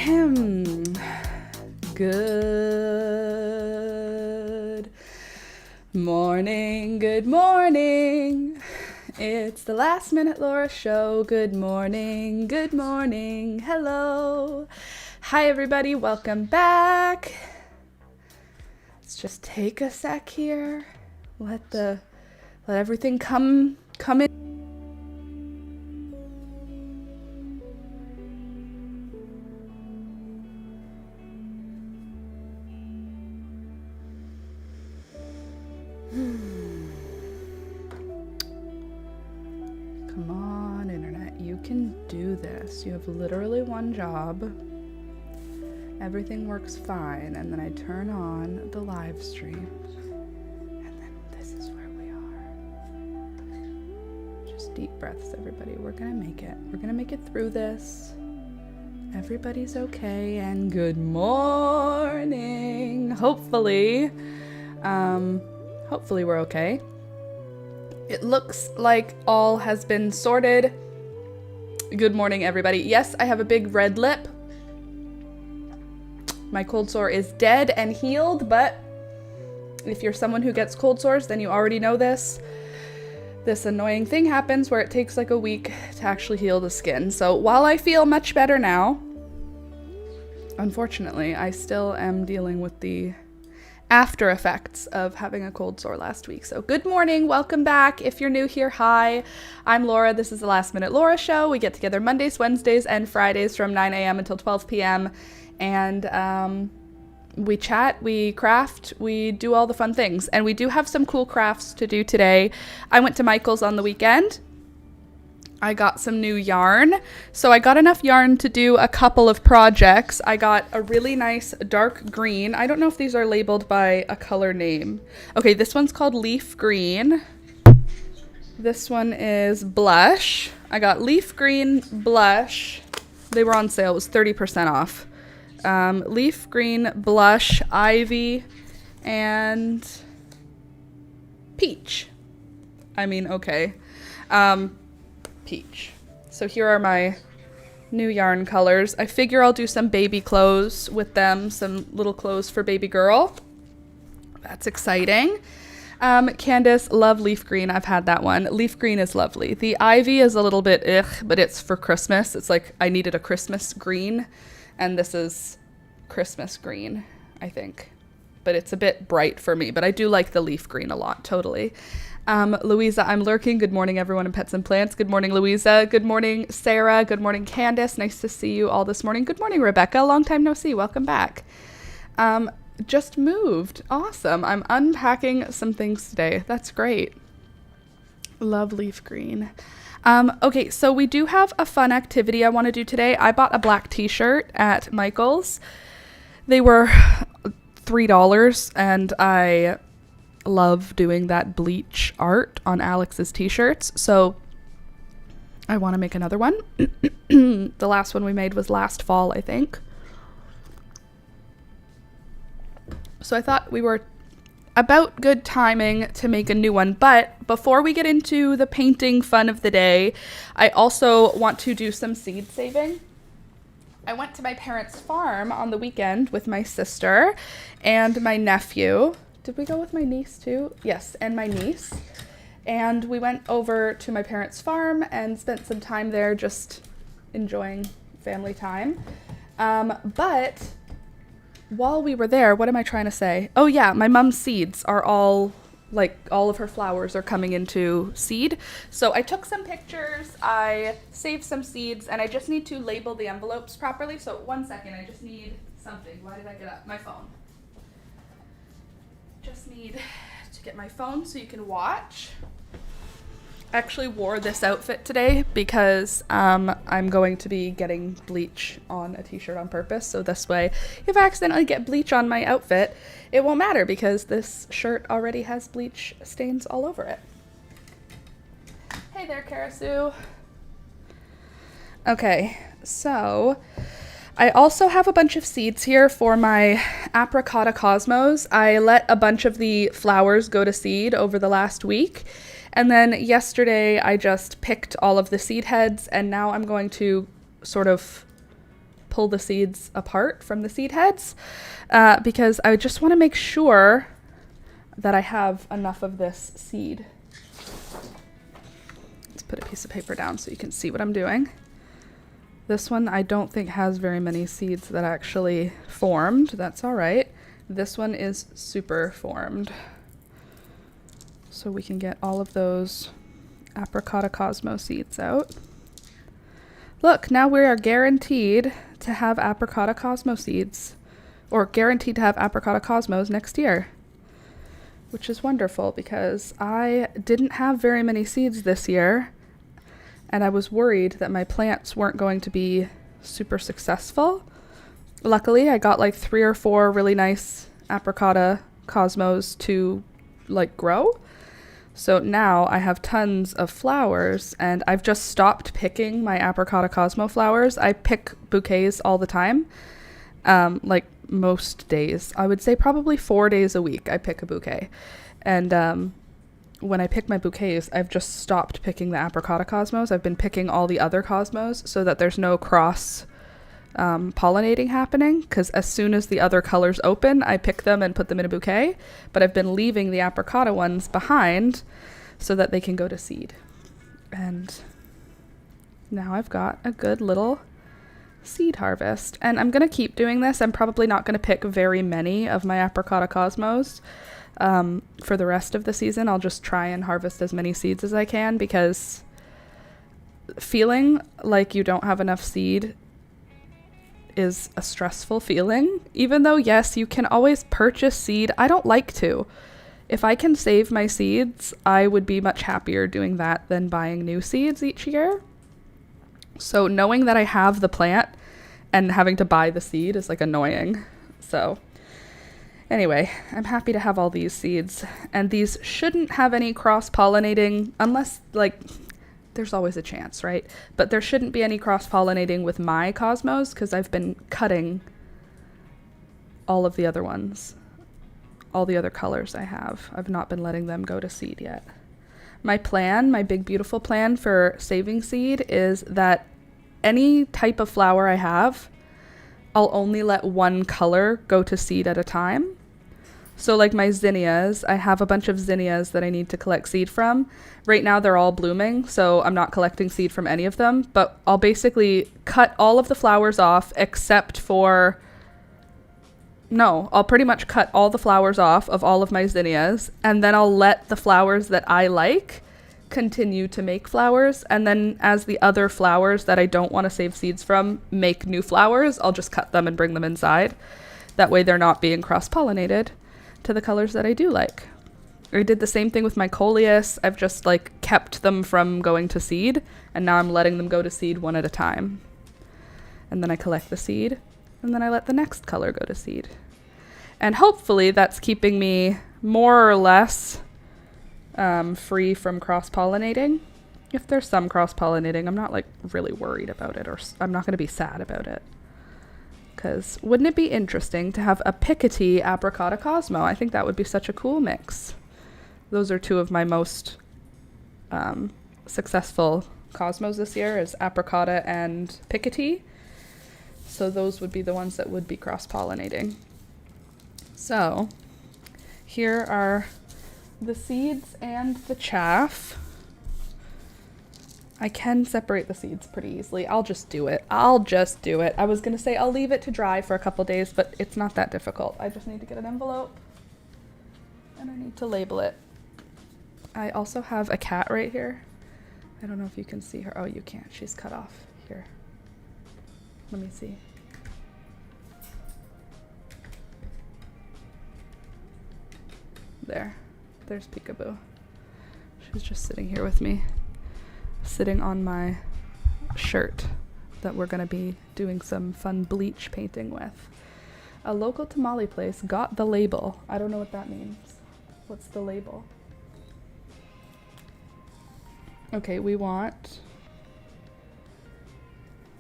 Good morning, good morning. It's the Last Minute Laura Show. Good morning, hello. Hi everybody, welcome back. Let's just take a sec here. Let everything come in. Come on, internet, you can do this. You have literally one job. Everything works fine, and then I turn on the live stream, and then this is where we are. Just deep breaths, everybody. We're gonna make it. We're gonna make it through this. Everybody's okay, and good morning. Hopefully we're okay. It looks like all has been sorted. Good morning, everybody. Yes, I have a big red lip. My cold sore is dead and healed, but if you're someone who gets cold sores, then you already know this. This annoying thing happens where it takes like a week to actually heal the skin. So while I feel much better now, unfortunately, I still am dealing with the after effects of having a cold sore last week. So good morning, welcome back. If you're new here, hi, I'm Laura. This is the Last Minute Laura Show. We get together Mondays, Wednesdays, and Fridays from 9 a.m. until 12 p.m. And we chat, we craft, we do all the fun things. And we do have some cool crafts to do today. I went to Michael's on the weekend. I got some new yarn. So I got enough yarn to do a couple of projects. I got a really nice dark green. I don't know if these are labeled by a color name. Okay, this one's called leaf green. This one is blush. I got leaf green, blush. They were on sale. It was 30% off. Leaf green, blush, ivy, and peach. I mean, okay. Peach. So here are my new yarn colors. I figure I'll do some baby clothes with them, some little clothes for baby girl. That's exciting. Candace, love leaf green. I've had that one. Leaf green is lovely. The ivy is a little bit but it's for Christmas. It's like I needed a Christmas green, and this is Christmas green, I think. But it's a bit bright for me, but I do like the leaf green a lot, totally. Louisa, I'm lurking. Good morning, everyone in Pets and Plants. Good morning, Louisa. Good morning, Sarah. Good morning, Candace. Nice to see you all this morning. Good morning, Rebecca. Long time no see. Welcome back. Just moved. Awesome. I'm unpacking some things today. That's great. Love leaf green. Okay, so we do have a fun activity I want to do today. I bought a black t-shirt at Michael's. They were $3, and I love doing that bleach art on Alex's t-shirts, so I want to make another one. The last one we made was last fall, I think. So I thought we were about good timing to make a new one, but before we get into the painting fun of the day, I also want to do some seed saving. I went to my parents' farm on the weekend with my sister and my nephew. Did we go with my niece too? Yes, and my niece. And we went over to my parents' farm and spent some time there just enjoying family time. But while we were there, what am I trying to say? Oh yeah, my mom's seeds are all of her flowers are coming into seed. So I took some pictures, I saved some seeds, and I just need to label the envelopes properly. So 1 second, I just need something. Why did I get up? My phone. Just need to get my phone so you can watch. I actually wore this outfit today because I'm going to be getting bleach on a t-shirt on purpose. So this way, if I accidentally get bleach on my outfit, it won't matter because this shirt already has bleach stains all over it. Hey there, Karasu. Okay, so I also have a bunch of seeds here for my Apricotta Cosmos. I let a bunch of the flowers go to seed over the last week. And then yesterday I just picked all of the seed heads, and now I'm going to sort of pull the seeds apart from the seed heads because I just want to make sure that I have enough of this seed. Let's put a piece of paper down so you can see what I'm doing. This one I don't think has very many seeds that actually formed. That's all right. This one is super formed. So we can get all of those Apricotta Cosmo seeds out. Look, now we are guaranteed to have Apricotta Cosmo seeds, or guaranteed to have Apricotta Cosmos next year, which is wonderful because I didn't have very many seeds this year, and I was worried that my plants weren't going to be super successful. Luckily, I got like 3 or 4 really nice Apricotta Cosmos to like grow. So now I have tons of flowers, and I've just stopped picking my Apricotta Cosmo flowers. I pick bouquets all the time, like most days. I would say probably 4 days a week I pick a bouquet. And when I pick my bouquets, I've just stopped picking the Apricotta Cosmos. I've been picking all the other Cosmos so that there's no cross pollinating happening, because as soon as the other colors open, I pick them and put them in a bouquet, but I've been leaving the Apricotta ones behind so that they can go to seed. And now I've got a good little seed harvest, and I'm going to keep doing this. I'm probably not going to pick very many of my Apricotta Cosmos for the rest of the season. I'll just try and harvest as many seeds as I can, because feeling like you don't have enough seed is a stressful feeling. Even though, yes, you can always purchase seed, I don't like to. If I can save my seeds, I would be much happier doing that than buying new seeds each year. So knowing that I have the plant and having to buy the seed is like annoying. So anyway, I'm happy to have all these seeds, and these shouldn't have any cross-pollinating unless, like, there's always a chance, right? But there shouldn't be any cross-pollinating with my Cosmos because I've been cutting all of the other ones, all the other colors I have. I've not been letting them go to seed yet. My plan, my big beautiful plan for saving seed is that any type of flower I have, I'll only let one color go to seed at a time. So like my zinnias, I have a bunch of zinnias that I need to collect seed from. Right now they're all blooming, so I'm not collecting seed from any of them, but I'll basically cut all of the flowers off except for... No, I'll pretty much cut all the flowers off of all of my zinnias, and then I'll let the flowers that I like continue to make flowers, and then as the other flowers that I don't want to save seeds from make new flowers, I'll just cut them and bring them inside. That way they're not being cross-pollinated to the colors that I do like. I did the same thing with my coleus. I've just like kept them from going to seed, and now I'm letting them go to seed one at a time. And then I collect the seed, and then I let the next color go to seed. And hopefully that's keeping me more or less free from cross-pollinating. If there's some cross-pollinating, I'm not like really worried about it, or I'm not going to be sad about it. Because wouldn't it be interesting to have a Piketty Apricotta Cosmo? I think that would be such a cool mix. Those are 2 of my most successful Cosmos this year, is Apricotta and Piketty. So those would be the ones that would be cross-pollinating. So here are the seeds and the chaff. I can separate the seeds pretty easily. I'll just do it. I was going to say I'll leave it to dry for a couple days, but it's not that difficult. I just need to get an envelope and I need to label it. I also have a cat right here. I don't know if you can see her. Oh, you can't. She's cut off. Here. Let me see. There's Peekaboo. She's just sitting here with me, sitting on my shirt that we're going to be doing some fun bleach painting with. A local tamale place got the label. I don't know what that means. What's the label? Okay, we want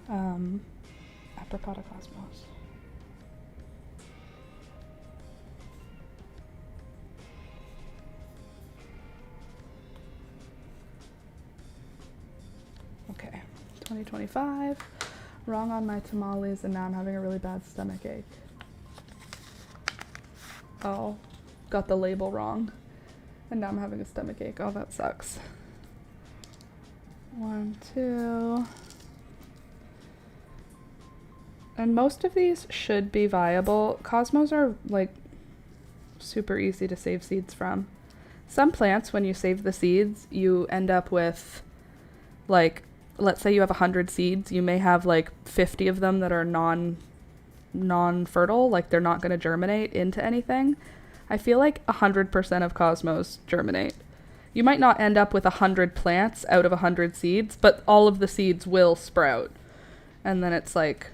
Apricotta Cosmos. Okay, 2025, Wrong on my tamales, and now I'm having a really bad stomach ache. Oh, got the label wrong. And now I'm having a stomach ache. Oh, that sucks. 1, 2. And most of these should be viable. Cosmos are like super easy to save seeds from. Some plants, when you save the seeds, you end up with like, let's say you have 100 seeds, you may have like 50 of them that are non-fertile, like they're not going to germinate into anything. I feel like 100% of cosmos germinate. You might not end up with 100 plants out of 100 seeds, but all of the seeds will sprout. And then it's like,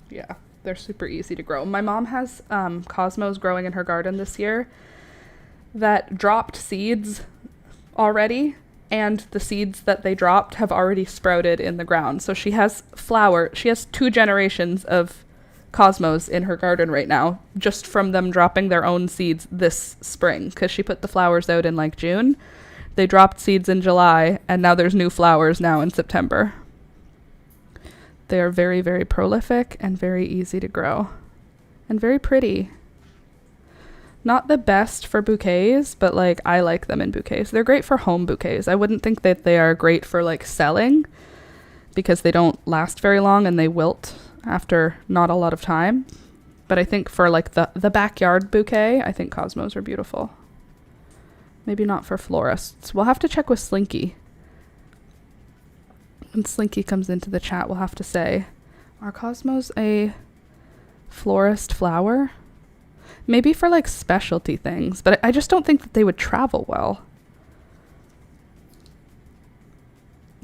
yeah, they're super easy to grow. My mom has cosmos growing in her garden this year that dropped seeds already, and the seeds that they dropped have already sprouted in the ground. So she has 2 generations of cosmos in her garden right now, just from them dropping their own seeds this spring, because she put the flowers out in like June. They dropped seeds in July, and now there's new flowers now in September. They are very, very prolific and very easy to grow and very pretty. Not the best for bouquets, but like I like them in bouquets. They're great for home bouquets. I wouldn't think that they are great for like selling, because they don't last very long and they wilt after not a lot of time. But I think for like the backyard bouquet, I think cosmos are beautiful. Maybe not for florists. We'll have to check with Slinky. When Slinky comes into the chat, we'll have to say, are cosmos a florist flower? Maybe for like specialty things, but I just don't think that they would travel well.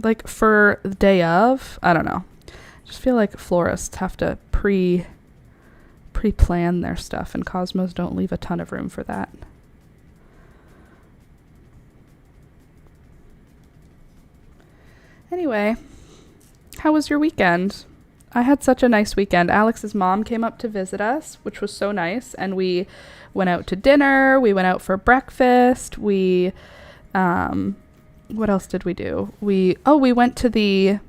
Like for the day of, I don't know. I just feel like florists have to pre-plan their stuff, and cosmos don't leave a ton of room for that. Anyway, how was your weekend? I had such a nice weekend. Alex's mom came up to visit us, which was so nice. And we went out to dinner. We went out for breakfast. What else did we do? We went to the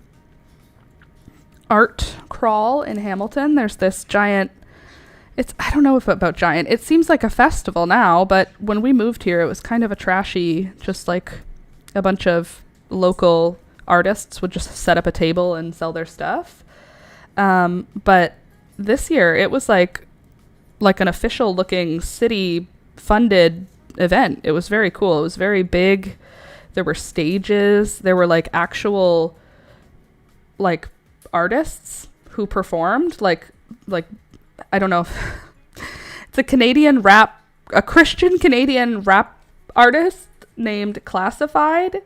art crawl in Hamilton. There's this giant, I don't know about giant. It seems like a festival now, but when we moved here, it was kind of a trashy, just like a bunch of local artists would just set up a table and sell their stuff. But this year it was like an official looking city funded event. It was very cool. It was very big. There were stages. There were like actual like artists who performed like I don't know if it's a Christian Canadian rap artist named Classified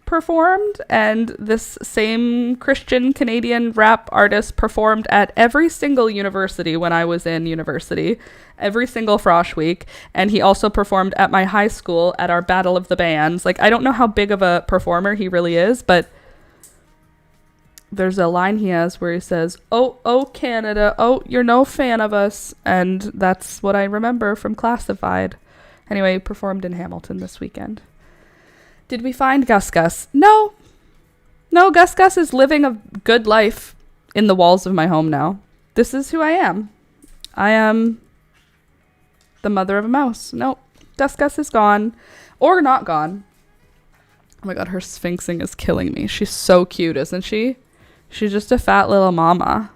performed, and this same Christian Canadian rap artist performed at every single university when I was in university, every single Frosh week, and he also performed at my high school at our Battle of the Bands. Like, I don't know how big of a performer he really is, but there's a line he has where he says, oh Canada, oh, you're no fan of us, and that's what I remember from Classified. Anyway, he performed in Hamilton this weekend. Did we find Gus Gus? No, Gus Gus is living a good life in the walls of my home now. This is who I am. I am the mother of a mouse. Nope, Gus Gus is gone. Or not gone. Oh my god, her sphinxing is killing me. She's so cute, isn't she? She's just a fat little mama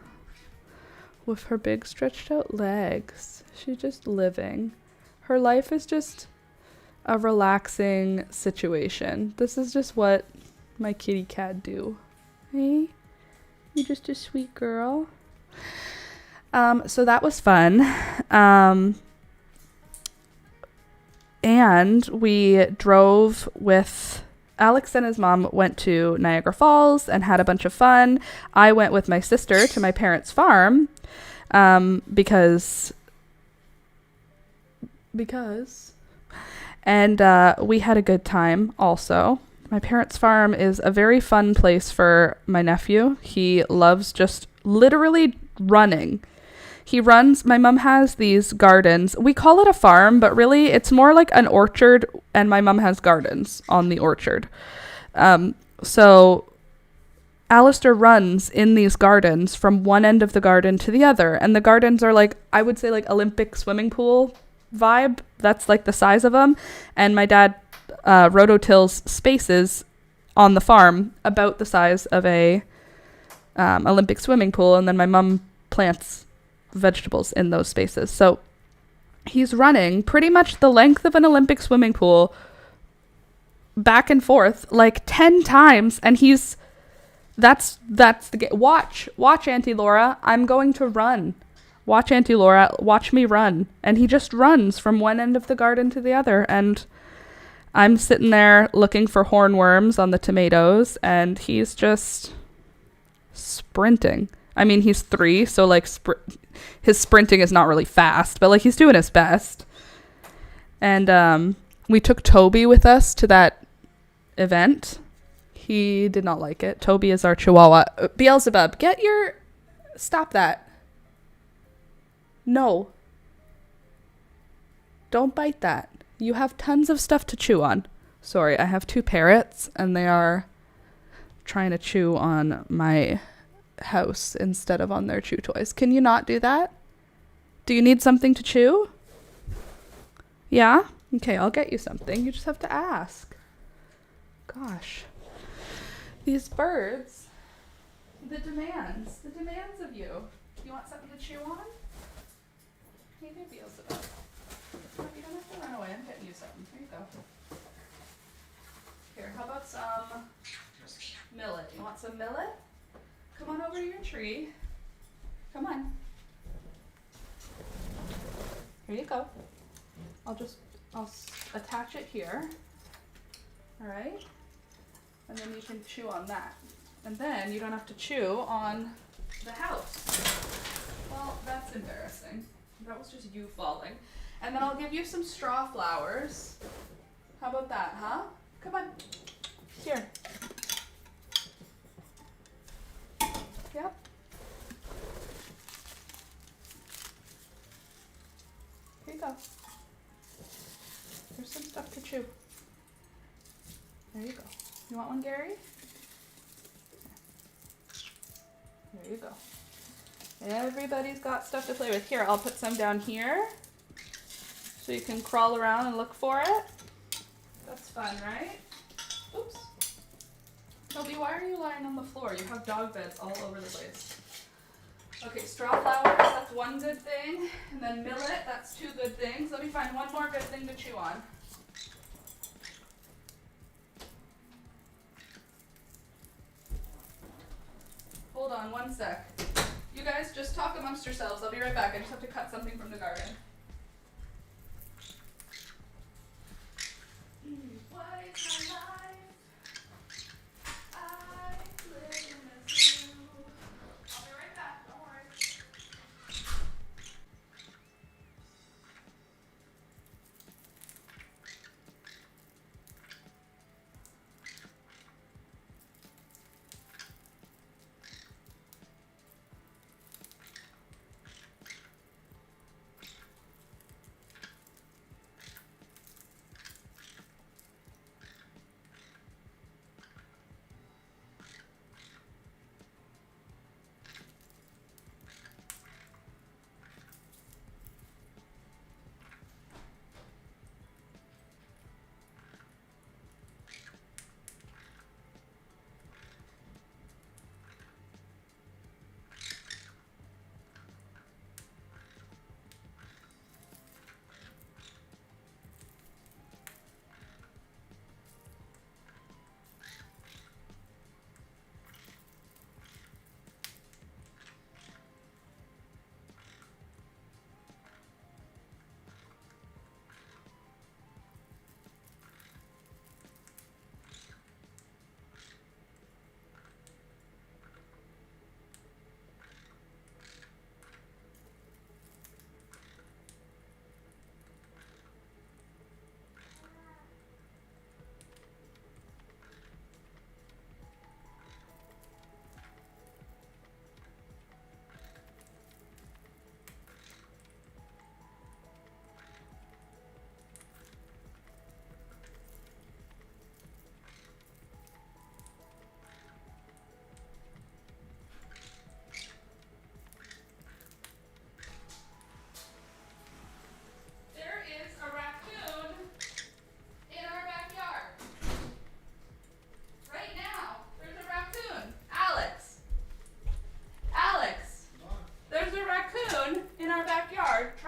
with her big stretched out legs. She's just living. Her life is just a relaxing situation. This is just what my kitty cat do. Hey, you're just a sweet girl. So that was fun. And we drove with Alex, and his mom went to Niagara Falls and had a bunch of fun. I went with my sister to my parents' farm because and we had a good time also. My parents' farm is a very fun place for my nephew. He loves just literally running. He runs. My mom has these gardens. We call it a farm, but really it's more like an orchard, and my mom has gardens on the orchard. So Alistair runs in these gardens from one end of the garden to the other. And the gardens are like, I would say like Olympic swimming pool vibe. That's like the size of them. And my dad rototills spaces on the farm about the size of a Olympic swimming pool. And then my mom plants vegetables in those spaces. So he's running pretty much the length of an Olympic swimming pool back and forth like 10 times. And that's the watch Auntie Laura, I'm going to run. Watch Auntie Laura, watch me run. And he just runs from one end of the garden to the other. And I'm sitting there looking for hornworms on the tomatoes, and he's just sprinting. I mean, he's 3, so like his sprinting is not really fast, but like he's doing his best. And we took Toby with us to that event. He did not like it. Toby is our Chihuahua. Beelzebub, stop that. No. Don't bite that. You have tons of stuff to chew on. Sorry, I have 2 parrots, and they are trying to chew on my house instead of on their chew toys. Can you not do that? Do you need something to chew? Yeah? Okay, I'll get you something. You just have to ask. Gosh. These birds, the demands of you. You want something to chew on? Hey, maybe Beelzebub. No, you don't have to run away. I'm getting you something. Here you go. Here, how about some millet? You want some millet? Come on over to your tree. Come on. Here you go. I'll attach it here. All right? And then you can chew on that. And then you don't have to chew on the house. Well, that's embarrassing. That was just you falling. And then I'll give you some straw flowers. How about that, huh? Come on. Here. Yep. Here you go. There's some stuff to chew. There you go. You want one, Gary? There you go. Everybody's got stuff to play with. Here, I'll put some down here so you can crawl around and look for it. That's fun, right? Oops. Toby, why are you lying on the floor? You have dog beds all over the place. Okay, straw flowers, that's one good thing. And then millet, that's 2 good things. Let me find one more good thing to chew on. Hold on 1 sec. You guys just talk amongst yourselves. I'll be right back. I just have to cut something from the garden. What is my life? I live in a zoo. I'll be right back. Don't worry.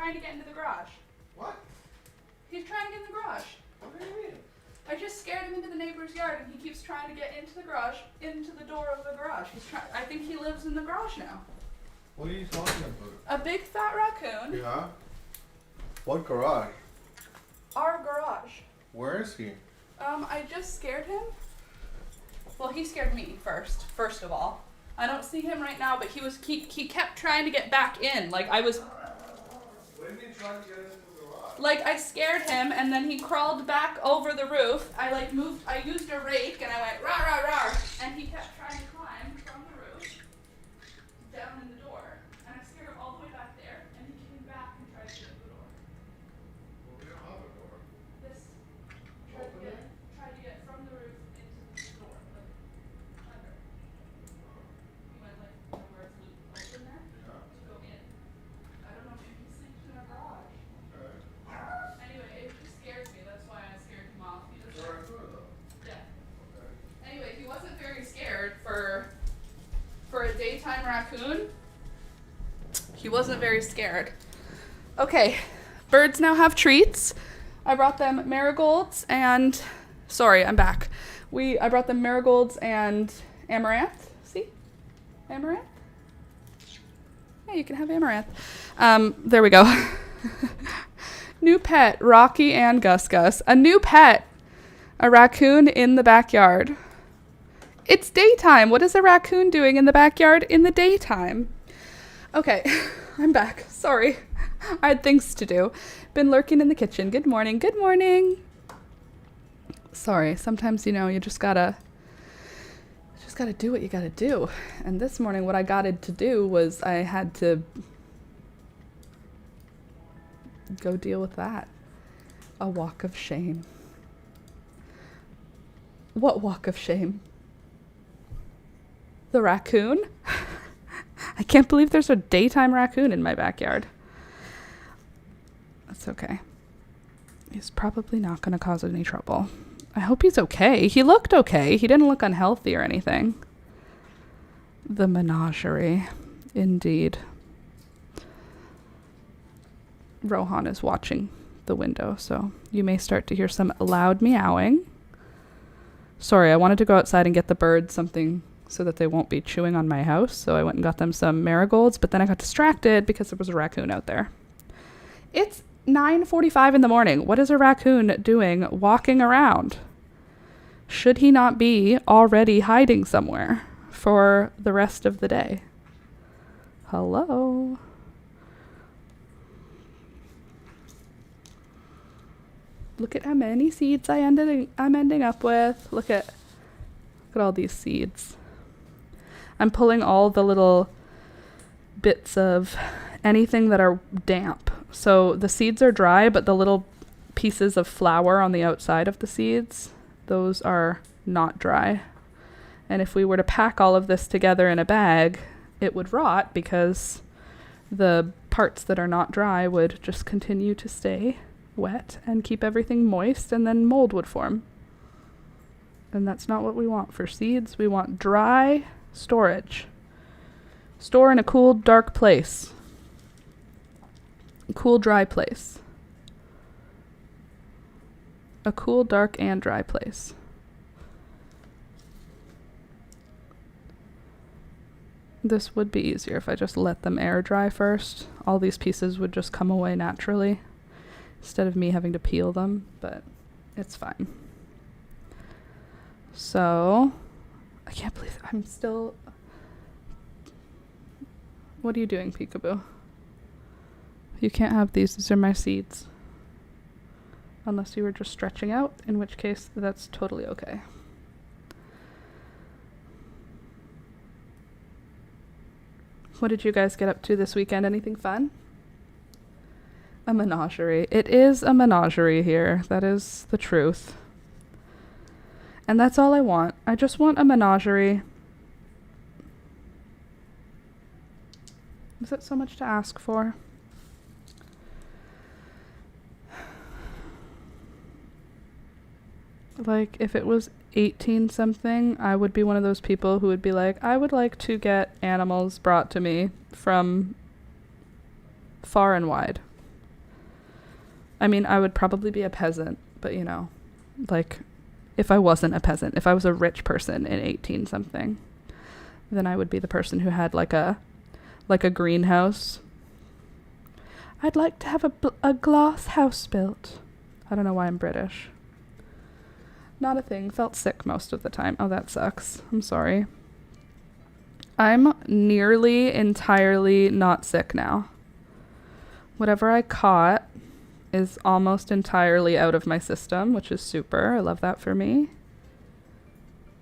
trying to get into the garage. What? He's trying to get in the garage. What do you mean? I just scared him into the neighbor's yard, and he keeps trying to get into the garage, into the door of the garage. I think he lives in the garage now. What are you talking about? A big fat raccoon. Yeah? What garage? Our garage. Where is he? I just scared him. Well, he scared me first of all. I don't see him right now, but he kept trying to get back in. Like I was. What do you mean trying to get into the garage? Like I scared him, and then he crawled back over the roof. I used a rake, and I went rah rah rah, and he kept trying to climb from the roof down in the door, and I scared him all the way back there, and he came back and tried to get in the door. Well, we don't have a door. This tried to get from the roof into the door, like under. He went like where it's open there Yeah. to go in. I don't know, maybe he's sleeping in our garage. Okay. Anyway, it just scares me. That's why I scared him off. He Is just, there a food though? yeah. Okay. Anyway, he wasn't very scared for a daytime raccoon. He wasn't very scared. Okay, birds now have treats. I brought them marigolds and I'm back. I brought them marigolds and amaranth. See? Amaranth? Yeah, you can have amaranth. There we go. New pet, Rocky and Gus Gus. A new pet, a raccoon in the backyard. It's daytime. What is a raccoon doing in the backyard in the daytime? Okay, I'm back. Sorry. I had things to do. Been lurking in the kitchen. Good morning. Good morning. Sorry. Sometimes, you just gotta do what you gotta do. And this morning, what I got to do was I had to go deal with that. A walk of shame. What walk of shame? The raccoon? I can't believe there's a daytime raccoon in my backyard. That's okay. He's probably not going to cause any trouble. I hope he's okay. He looked okay. He didn't look unhealthy or anything. The menagerie. Indeed. Rohan is watching the window, so you may start to hear some loud meowing. Sorry, I wanted to go outside and get the birds something so that they won't be chewing on my house, so I went and got them some marigolds, but then I got distracted because there was a raccoon out there. It's 9:45 in the morning. What is a raccoon doing walking around? Should he not be already hiding somewhere for the rest of the day? Hello? Look at how many seeds I'm ending up with. Look at all these seeds. I'm pulling all the little bits of anything that are damp. So the seeds are dry, but the little pieces of flour on the outside of the seeds, those are not dry. And if we were to pack all of this together in a bag, it would rot because the parts that are not dry would just continue to stay wet and keep everything moist, and then mold would form. And that's not what we want for seeds. We want dry storage. Store in a cool, dark place. A cool, dry place. A cool, dark, and dry place. This would be easier if I just let them air dry first. All these pieces would just come away naturally instead of me having to peel them, but it's fine. So, I can't believe I'm still... What are you doing, Peekaboo? You can't have these. These are my seeds. Unless you were just stretching out, in which case that's totally okay. What did you guys get up to this weekend? Anything fun? A menagerie. It is a menagerie here. That is the truth. And that's all I want. I just want a menagerie. Is that so much to ask for? Like, if it was 18 something, I would be one of those people who would be like, I would like to get animals brought to me from far and wide. I mean, I would probably be a peasant, but you know, like if I wasn't a peasant, if I was a rich person in 18 something, then I would be the person who had like a greenhouse. I'd like to have a glass house built. I don't know why I'm British. Not a thing. Felt sick most of the time. Oh, that sucks. I'm sorry. I'm nearly entirely not sick now. Whatever I caught is almost entirely out of my system, which is super. I love that for me.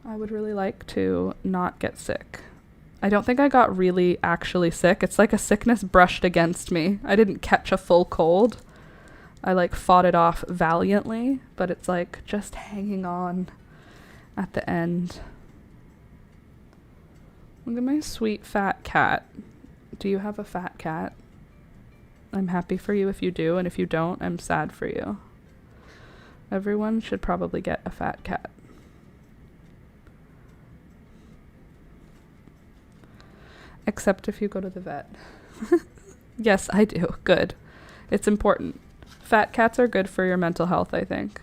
I would really like to not get sick. I don't think I got really actually sick. It's like a sickness brushed against me. I didn't catch a full cold. I like fought it off valiantly, but it's like just hanging on at the end. Look at my sweet fat cat. Do you have a fat cat? I'm happy for you if you do, and if you don't, I'm sad for you. Everyone should probably get a fat cat. Except if you go to the vet. Yes, I do. Good. It's important. Fat cats are good for your mental health, I think.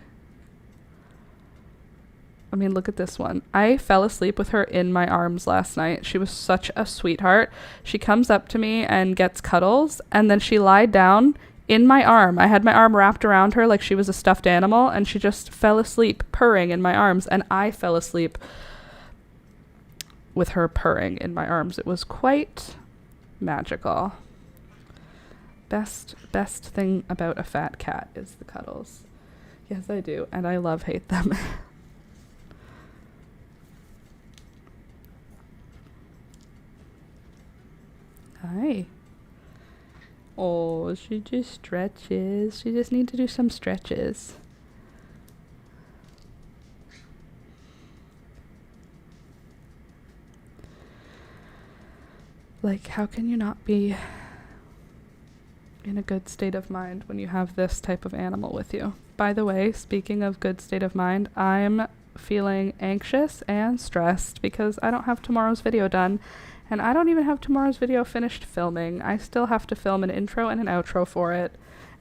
I mean, look at this one. I fell asleep with her in my arms last night. She was such a sweetheart. She comes up to me and gets cuddles, and then she lied down in my arm. I had my arm wrapped around her like she was a stuffed animal, and she just fell asleep purring in my arms, and I fell asleep with her purring in my arms. It was quite magical. Best thing about a fat cat is the cuddles. Yes, I do, and I hate them. Hi. Oh, she just stretches. She just needs to do some stretches. Like, how can you not be in a good state of mind when you have this type of animal with you? By the way, speaking of good state of mind, I'm feeling anxious and stressed because I don't have tomorrow's video done, and I don't even have tomorrow's video finished filming. I still have to film an intro and an outro for it,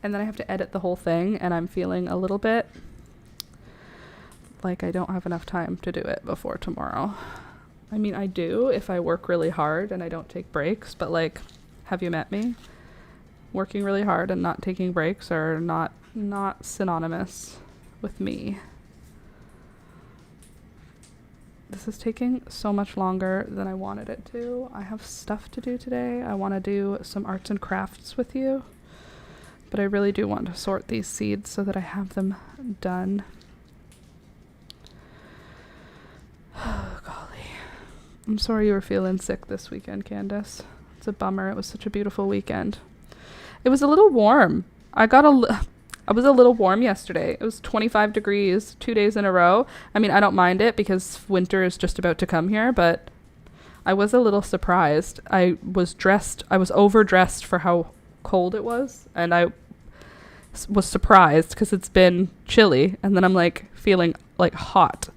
and then I have to edit the whole thing, and I'm feeling a little bit like I don't have enough time to do it before tomorrow. I mean, I do if I work really hard and I don't take breaks, but like, have you met me? Working really hard and not taking breaks are not synonymous with me. This is taking so much longer than I wanted it to. I have stuff to do today. I want to do some arts and crafts with you, but I really do want to sort these seeds so that I have them done. Oh, golly. I'm sorry you were feeling sick this weekend, Candace. It's a bummer. It was such a beautiful weekend. It was a little warm. I was a little warm yesterday. It was 25 degrees 2 days in a row. I mean, I don't mind it because winter is just about to come here, but I was a little surprised. I was overdressed for how cold it was, and I was surprised because it's been chilly, and then I'm like feeling like hot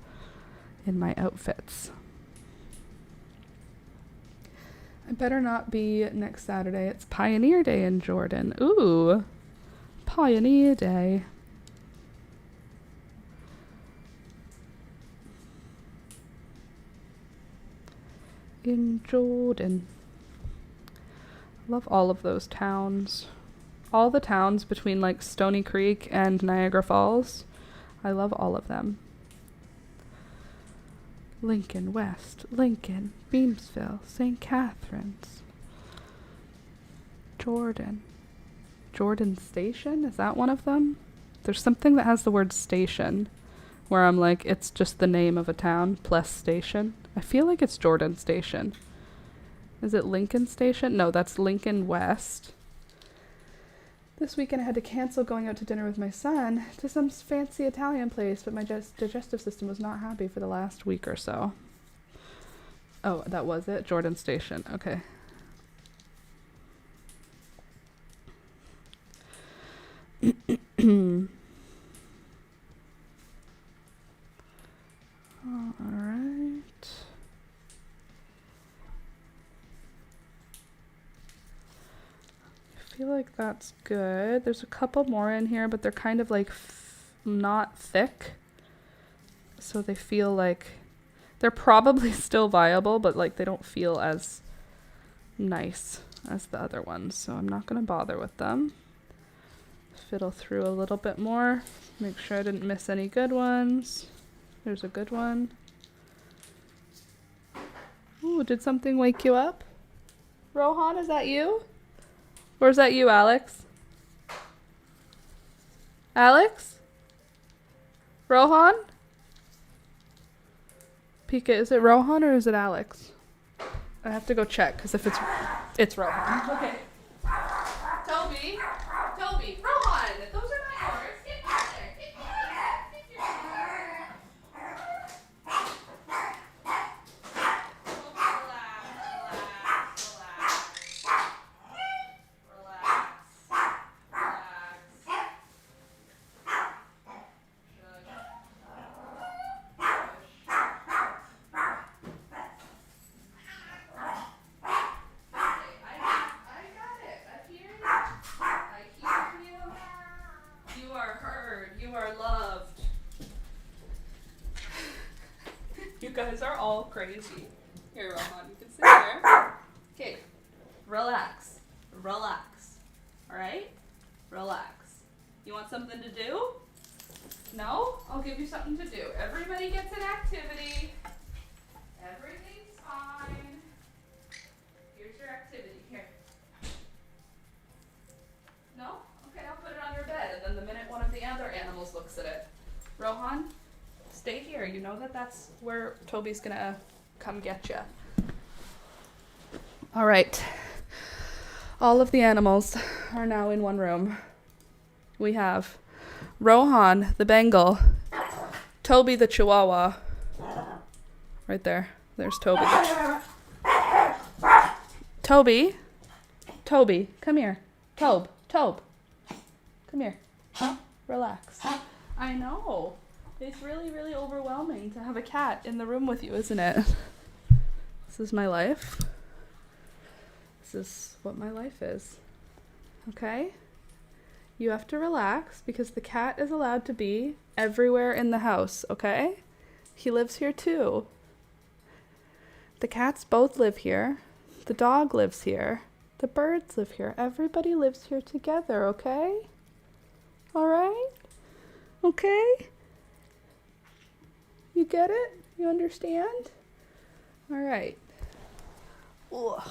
in my outfits. I better not be next Saturday. It's Pioneer Day in Jordan. Ooh, Pioneer Day. In Jordan. Love all of those towns. All the towns between like Stony Creek and Niagara Falls. I love all of them. Lincoln West, Lincoln, Beamsville, St. Catharines, Jordan. Jordan Station? Is that one of them? There's something that has the word station where I'm like, it's just the name of a town plus station. I feel like it's Jordan Station. Is it Lincoln Station? No, that's Lincoln West. This weekend I had to cancel going out to dinner with my son to some fancy Italian place, but my digestive system was not happy for the last week or so. Oh, that was it? Jordan Station. Okay. All right. I feel like that's good. There's a couple more in here, but they're kind of like not thick. So they feel like they're probably still viable, but like they don't feel as nice as the other ones. So I'm not going to bother with them. Fiddle through a little bit more. Make sure I didn't miss any good ones. There's a good one. Ooh, did something wake you up? Rohan, is that you? Or is that you, Alex? Alex? Rohan? Pika, is it Rohan or is it Alex? I have to go check, because if it's Rohan. Okay. Toby, Rohan, those are my orders. Get in there. Get in there. You guys are all crazy. Here, Rohan, you can sit there. Okay, relax. Relax. All right? Relax. You want something to do? No? I'll give you something to do. Everybody gets an activity. Everything's fine. Here's your activity. Here. No? Okay, I'll put it on your bed, and then the minute one of the other animals looks at it. Rohan? Stay here. You know that's where Toby's gonna come get you. All right. All of the animals are now in one room. We have Rohan, the Bengal, Toby, the Chihuahua. Right there. There's Toby. Toby, come here. Tobe, come here. Relax. I know. It's really, really overwhelming to have a cat in the room with you, isn't it? This is my life. This is what my life is. Okay? You have to relax because the cat is allowed to be everywhere in the house, okay? He lives here too. The cats both live here. The dog lives here. The birds live here. Everybody lives here together, okay? All right? Okay? You get it? You understand? All right. Ugh.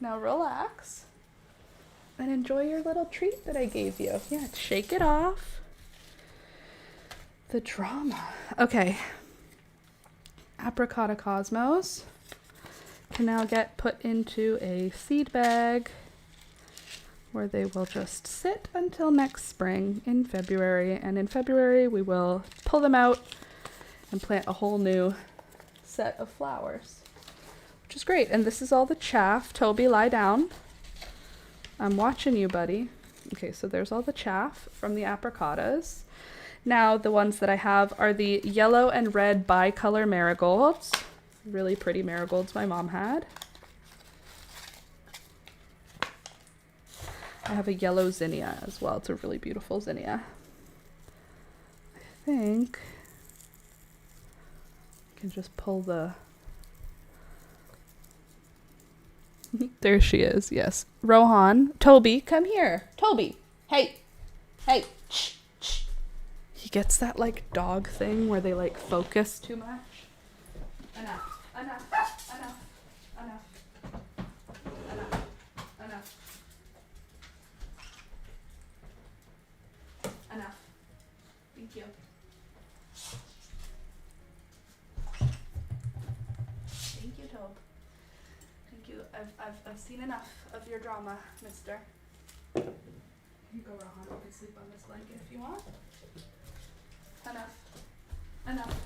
Now relax and enjoy your little treat that I gave you. Yeah, shake it off. The drama. Okay. Apricotta Cosmos can now get put into a seed bag where they will just sit until next spring in February. And in February, we will pull them out and plant a whole new set of flowers, which is great. And this is all the chaff. Toby, lie down. I'm watching you, buddy. Okay, so there's all the chaff from the apricottas. Now the ones that I have are the yellow and red bicolor marigolds. Really pretty marigolds my mom had. I have a yellow zinnia as well. It's a really beautiful zinnia. I think I can just pull the... There she is, yes. Rohan. Toby, come here. Toby. Hey. Hey. Shh. Shh. He gets that like dog thing where they like focus too much. Enough. Enough. Enough. Enough. Enough. Enough. Enough. Thank you. Thank you, Tobe. Thank you. I've seen enough of your drama, mister. Here you go, Rohan. You can sleep on this blanket if you want. Enough. Enough.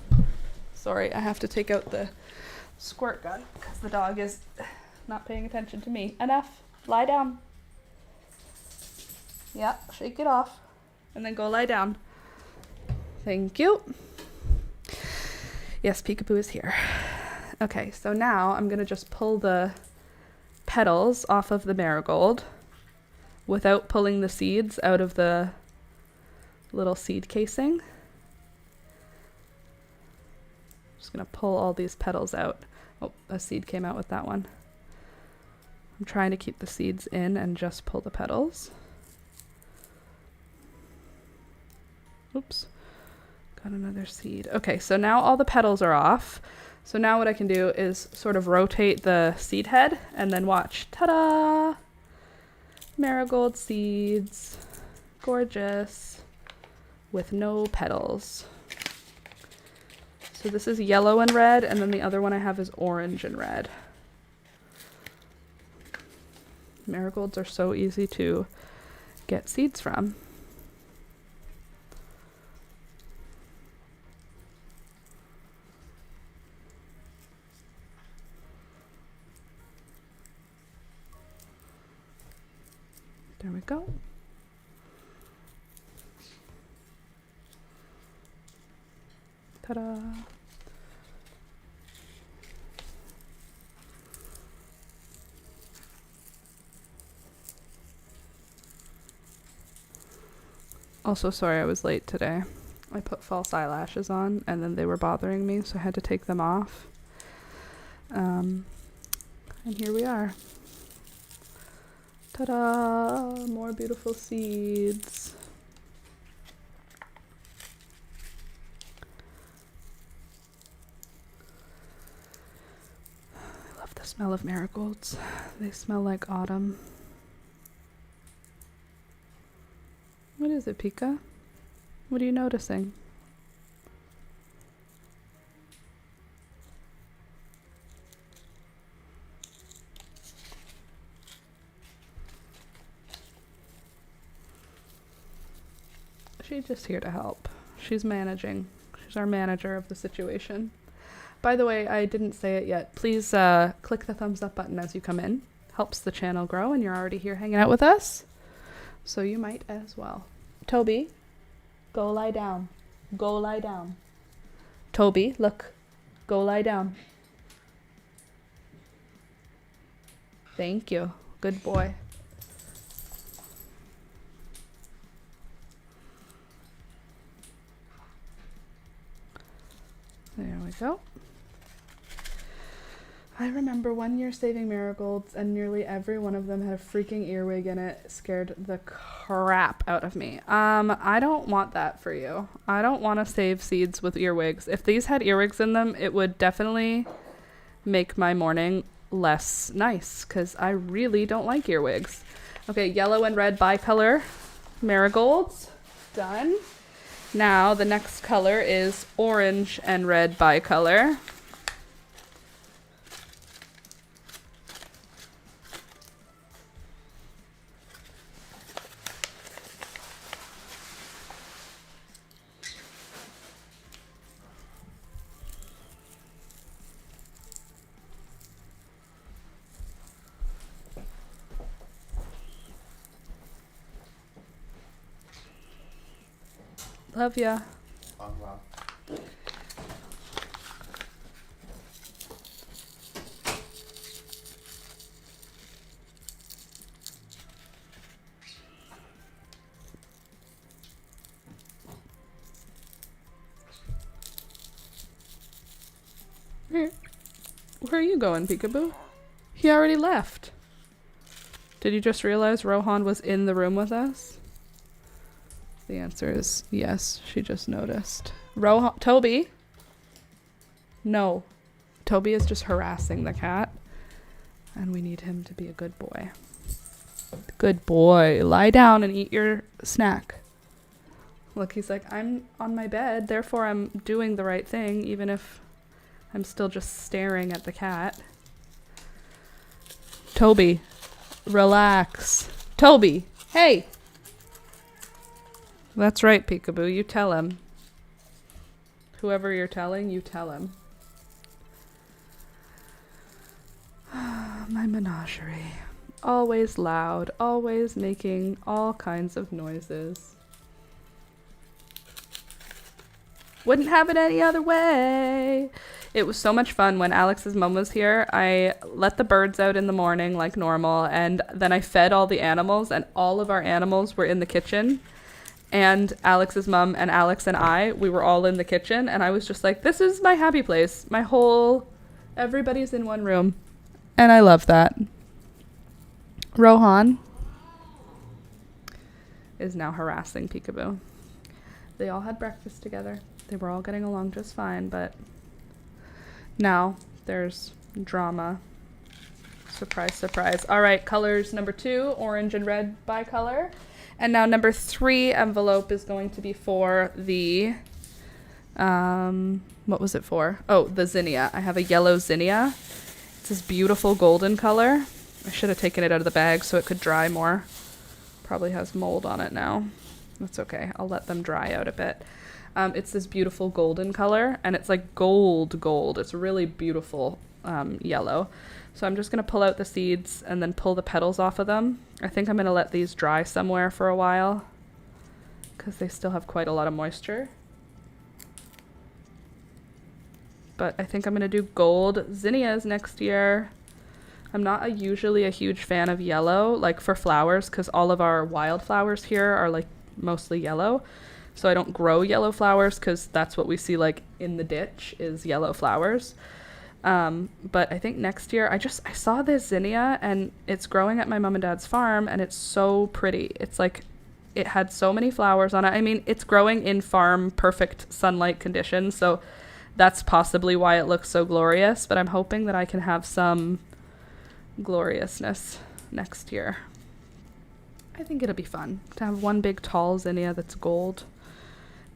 Sorry, I have to take out the squirt gun because the dog is not paying attention to me. Enough. Lie down. Yeah, shake it off. And then go lie down. Thank you. Yes, Peekaboo is here. Okay, so now I'm going to just pull the petals off of the marigold. without pulling the seeds out of the little seed casing. Just gonna pull all these petals out. Oh, a seed came out with that one. I'm trying to keep the seeds in and just pull the petals. Oops, got another seed. Okay, so now all the petals are off. So now what I can do is sort of rotate the seed head and then watch. Ta-da! Marigold seeds. Gorgeous. With no petals. So this is yellow and red, and then the other one I have is orange and red. Marigolds are so easy to get seeds from. There we go. Ta-da! Also, sorry I was late today. I put false eyelashes on and then they were bothering me, so I had to take them off. And here we are. Ta-da! More beautiful seeds. I love the smell of marigolds. They smell like autumn. What is it, Pika? What are you noticing? She's just here to help. She's managing. She's our manager of the situation. By the way, I didn't say it yet. Please click the thumbs up button as you come in. Helps the channel grow, and you're already here hanging out with us. So you might as well. Toby, go lie down. Go lie down. Toby, look. Go lie down. Thank you. Good boy. There we go. I remember one year saving marigolds and nearly every one of them had a freaking earwig in it. It scared the crap out of me. I don't want that for you. I don't want to save seeds with earwigs. If these had earwigs in them, it would definitely make my morning less nice because I really don't like earwigs. Okay, yellow and red bicolor marigolds. Done. Now the next color is orange and red bicolor. Love ya. Where are you going, Peekaboo? He already left. Did you just realize Rohan was in the room with us? The answer is yes, she just noticed. Toby? No. Toby is just harassing the cat. And we need him to be a good boy. Good boy. Lie down and eat your snack. Look, he's like, I'm on my bed, therefore I'm doing the right thing, even if I'm still just staring at the cat. Toby, relax. Toby, hey! That's right, Peekaboo. You tell him. Whoever you're telling, you tell him. My menagerie. Always loud, always making all kinds of noises. Wouldn't have it any other way. It was so much fun when Alex's mom was here. I let the birds out in the morning like normal, and then I fed all the animals, and all of our animals were in the kitchen. And Alex's mom and Alex and we were all in the kitchen, and I was just like, this is my happy place. Everybody's in one room. And I love that. Rohan is now harassing Peekaboo. They all had breakfast together. They were all getting along just fine, but now there's drama. Surprise, surprise. All right, colors number 2, orange and red bicolor. And now number 3 envelope is going to be for the, what was it for? Oh, the zinnia. I have a yellow zinnia. It's this beautiful golden color. I should have taken it out of the bag so it could dry more. Probably has mold on it now. That's okay. I'll let them dry out a bit. It's this beautiful golden color, and it's like gold. It's really beautiful yellow. So I'm just going to pull out the seeds and then pull the petals off of them. I think I'm going to let these dry somewhere for a while because they still have quite a lot of moisture. But I think I'm going to do gold zinnias next year. I'm not usually a huge fan of yellow, like for flowers, because all of our wildflowers here are like mostly yellow. So I don't grow yellow flowers because that's what we see like in the ditch is yellow flowers. But I think next year, I saw this zinnia and it's growing at my mom and dad's farm and it's so pretty. It's like, it had so many flowers on it. I mean, it's growing in farm perfect sunlight conditions. So that's possibly why it looks so glorious, but I'm hoping that I can have some gloriousness next year. I think it'll be fun to have one big tall zinnia that's gold.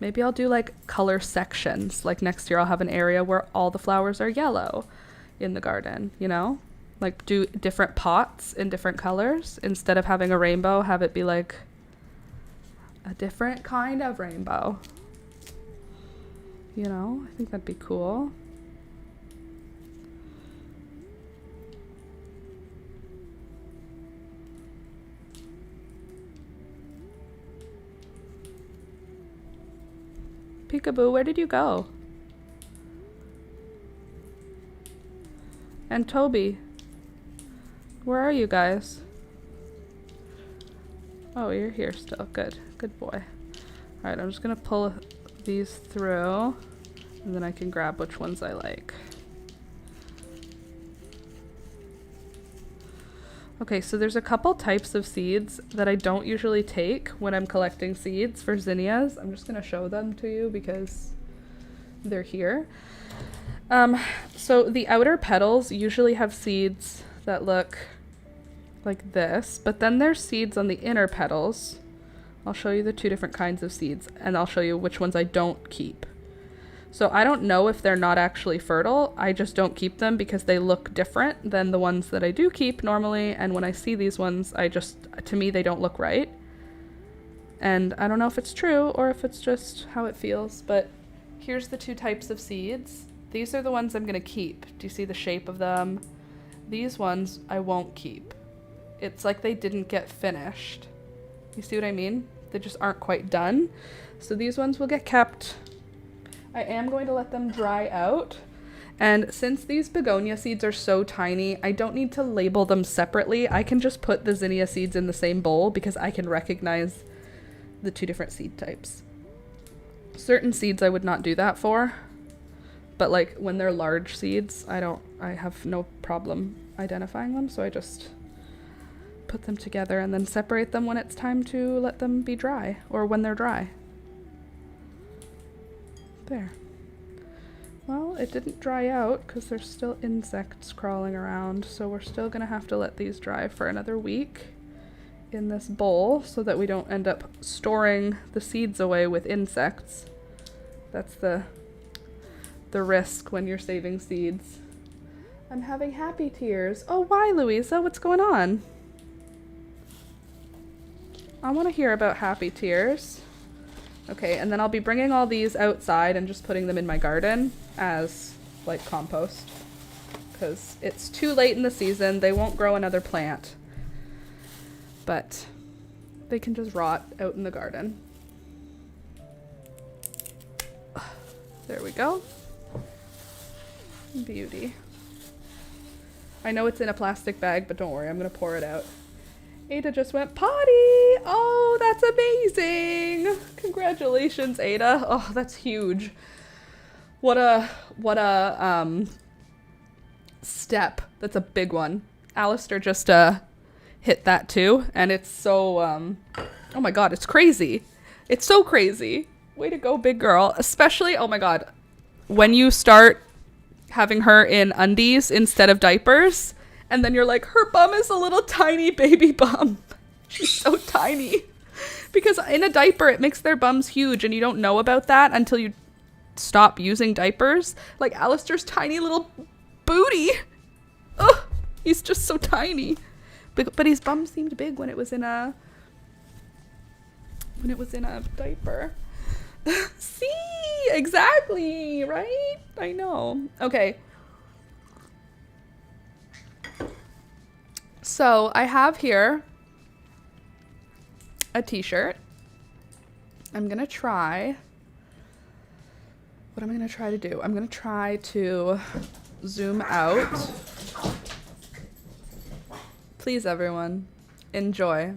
Maybe I'll do like color sections. Like next year I'll have an area where all the flowers are yellow in the garden, you know? Like do different pots in different colors. Instead of having a rainbow, have it be like a different kind of rainbow. You know, I think that'd be cool. Peekaboo, where did you go? And Toby, where are you guys? Oh, you're here still. Good. Good boy. All right, I'm just going to pull these through, and then I can grab which ones I like. Okay, so there's a couple types of seeds that I don't usually take when I'm collecting seeds for zinnias. I'm just going to show them to you because they're here. So the outer petals usually have seeds that look like this, but then there's seeds on the inner petals. I'll show you the 2 different kinds of seeds, and I'll show you which ones I don't keep. So I don't know if they're not actually fertile. I just don't keep them because they look different than the ones that I do keep normally. And when I see these ones, to me, they don't look right. And I don't know if it's true or if it's just how it feels, but here's the 2 types of seeds. These are the ones I'm gonna keep. Do you see the shape of them? These ones I won't keep. It's like they didn't get finished. You see what I mean? They just aren't quite done. So these ones will get kept. I am going to let them dry out. And since these begonia seeds are so tiny, I don't need to label them separately. I can just put the zinnia seeds in the same bowl because I can recognize the 2 different seed types. Certain seeds I would not do that for, but like when they're large seeds, I have no problem identifying them. So I just put them together and then separate them when it's time to let them be dry or when they're dry. There. Well, it didn't dry out because there's still insects crawling around, so we're still gonna have to let these dry for another week in this bowl so that we don't end up storing the seeds away with insects. That's the risk when you're saving seeds. I'm having happy tears. Oh, why, Louisa? What's going on? I want to hear about happy tears. Okay, and then I'll be bringing all these outside and just putting them in my garden as like compost because it's too late in the season. They won't grow another plant, but they can just rot out in the garden. There we go. Beauty. I know it's in a plastic bag, but don't worry, I'm gonna pour it out. Ada just went potty. Oh, that's amazing. Congratulations, Ada. Oh, that's huge. What a step. That's a big one. Alistair just hit that too, and it's so oh my god, it's crazy. It's so crazy. Way to go, big girl. Especially, oh my god, when you start having her in undies instead of diapers, and then you're like, her bum is a little tiny baby bum. She's so tiny. Because in a diaper, it makes their bums huge, and you don't know about that until you stop using diapers. Like Alistair's tiny little booty. Ugh, he's just so tiny. But his bum seemed big when it was in a diaper. See, exactly, right? I know. Okay. So I have here a t-shirt. I'm gonna try. What am I gonna try to do? I'm gonna try to zoom out. Please, everyone, enjoy.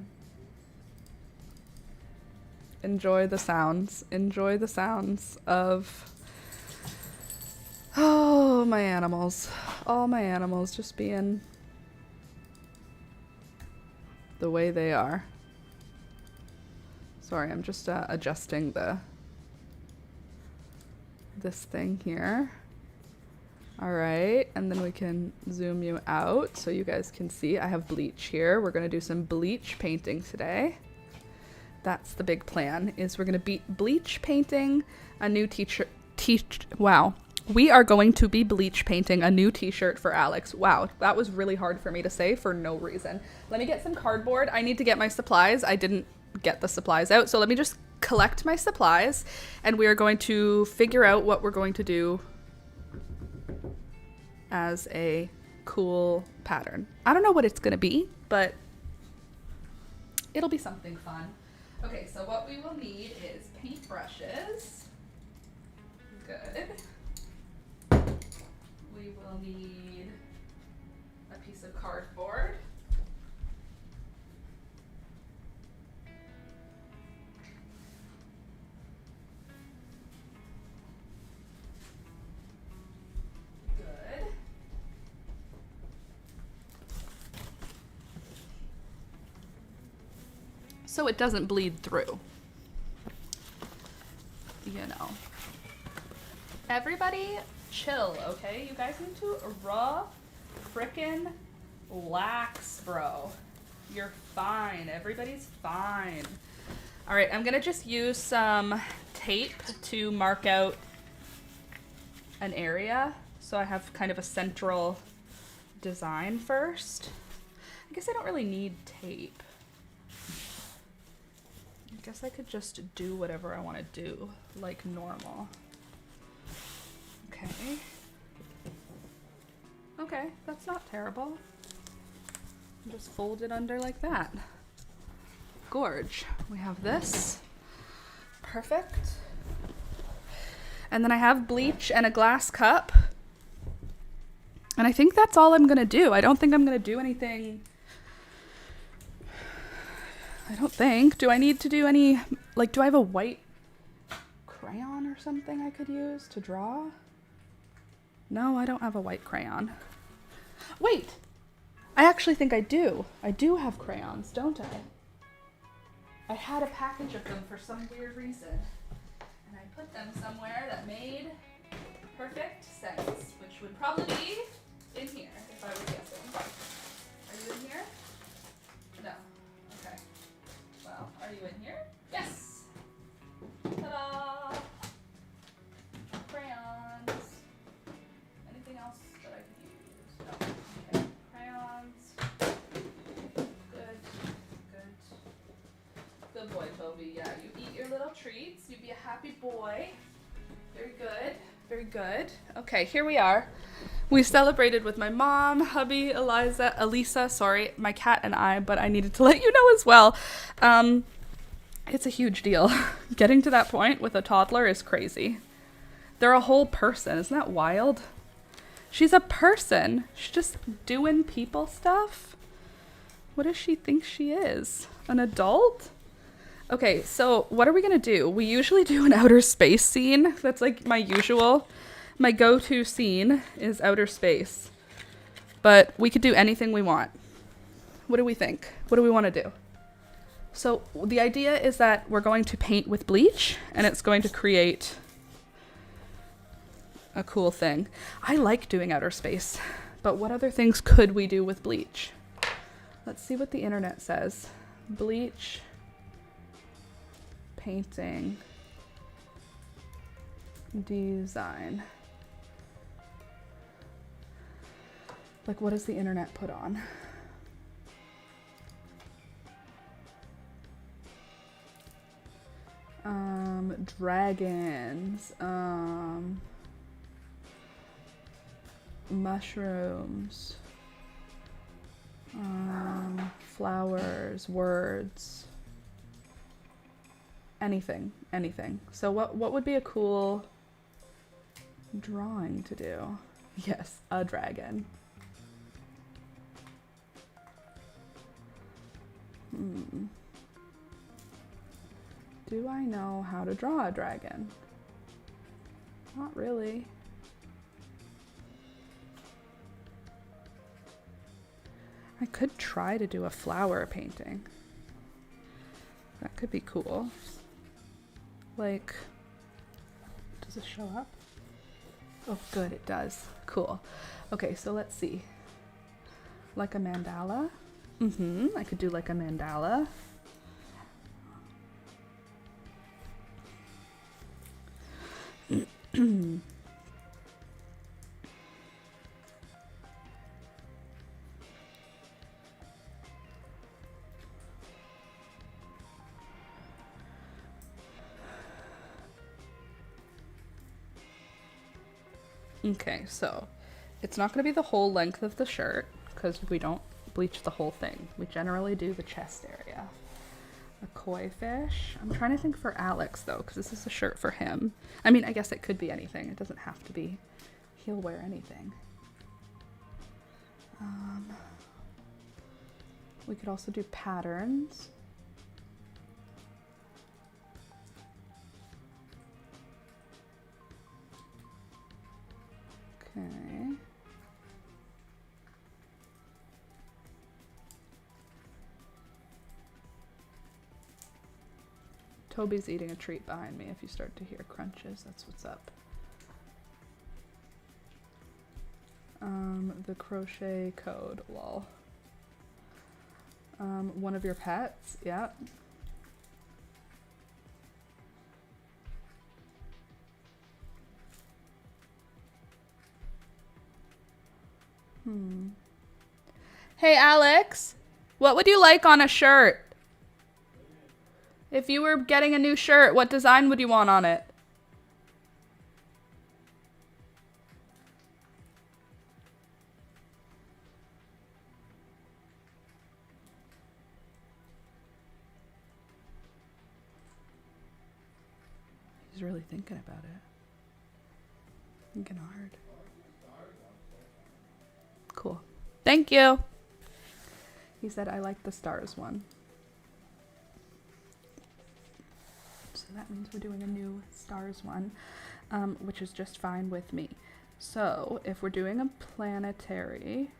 Enjoy the sounds. Enjoy the sounds of, oh, my animals. All my animals just being the way they are. Sorry, I'm just adjusting this thing here. All right, and then we can zoom you out so you guys can see. I have bleach here. We're gonna do some bleach painting today. That's the big plan, is we're gonna be bleach painting a new wow. We are going to be bleach painting a new t-shirt for Alex. Wow, that was really hard for me to say for no reason. Let me get some cardboard. I need to get my supplies. I didn't get the supplies out, so let me just collect my supplies, and we are going to figure out what we're going to do as a cool pattern. I don't know what it's gonna be, but it'll be something fun. Okay, so what we will need is paintbrushes. Good. We will need a piece of cardboard. Good. So it doesn't bleed through. You know. Everybody chill, okay? You guys need to frickin' relax, bro. You're fine. Everybody's fine. All right, I'm gonna just use some tape to mark out an area. So I have kind of a central design first. I guess I don't really need tape. I guess I could just do whatever I want to do, like normal. Okay. Okay, that's not terrible. Just fold it under like that. Gorge. We have this. Perfect. And then I have bleach and a glass cup. And I think that's all I'm gonna do. I don't think I'm gonna do anything. I don't think. Do I need to do any, like, do I have a white crayon or something I could use to draw? No, I don't have a white crayon. Wait! I actually think I do. I do have crayons, don't I? I had a package of them for some weird reason. And I put them somewhere that made perfect sense, which would probably be in here, if I was guessing. Are you in here? No. Okay. Well, are you in here? Yes! Ta-da! Crayons. Anything else that I could use? No. Okay. Crayons. Good. Good. Good boy, Toby. Yeah, you eat your little treats. You be a happy boy. Very good. Very good. Okay, here we are. We celebrated with my mom, hubby, Elisa, sorry, my cat and I, but I needed to let you know as well. It's a huge deal. Getting to that point with a toddler is crazy. They're a whole person. Isn't that wild? She's a person. She's just doing people stuff. What does she think she is? An adult? Okay, so what are we going to do? We usually do an outer space scene. That's like my go-to scene is outer space. But we could do anything we want. What do we think? What do we want to do? So the idea is that we're going to paint with bleach and it's going to create a cool thing. I like doing outer space, but what other things could we do with bleach? Let's see what the internet says. Bleach, painting, design. Like, what does the internet put on? Dragons, mushrooms, flowers, words, anything. So what would be a cool drawing to do? Yes, a dragon. Do I know how to draw a dragon? Not really. I could try to do a flower painting. That could be cool. Like, does it show up? Oh, good, it does. Cool. Okay, so let's see. Like a mandala? I could do like a mandala. Okay, so it's not going to be the whole length of the shirt because we don't bleach the whole thing. We generally do the chest area. A koi fish. I'm trying to think for Alex though, because this is a shirt for him. I mean, I guess it could be anything. It doesn't have to be. He'll wear anything. We could also do patterns. Okay. Toby's eating a treat behind me. If you start to hear crunches, that's what's up. The crochet code, lol. One of your pets, yeah. Hey Alex, what would you like on a shirt? If you were getting a new shirt, what design would you want on it? He's really thinking about it. Thinking hard. Cool. Thank you. He said, I like the stars one. So that means we're doing a new stars one, which is just fine with me. So if we're doing a planetary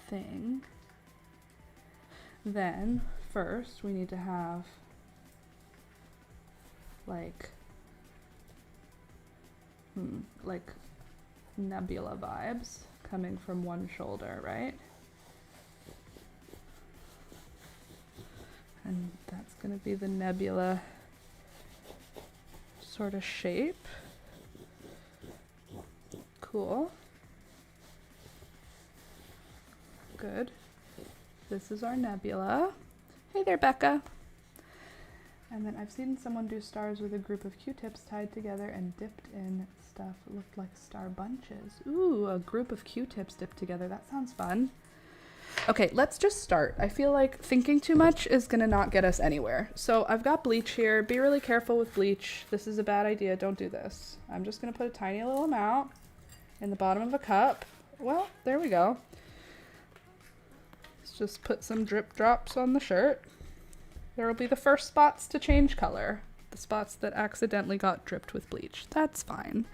thing, then first we need to have like nebula vibes coming from one shoulder, right? And that's gonna be the nebula sort of shape. Cool. Good. This is our nebula. Hey there, Becca. And then I've seen someone do stars with a group of Q-tips tied together and dipped in stuff. It looked like star bunches. Ooh, a group of Q-tips dipped together. That sounds fun. Okay, let's just start. I feel like thinking too much is gonna not get us anywhere. So I've got bleach here. Be really careful with bleach. This is a bad idea. Don't do this. I'm just gonna put a tiny little amount in the bottom of a cup. Well, there we go. Let's just put some drip drops on the shirt. There will be the first spots to change color. The spots that accidentally got dripped with bleach. That's fine.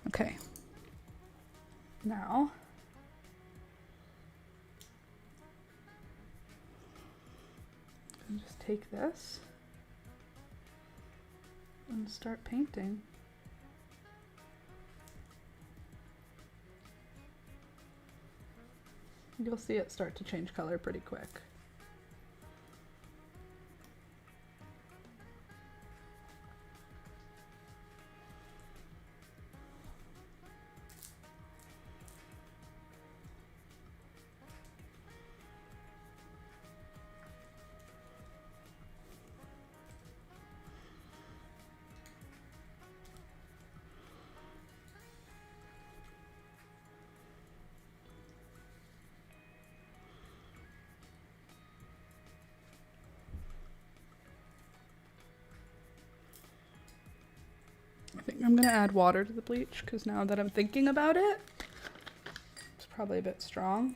Okay. Now, and just take this and start painting. You'll see it start to change color pretty quick. I think I'm gonna add water to the bleach because now that I'm thinking about it, it's probably a bit strong.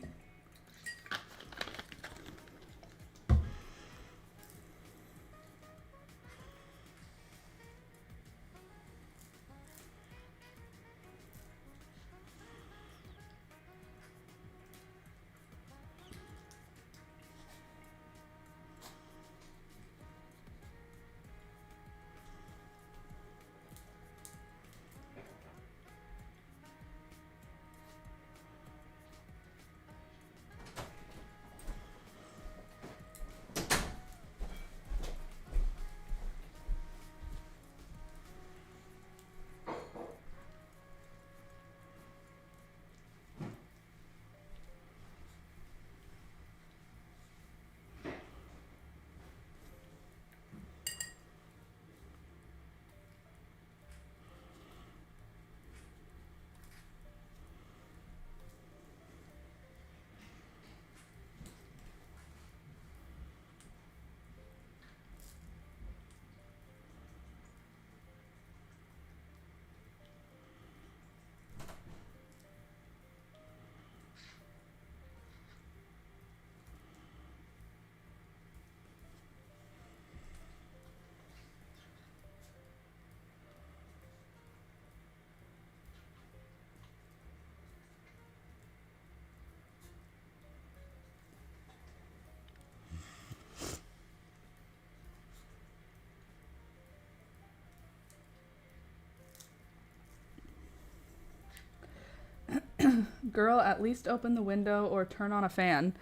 Girl, at least open the window or turn on a fan.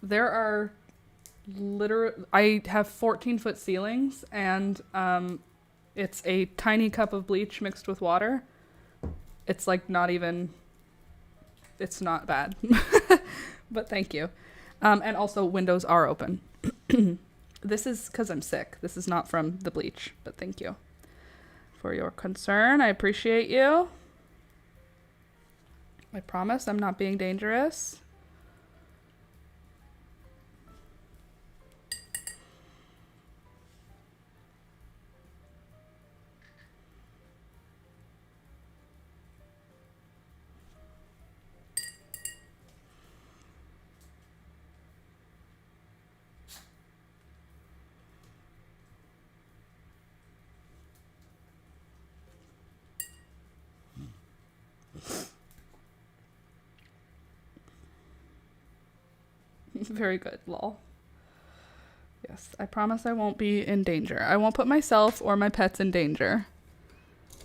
There are I have 14-foot ceilings, and it's a tiny cup of bleach mixed with water. It's like not even, it's not bad. But thank you. And also windows are open. This is because I'm sick. This is not from the bleach, but thank you for your concern. I appreciate you. I promise I'm not being dangerous. Very good, lol. Yes, I promise I won't be in danger. I won't put myself or my pets in danger.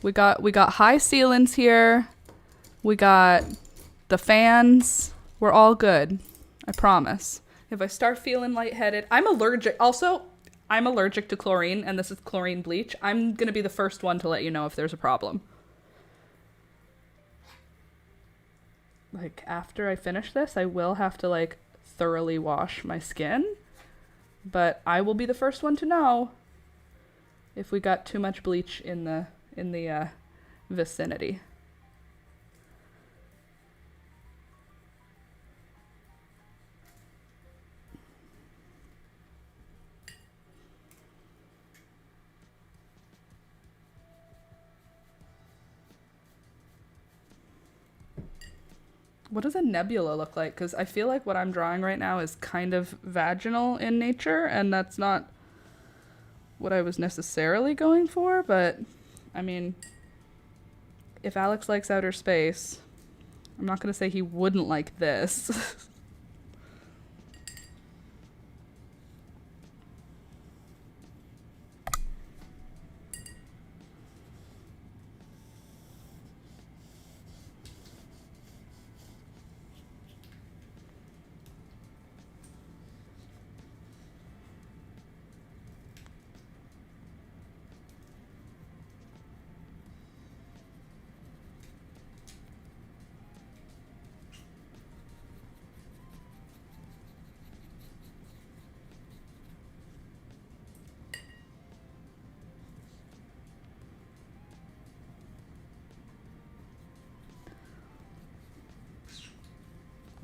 We got high ceilings here. We got the fans. We're all good. I promise. If I start feeling lightheaded, I'm allergic. Also, I'm allergic to chlorine, and this is chlorine bleach. I'm going to be the first one to let you know if there's a problem. Like, after I finish this, I will have to, like, thoroughly wash my skin, but I will be the first one to know if we got too much bleach in the vicinity. What does a nebula look like? Because I feel like what I'm drawing right now is kind of vaginal in nature, and that's not what I was necessarily going for, but I mean, if Alex likes outer space, I'm not going to say he wouldn't like this.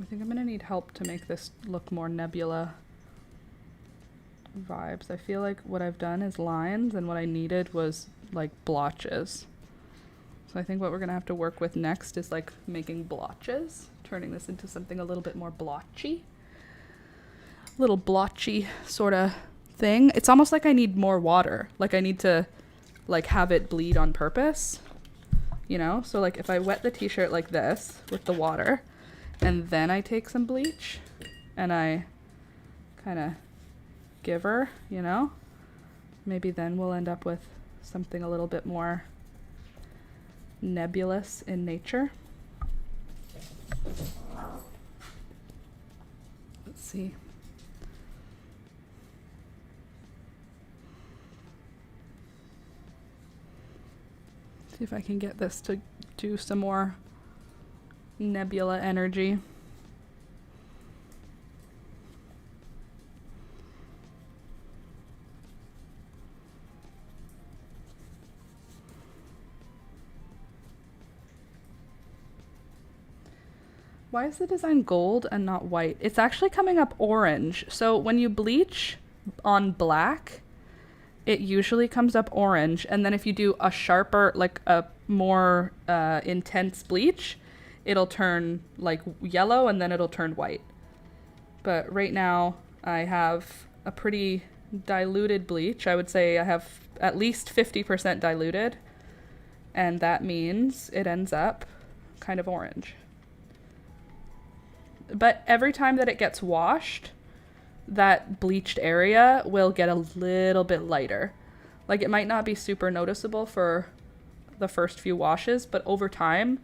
I think I'm gonna need help to make this look more nebula vibes. I feel like what I've done is lines, and what I needed was like blotches. So I think what we're gonna have to work with next is like making blotches, turning this into something a little bit more blotchy. Little blotchy sort of thing. It's almost like I need more water. Like I need to like have it bleed on purpose, you know? So like if I wet the t-shirt like this with the water, and then I take some bleach and I kind of give her, you know, maybe then we'll end up with something a little bit more nebulous in nature. Let's see. See if I can get this to do some more nebula energy. Why is the design gold and not white? It's actually coming up orange. So when you bleach on black, it usually comes up orange. And then if you do a sharper, like a more intense bleach, it'll turn like yellow and then it'll turn white. But right now I have a pretty diluted bleach. I would say I have at least 50% diluted, and that means it ends up kind of orange. But every time that it gets washed, that bleached area will get a little bit lighter. Like it might not be super noticeable for the first few washes, but over time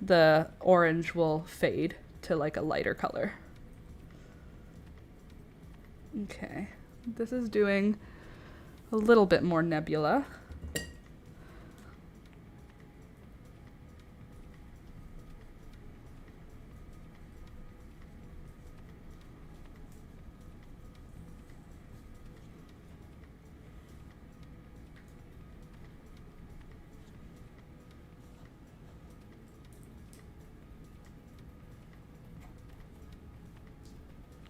the orange will fade to like a lighter color. Okay, this is doing a little bit more nebula.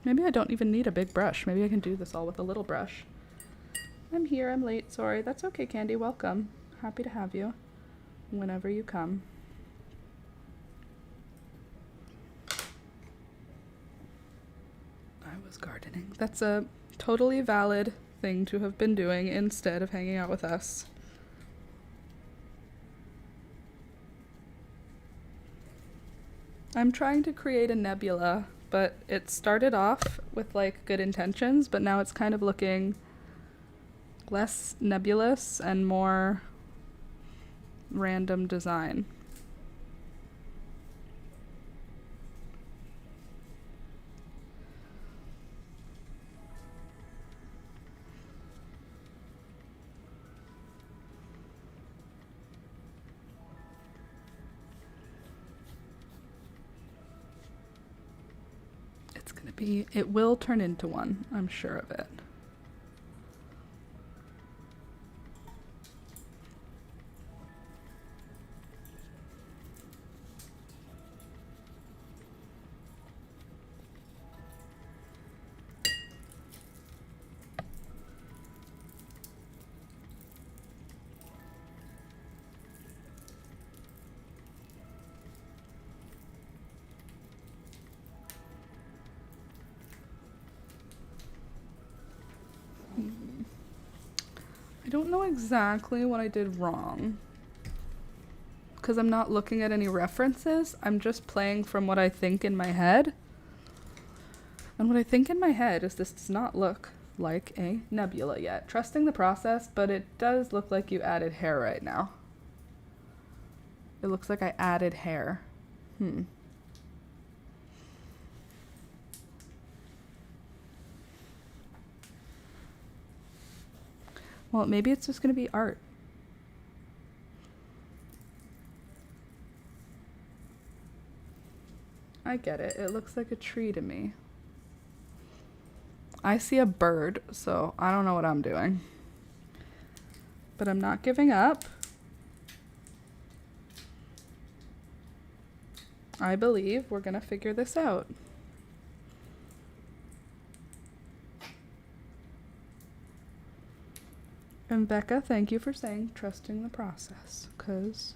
Maybe I don't even need a big brush. Maybe I can do this all with a little brush. I'm here, I'm late, sorry. That's okay, Candy, welcome. Happy to have you whenever you come. I was gardening. That's a totally valid thing to have been doing instead of hanging out with us. I'm trying to create a nebula, but it started off with like good intentions, but now it's kind of looking less nebulous and more random design. It will turn into one, I'm sure of it. I don't know exactly what I did wrong, because I'm not looking at any references. I'm just playing from what I think in my head. And what I think in my head is this does not look like a nebula yet. Trusting the process, but it does look like you added hair right now. It looks like I added hair. Well, maybe it's just going to be art. I get it. It looks like a tree to me. I see a bird, so I don't know what I'm doing. But I'm not giving up. I believe we're going to figure this out. And Becca, thank you for saying trusting the process, because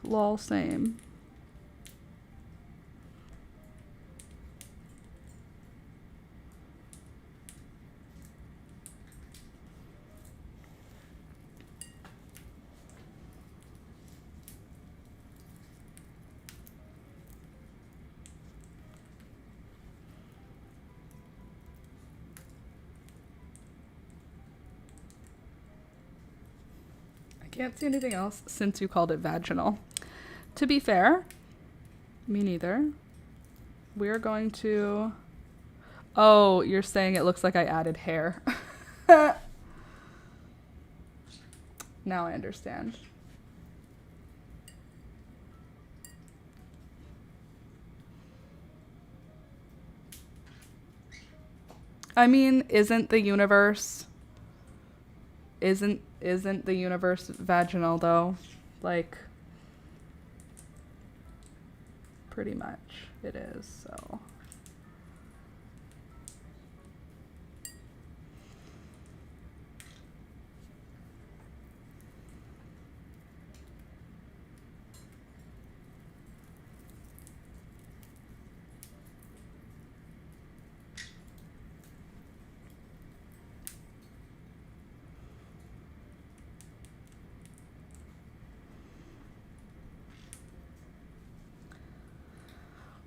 lol, same. Can't see anything else since you called it vaginal. To be fair, me neither. We're going to... Oh, you're saying it looks like I added hair. Now I understand. I mean, isn't the universe vaginal though? Like, pretty much it is, so.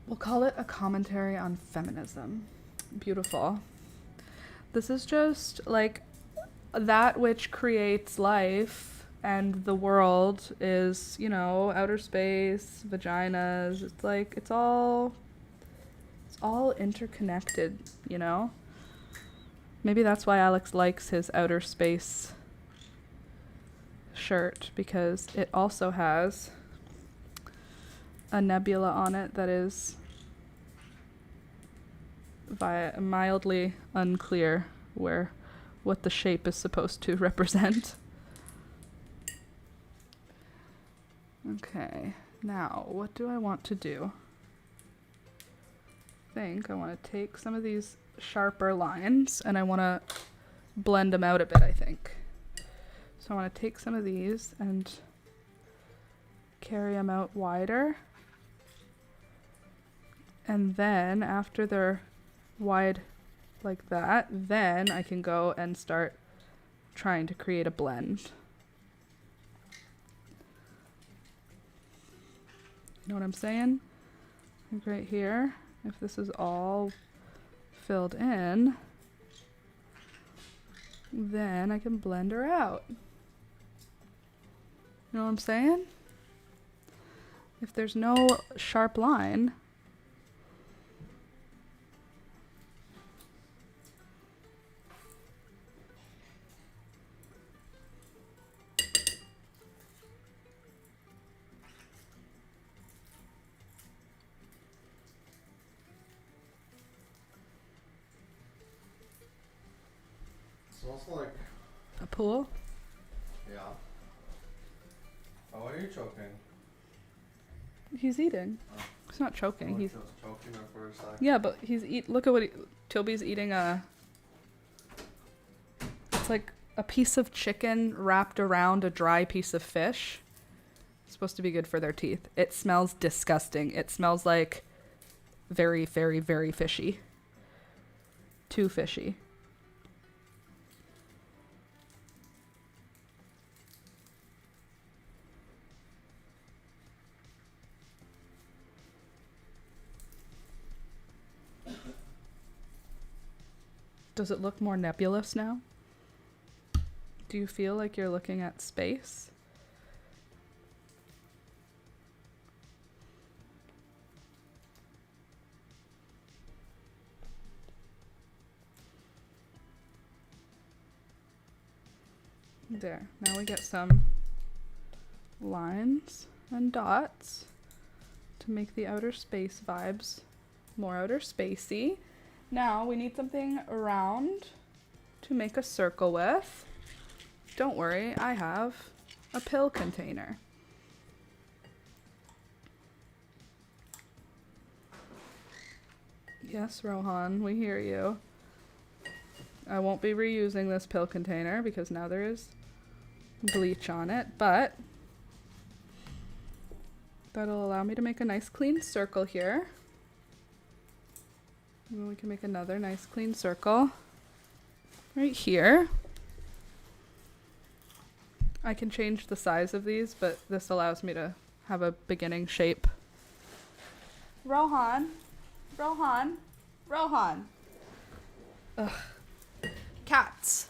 We'll call it a commentary on feminism. Beautiful. This is just like that which creates life, and the world is, you know, outer space, vaginas. It's like it's all interconnected, you know? Maybe that's why Alex likes his outer space shirt, because it also has a nebula on it that is mildly unclear what the shape is supposed to represent. Okay, now what do I want to do? I think I want to take some of these sharper lines and I want to blend them out a bit, I think. So I want to take some of these and carry them out wider. And then after they're wide like that, then I can go and start trying to create a blend. You know what I'm saying? Like right here, if this is all filled in, then I can blend her out. You know what I'm saying? If there's no sharp line, It's also like, a pool. yeah. Oh, why are you choking? He's eating. Oh. He's not choking. He's choking there for a second. yeah, but look at what Toby's eating it's like a piece of chicken wrapped around a dry piece of fish. It's supposed to be good for their teeth. It smells disgusting. It smells like very, very, very fishy. Too fishy. Does it look more nebulous now? Do you feel like you're looking at space? There, now we get some lines and dots to make the outer space vibes more outer spacey. Now we need something round to make a circle with. Don't worry, I have a pill container. Yes, Rohan, we hear you. I won't be reusing this pill container because now there is bleach on it, but that'll allow me to make a nice clean circle here. And then we can make another nice clean circle right here. I can change the size of these, but this allows me to have a beginning shape. Rohan, Rohan, Rohan. Ugh. Cats.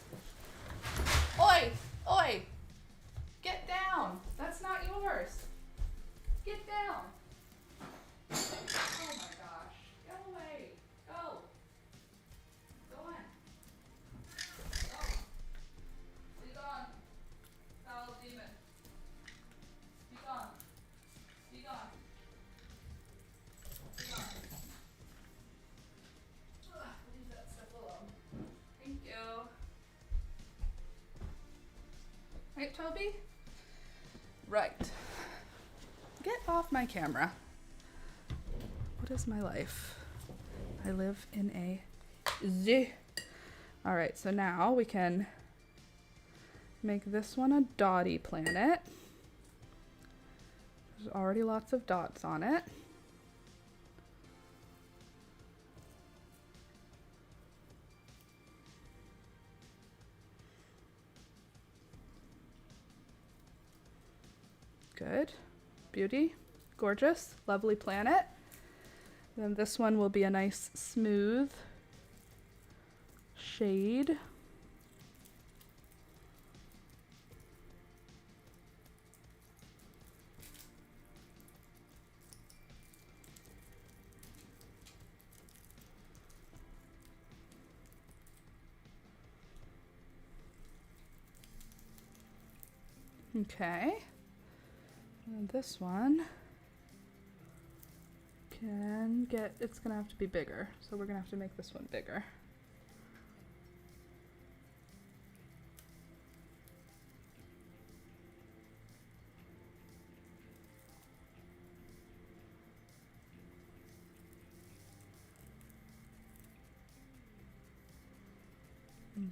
Oi, oi. Get down. That's not yours. Get down. Oh my gosh. Get away. Go. Go in. Go. Be gone. Foul demon. Be gone. Be gone. Be gone. Ugh, leave that stuff alone. Thank you. Right, Toby? Right. Get off my camera. What is my life? I live in a zoo. All right, so now we can make this one a dotty planet. There's already lots of dots on it. Good. Beauty. Gorgeous. Lovely planet. Then this one will be a nice smooth shade. Okay. And this one can get, it's gonna have to be bigger. So we're gonna have to make this one bigger.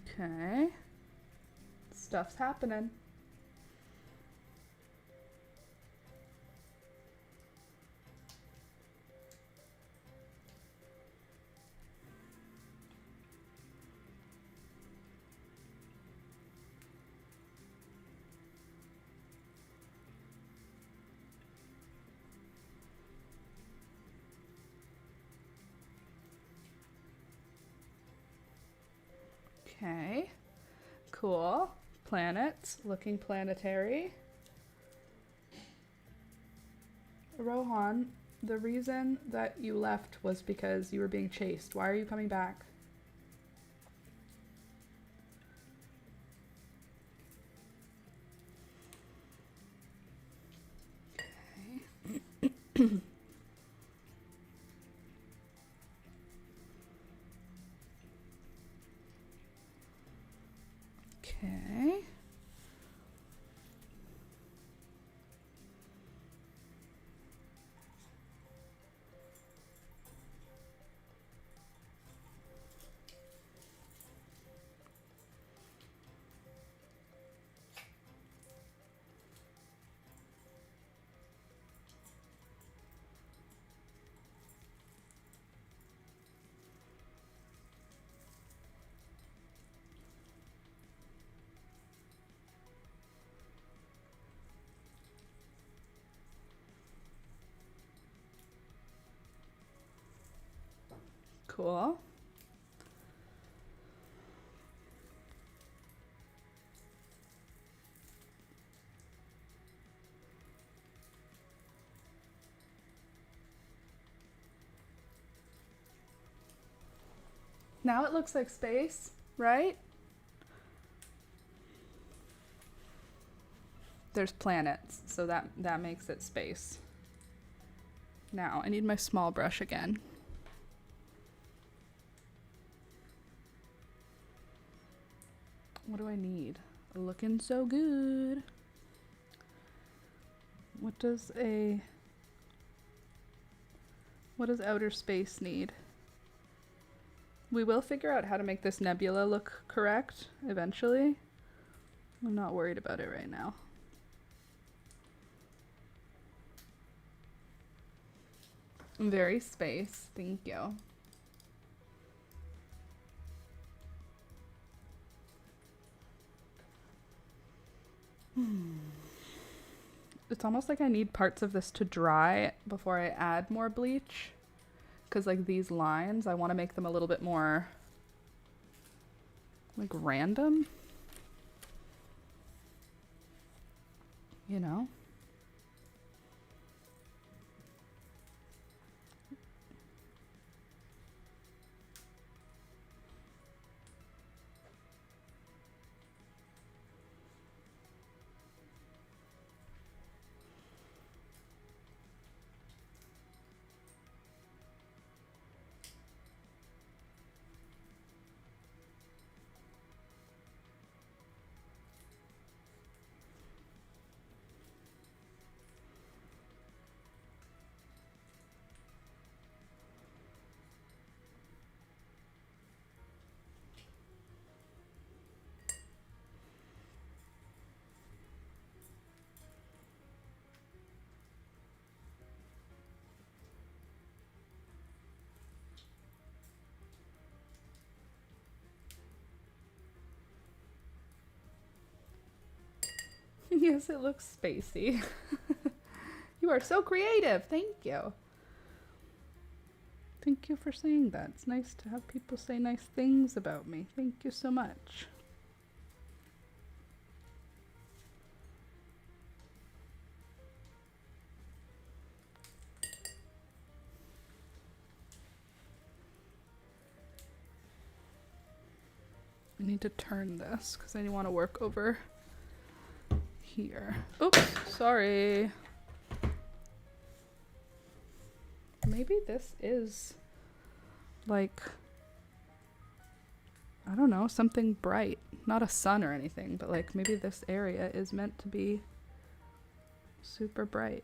Okay. Stuff's happening. Okay, cool. Planets, looking planetary. Rohan, the reason that you left was because you were being chased. Why are you coming back? Okay. Okay. Cool. Now it looks like space, right? There's planets, so that makes it space. Now I need my small brush again. What do I need? Looking so good. What does outer space need? We will figure out how to make this nebula look correct eventually. I'm not worried about it right now. Very space, thank you. It's almost like I need parts of this to dry before I add more bleach. Because like these lines, I want to make them a little bit more like random. You know? Yes, it looks spacey. You are so creative. Thank you. Thank you for saying that. It's nice to have people say nice things about me. Thank you so much. I need to turn this because I want to work over here. Oops, sorry. Maybe this is like, I don't know, something bright. Not a sun or anything, but like maybe this area is meant to be super bright.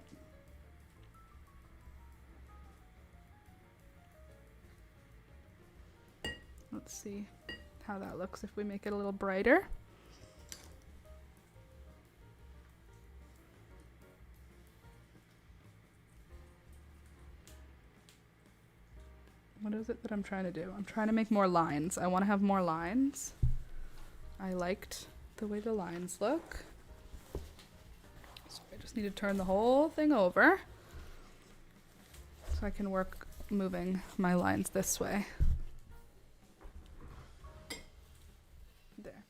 Let's see how that looks if we make it a little brighter. What is it that I'm trying to do? I'm trying to make more lines. I want to have more lines. I liked the way the lines look. So I just need to turn the whole thing over so I can work moving my lines this way. There.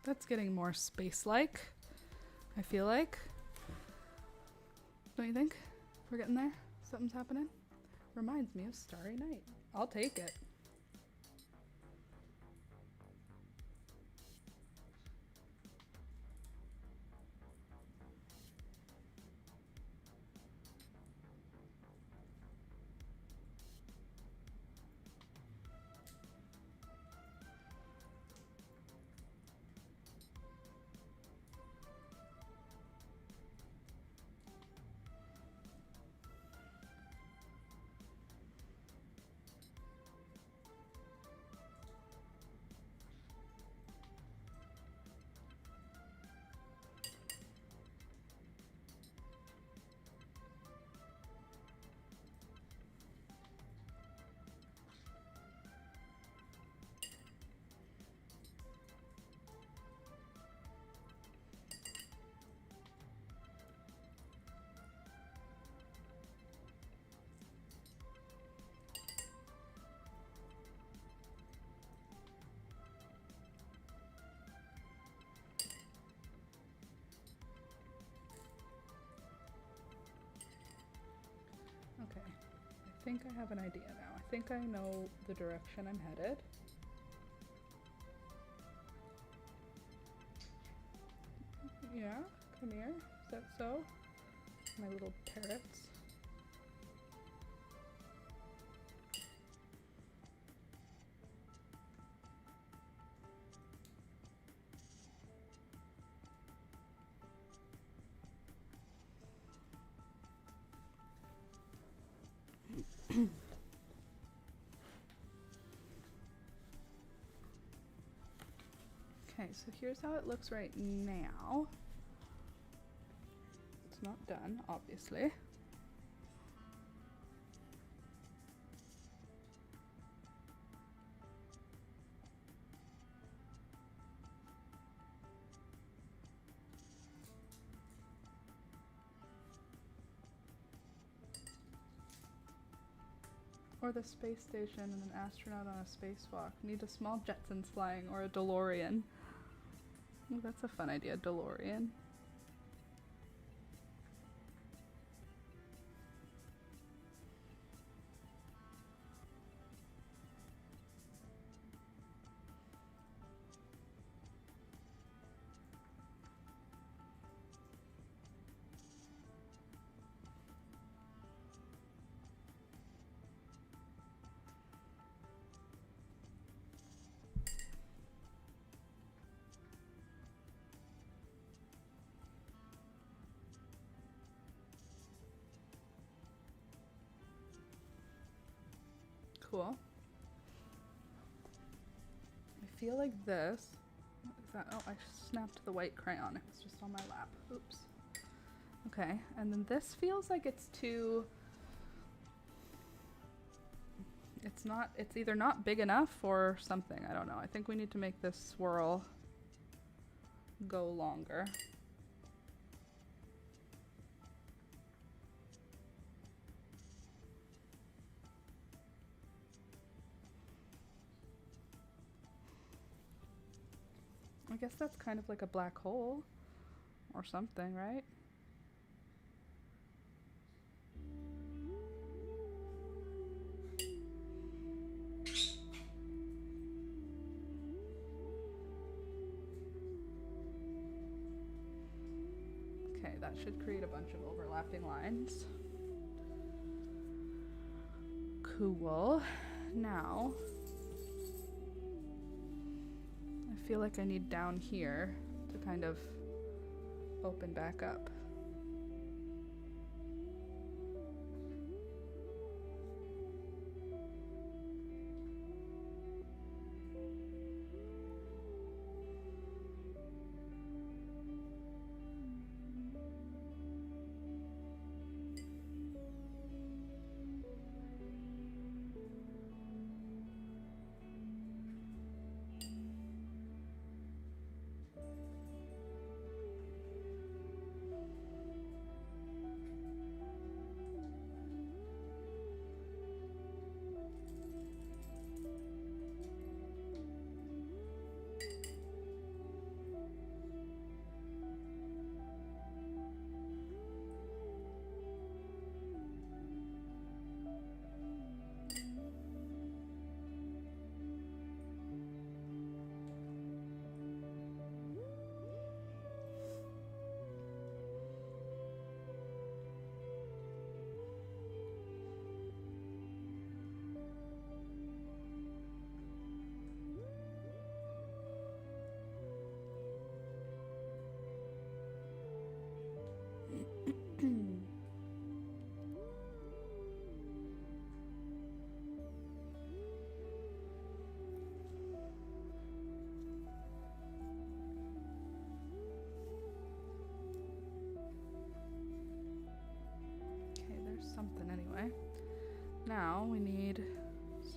That's getting more space-like, I feel like. Don't you think? We're getting there? Something's happening? Reminds me of Starry Night. I'll take it. Okay, I think I have an idea now. I think I know the direction I'm headed. Yeah, come here. Is that so? My little parrots. Okay, so here's how it looks right now. It's not done, obviously. Or the space station and an astronaut on a spacewalk. Need a small Jetsons flying or a DeLorean. Ooh, that's a fun idea, DeLorean. Cool. I feel like this. What is that? Oh, I snapped the white crayon. It was just on my lap. Oops. Okay, and then this feels like it's too... It's either not big enough or something. I don't know. I think we need to make this swirl go longer. I guess that's kind of like a black hole or something, right? Okay, that should create a bunch of overlapping lines. Cool. Now, I feel like I need down here to kind of open back up.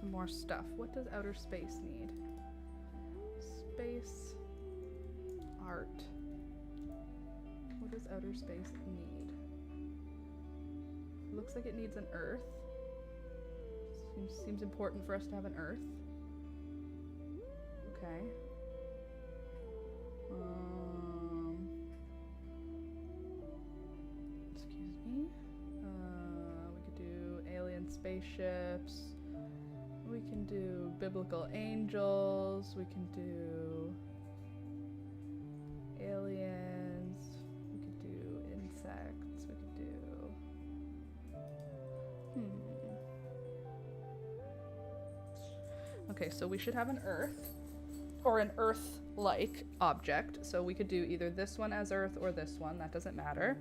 some more stuff. What does outer space need? Space, art. What does outer space need? It looks like it needs an earth. Seems important for us to have an earth. Okay. Excuse me. We could do alien spaceships. We can do biblical angels. We can do aliens. We could do insects. We could do... Okay, so we should have an earth, or an earth-like object. So we could do either this one as earth or this one. That doesn't matter.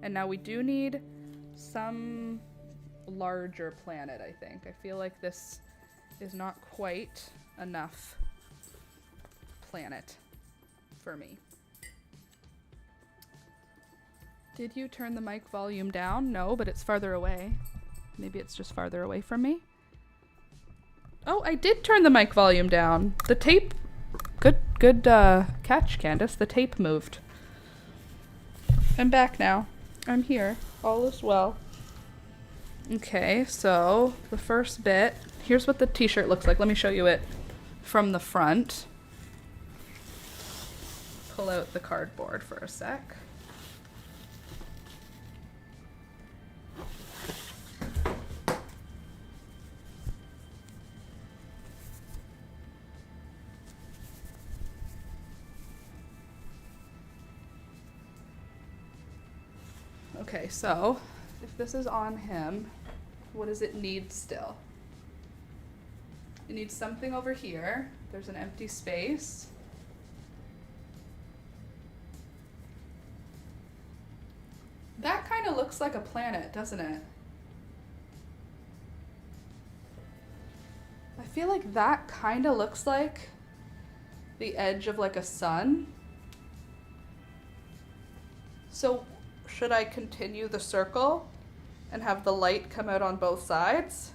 And now we do need some larger planet, I think. I feel like this is not quite enough planet for me. Did you turn the mic volume down? No, but it's farther away. Maybe it's just farther away from me. Oh, I did turn the mic volume down. The tape... Good catch, Candace. The tape moved. I'm back now. I'm here. All is well. Okay, so the first bit... Here's what the t-shirt looks like. Let me show you it from the front. Pull out the cardboard for a sec. Okay, so if this is on him, what does it need still? It needs something over here. There's an empty space. That kind of looks like a planet, doesn't it? I feel like that kind of looks like the edge of like a sun. So should I continue the circle and have the light come out on both sides?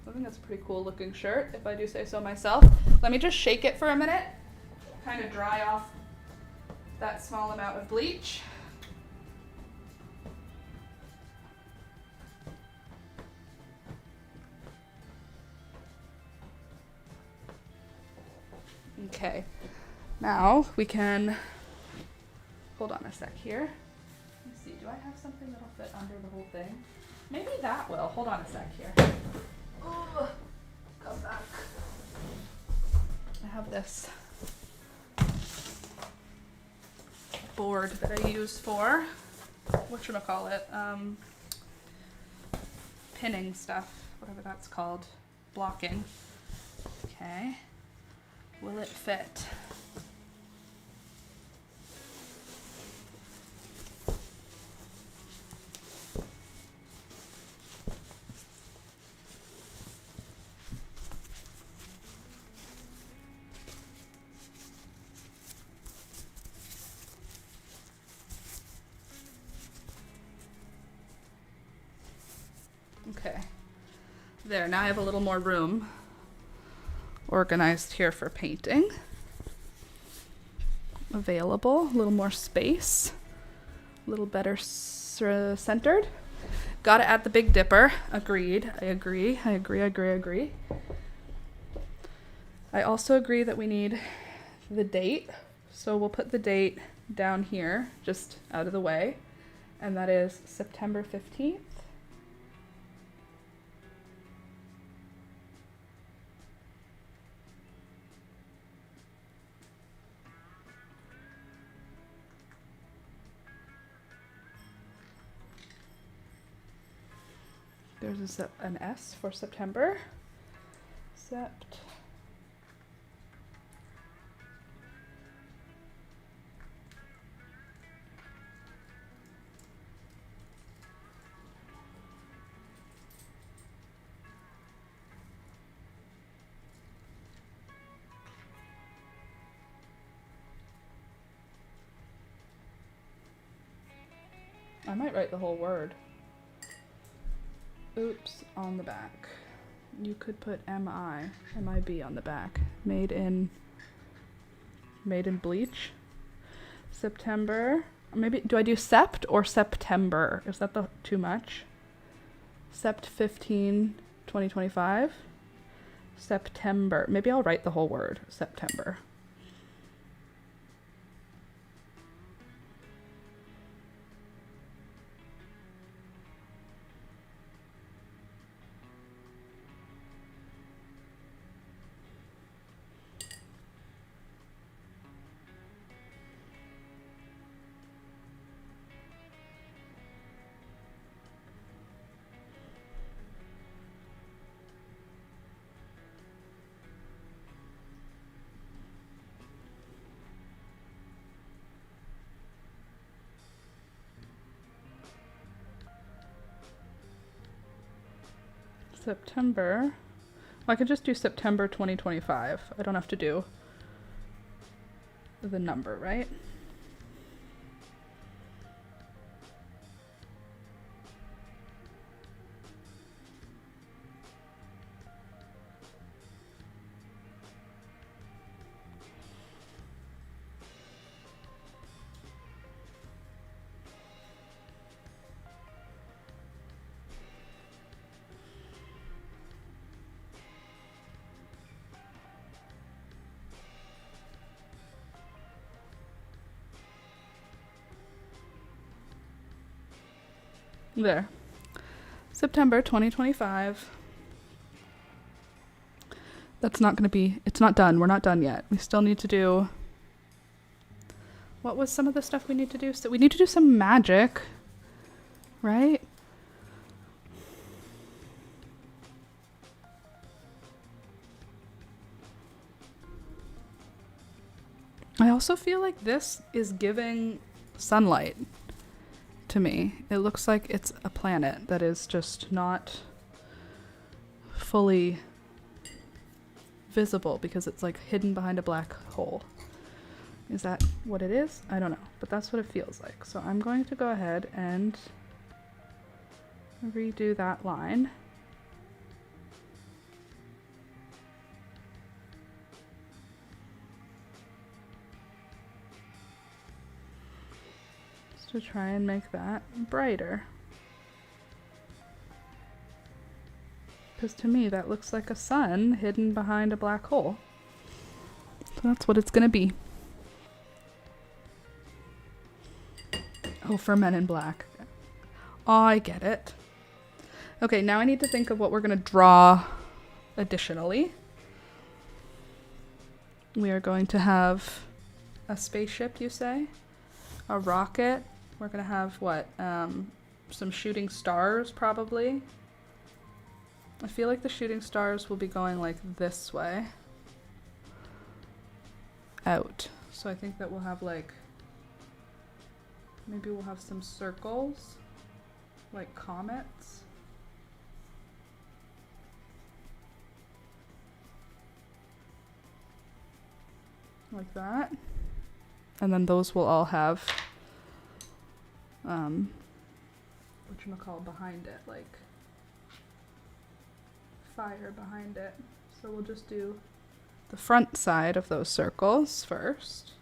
I think that's a pretty cool looking shirt, if I do say so myself. Let me just shake it for a minute, kind of dry off that small amount of bleach. Okay, now we can, hold on a sec here. Let me see, do I have something that'll fit under the whole thing? Maybe that will. Hold on a sec here. Ooh, come back. I have this board that I use for, whatchamacallit, pinning stuff, whatever that's called, blocking. Okay. Will it fit? Okay. There, now I have a little more room organized here for painting. Available, a little more space, a little better centered. Gotta add the Big Dipper. Agreed. I agree. I also agree that we need the date. So we'll put the date down here, just out of the way. And that is September 15th. There's an S for September. Sept. I might write the whole word. Oops, on the back. You could put MIB on the back. Made in bleach. September. Maybe, do I do sept or September? Is that too much? Sept 15, 2025. September. Maybe I'll write the whole word. September. September. Well, I could just do September 2025. I don't have to do the number, right? There. September 2025. That's not going to be, it's not done. We're not done yet. We still need to do, what was some of the stuff we need to do? So we need to do some magic, right? I also feel like this is giving sunlight to me. It looks like it's a planet that is just not fully visible because it's like hidden behind a black hole. Is that what it is? I don't know, but that's what it feels like. So I'm going to go ahead and redo that line. To try and make that brighter. Because to me that looks like a sun hidden behind a black hole. So that's what it's gonna be. Oh, for Men in Black. Oh, I get it. Okay, now I need to think of what we're gonna draw additionally. We are going to have a spaceship, you say? A rocket. We're gonna have what? Some shooting stars probably. I feel like the shooting stars will be going like this way. Out. So I think that we'll have like, maybe we'll have some circles, like comets. Like that. And then those will all have whatchamacallit behind it, like fire behind it. So we'll just do the front side of those circles first.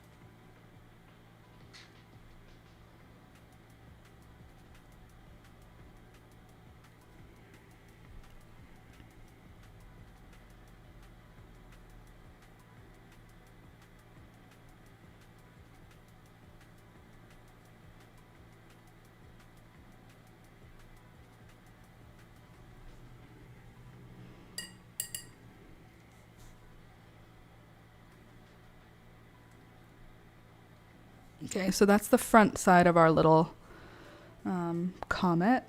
Okay, so that's the front side of our little comet.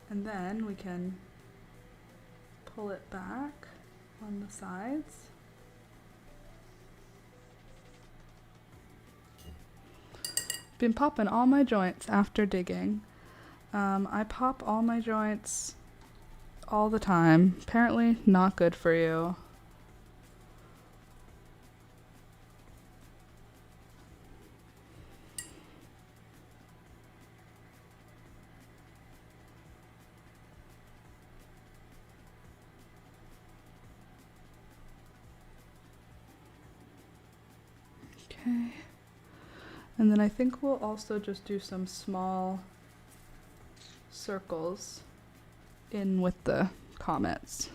And then we can pull it back on the sides. Been popping all my joints after digging. I pop all my joints all the time. Apparently not good for you. And then I think we'll also just do some small circles in with the comments.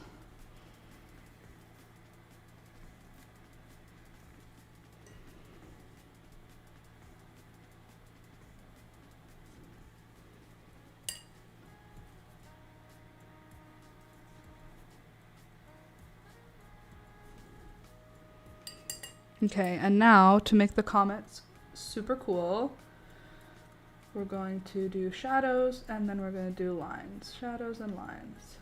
Okay, and now to make the comments super cool, we're going to do shadows and then we're going to do lines. Shadows and lines.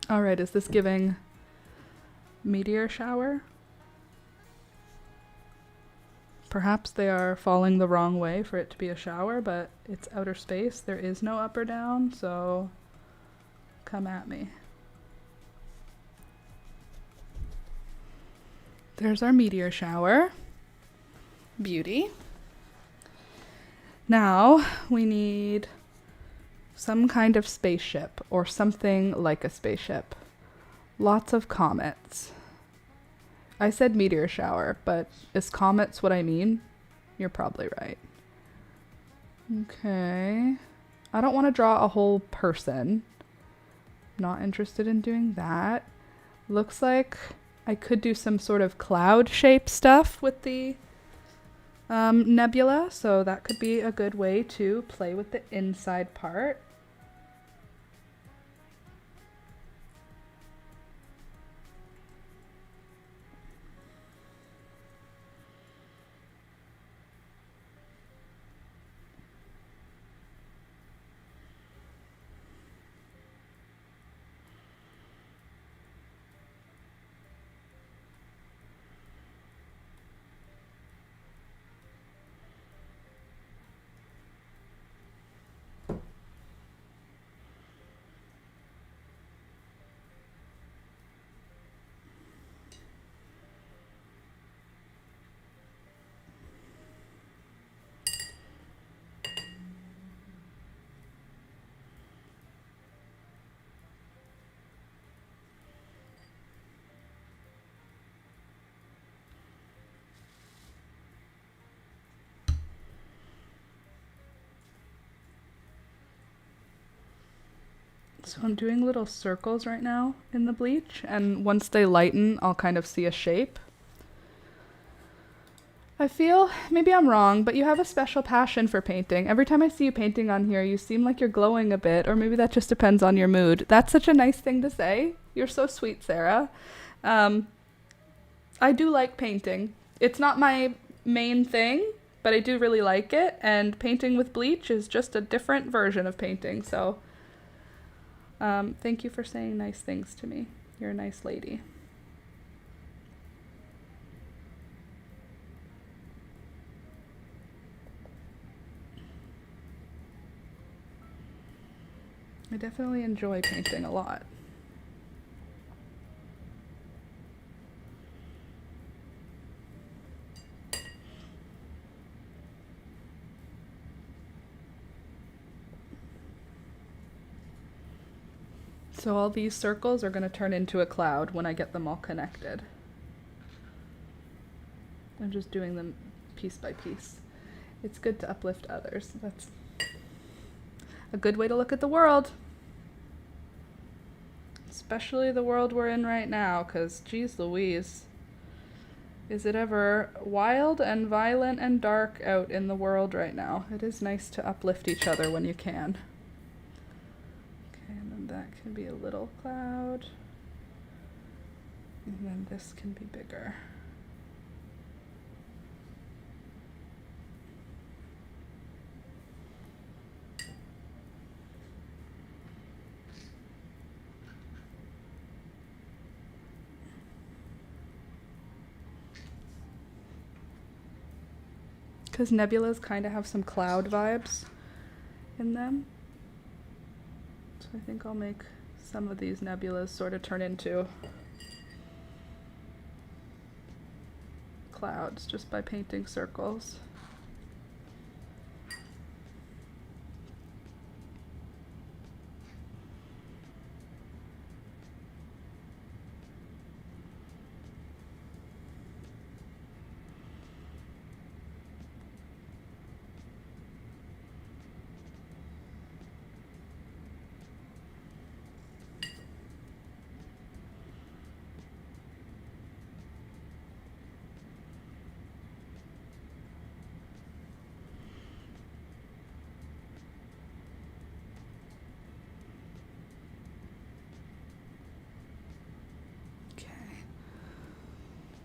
All right, is this giving meteor shower? Perhaps they are falling the wrong way for it to be a shower, but it's outer space. There is no up or down, so come at me. There's our meteor shower. Beauty. Now we need some kind of spaceship or something like a spaceship. Lots of comets. I said meteor shower, but is comets what I mean? You're probably right. Okay. I don't want to draw a whole person. Not interested in doing that. Looks like I could do some sort of cloud shape stuff with the nebula, so that could be a good way to play with the inside part. So I'm doing little circles right now in the bleach, and once they lighten, I'll kind of see a shape. I feel, maybe I'm wrong, but you have a special passion for painting. Every time I see you painting on here, you seem like you're glowing a bit, or maybe that just depends on your mood. That's such a nice thing to say. You're so sweet, Sarah. I do like painting. It's not my main thing, but I do really like it, and painting with bleach is just a different version of painting, so thank you for saying nice things to me. You're a nice lady. I definitely enjoy painting a lot. So all these circles are going to turn into a cloud when I get them all connected. I'm just doing them piece by piece. It's good to uplift others. That's a good way to look at the world. Especially the world we're in right now, because geez Louise, is it ever wild and violent and dark out in the world right now. It is nice to uplift each other when you can. Okay, and then that can be a little cloud. And then this can be bigger. Because nebulas kind of have some cloud vibes in them. So I think I'll make some of these nebulas sort of turn into clouds just by painting circles.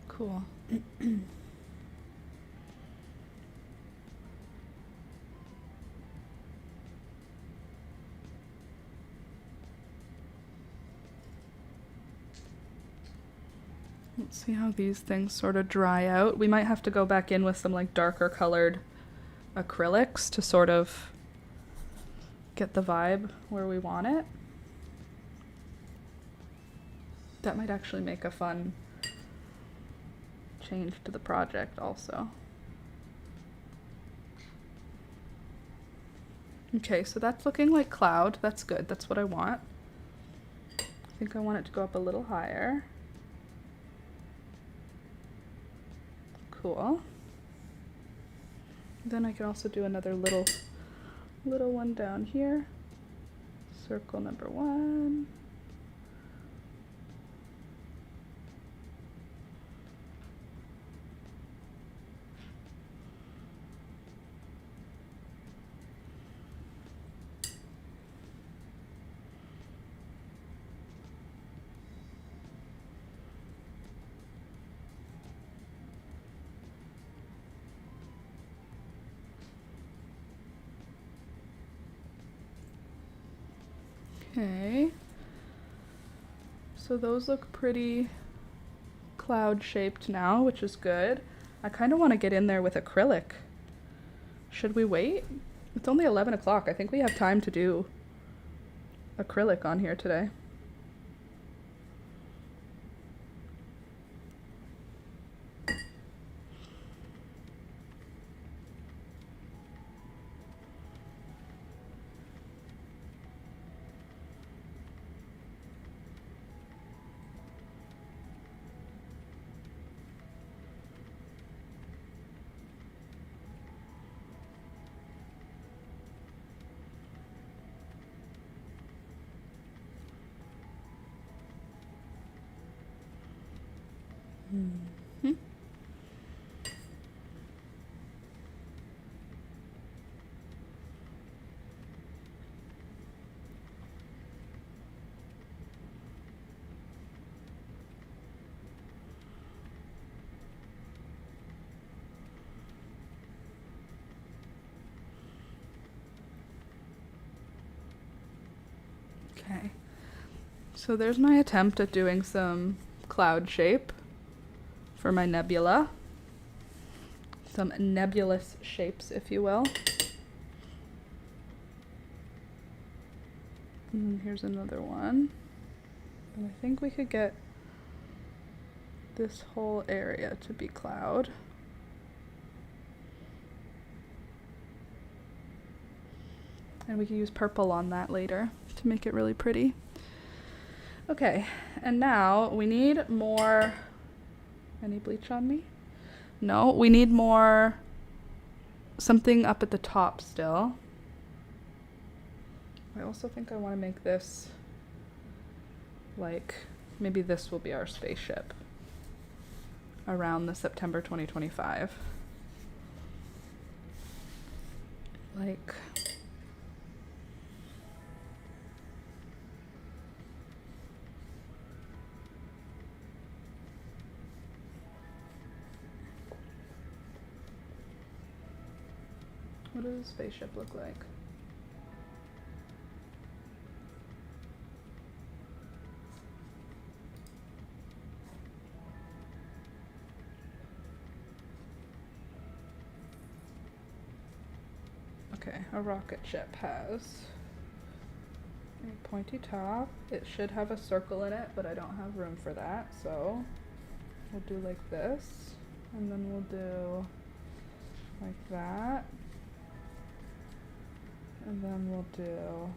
Cool. Let's see how these things sort of dry out. We might have to go back in with some like darker colored acrylics to sort of get the vibe where we want it. That might actually make a fun change to the project also. Okay, so that's looking like cloud. That's good. That's what I want. I think I want it to go up a little higher. Cool. Then I can also do another little one down here. Circle number 1. Okay, so those look pretty cloud shaped now, which is good. I kind of want to get in there with acrylic. Should we wait? It's only 11 o'clock. I think we have time to do acrylic on here today. Mm-hmm. Okay, so there's my attempt at doing some cloud shape for my nebula. Some nebulous shapes, if you will. And here's another one. And I think we could get this whole area to be cloud. And we can use purple on that later to make it really pretty. Okay, and now we need more. Any bleach on me? No, we need more, something up at the top still. I also think I want to make this, like, maybe this will be our spaceship around the September 2025. Like, What does a spaceship look like? Okay, a rocket ship has a pointy top. It should have a circle in it, but I don't have room for that, so we'll do like this, and then we'll do like that, and then we'll do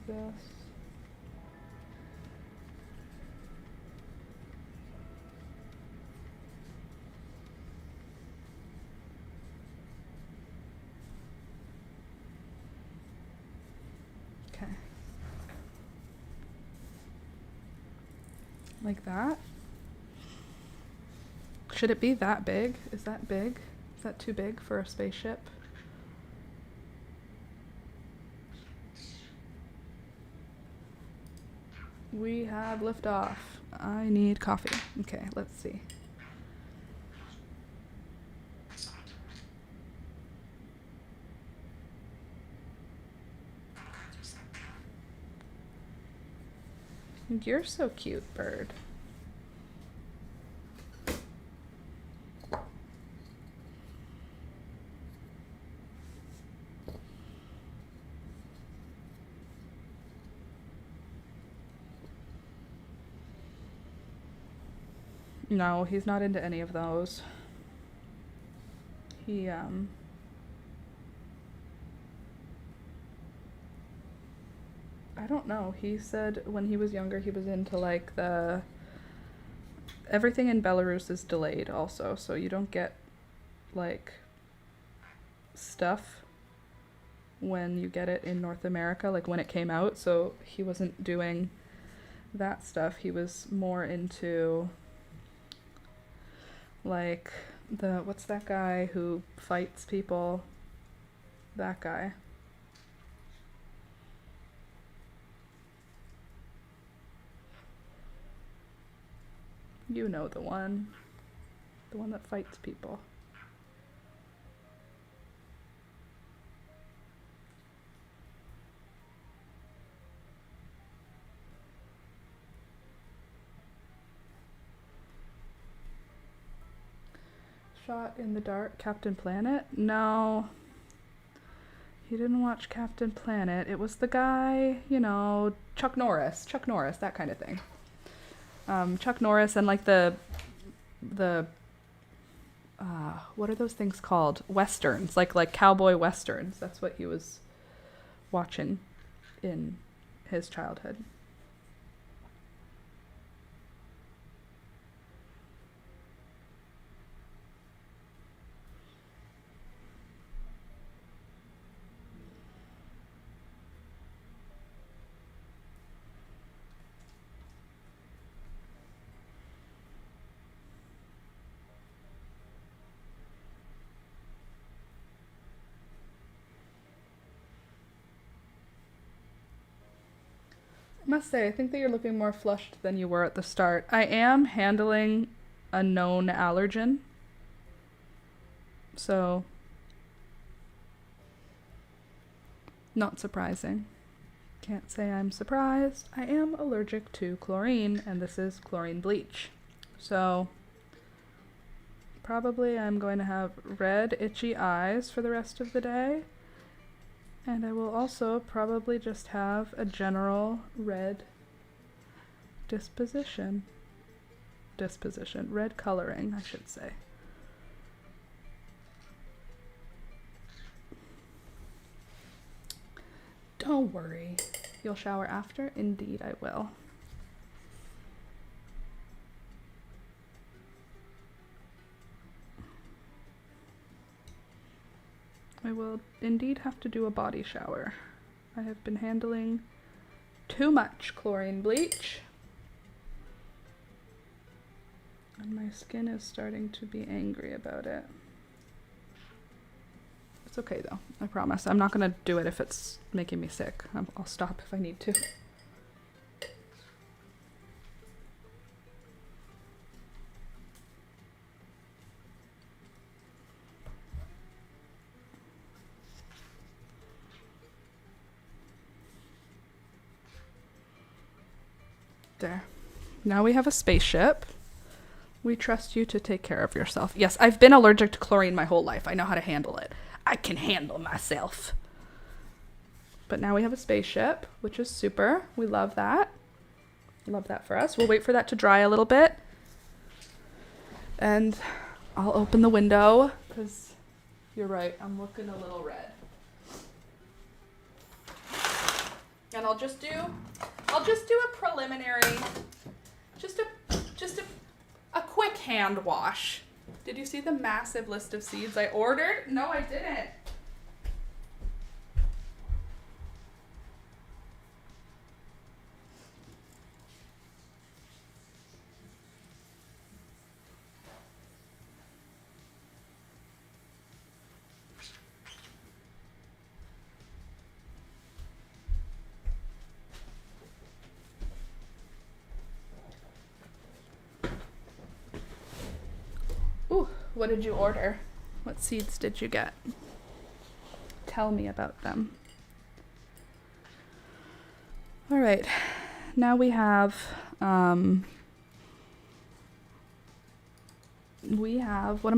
this. Okay. Like that. Should it be that big? Is that big? Is that too big for a spaceship? We have liftoff. I need coffee. Okay, let's see. You're so cute, bird. No, he's not into any of those. He, I don't know. He said when he was younger he was into like everything in Belarus is delayed also, so you don't get like stuff when you get it in North America, like when it came out, so he wasn't doing that stuff. He was more into like what's that guy who fights people? That guy. You know the one. The one that fights people. Shot in the Dark, Captain Planet? No. He didn't watch Captain Planet. It was the guy, you know, Chuck Norris, that kind of thing. Chuck Norris and like the what are those things called? Westerns, like cowboy westerns. That's what he was watching in his childhood. I must say, I think that you're looking more flushed than you were at the start. I am handling a known allergen. So, not surprising. Can't say I'm surprised. I am allergic to chlorine, and this is chlorine bleach. So, probably I'm going to have red, itchy eyes for the rest of the day. And I will also probably just have a general red disposition. Red coloring, I should say. Don't worry. You'll shower after? Indeed, I will. I will indeed have to do a body shower. I have been handling too much chlorine bleach. And my skin is starting to be angry about it. It's okay though, I promise. I'm not gonna do it if it's making me sick. I'll stop if I need to. There. Now we have a spaceship. We trust you to take care of yourself. Yes, I've been allergic to chlorine my whole life. I know how to handle it. I can handle myself. But now we have a spaceship, which is super. We love that. Love that for us. We'll wait for that to dry a little bit. And I'll open the window because you're right. I'm looking a little red. And I'll just do a preliminary, just a quick hand wash. Did you see the massive list of seeds I ordered? No, I didn't. Ooh, what did you order? What seeds did you get? Tell me about them. All right, now we have, what am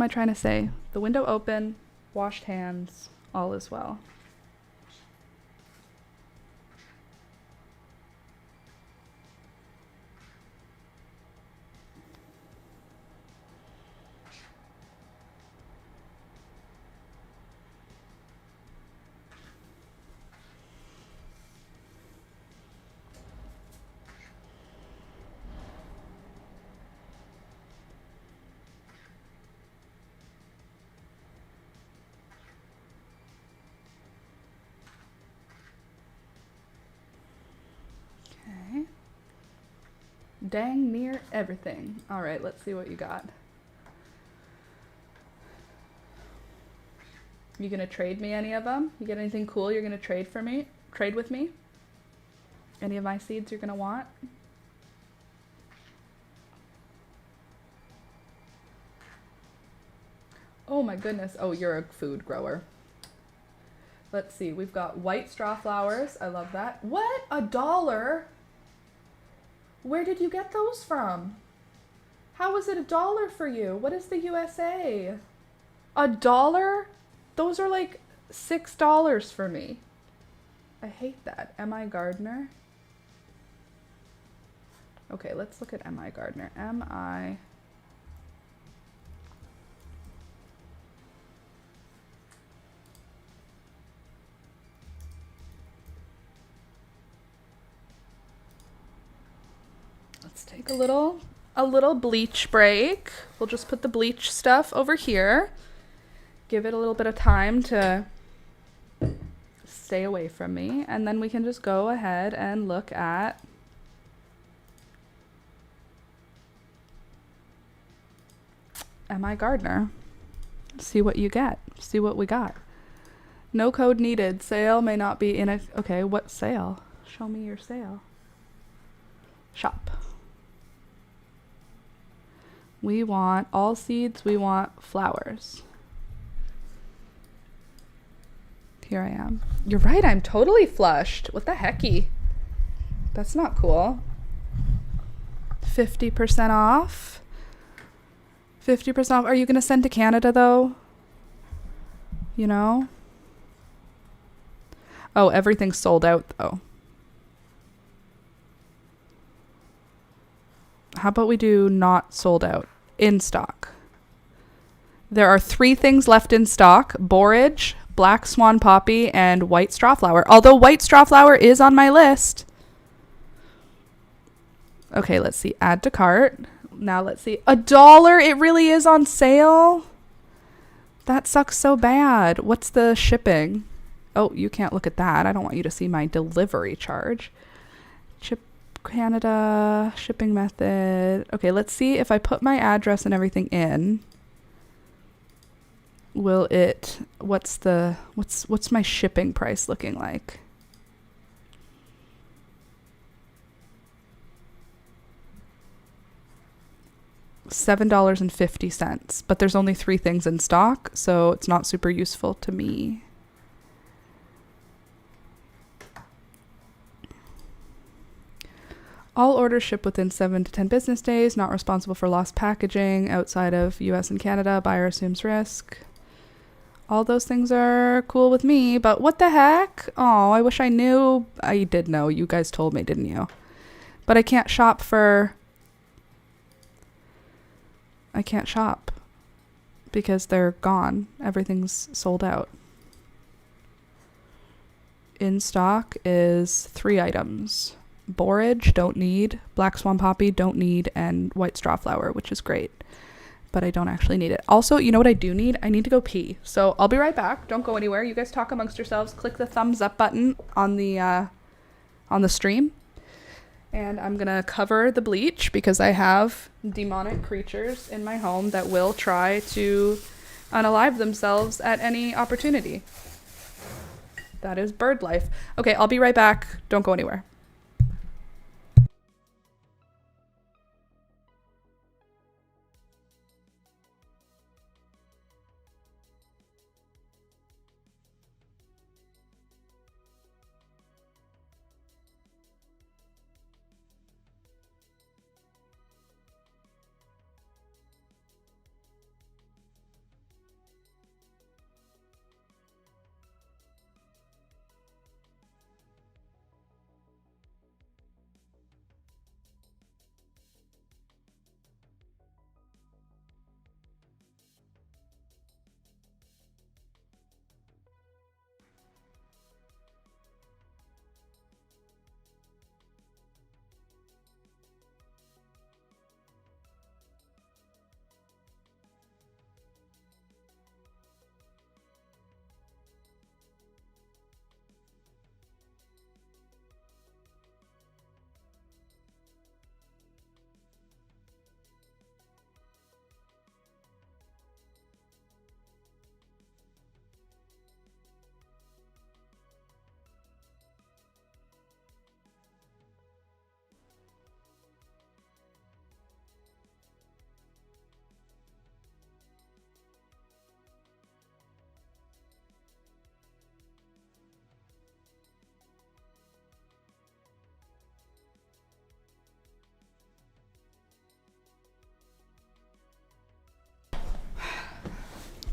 I trying to say? The window open, washed hands, all is well. Okay. Dang near everything. All right, let's see what you got. You gonna trade me any of them? You get anything cool you're gonna trade with me? Any of my seeds you're gonna want? Oh my goodness. Oh, you're a food grower. Let's see. We've got white straw flowers. I love that. What? $1? Where did you get those from? How is it $1 for you? What is the USA? $1? Those are like $6 for me. I hate that. M.I. Gardner. Okay, let's look at M.I. Gardner. M.I. Let's take a little bleach break. We'll just put the bleach stuff over here. Give it a little bit of time to stay away from me. And then we can just go ahead and look at M.I. Gardner. See what you get. See what we got. No code needed. Sale may not be in a... Okay, what sale? Show me your sale. Shop. We want all seeds. We want flowers. Here I am. You're right. I'm totally flushed. What the hecky? That's not cool. 50% off. 50% off. Are you going to send to Canada though? You know? Oh, everything's sold out though. How about we do not sold out? In stock. There are 3 things left in stock. Borage, black swan poppy, and white straw flower. Although white straw flower is on my list. Okay, let's see. Add to cart. Now let's see. $1. It really is on sale. That sucks so bad. What's the shipping? Oh, you can't look at that. I don't want you to see my delivery charge. Canada shipping method. Okay, let's see if I put my address and everything in. Will it, what's my shipping price looking like? $7.50, but there's only 3 things in stock, so it's not super useful to me. All orders ship within 7 to 10 business days. Not responsible for lost packaging outside of US and Canada. Buyer assumes risk. All those things are cool with me, but what the heck? Oh, I wish I knew. I did know. You guys told me, didn't you? But I can't shop because they're gone. Everything's sold out. In stock is 3 items. Borage, don't need. Black Swan Poppy, don't need. And White Straw Flower, which is great. But I don't actually need it. Also, you know what I do need? I need to go pee. So I'll be right back. Don't go anywhere. You guys talk amongst yourselves. Click the thumbs up button on the stream. And I'm going to cover the bleach because I have demonic creatures in my home that will try to unalive themselves at any opportunity. That is bird life. Okay, I'll be right back. Don't go anywhere.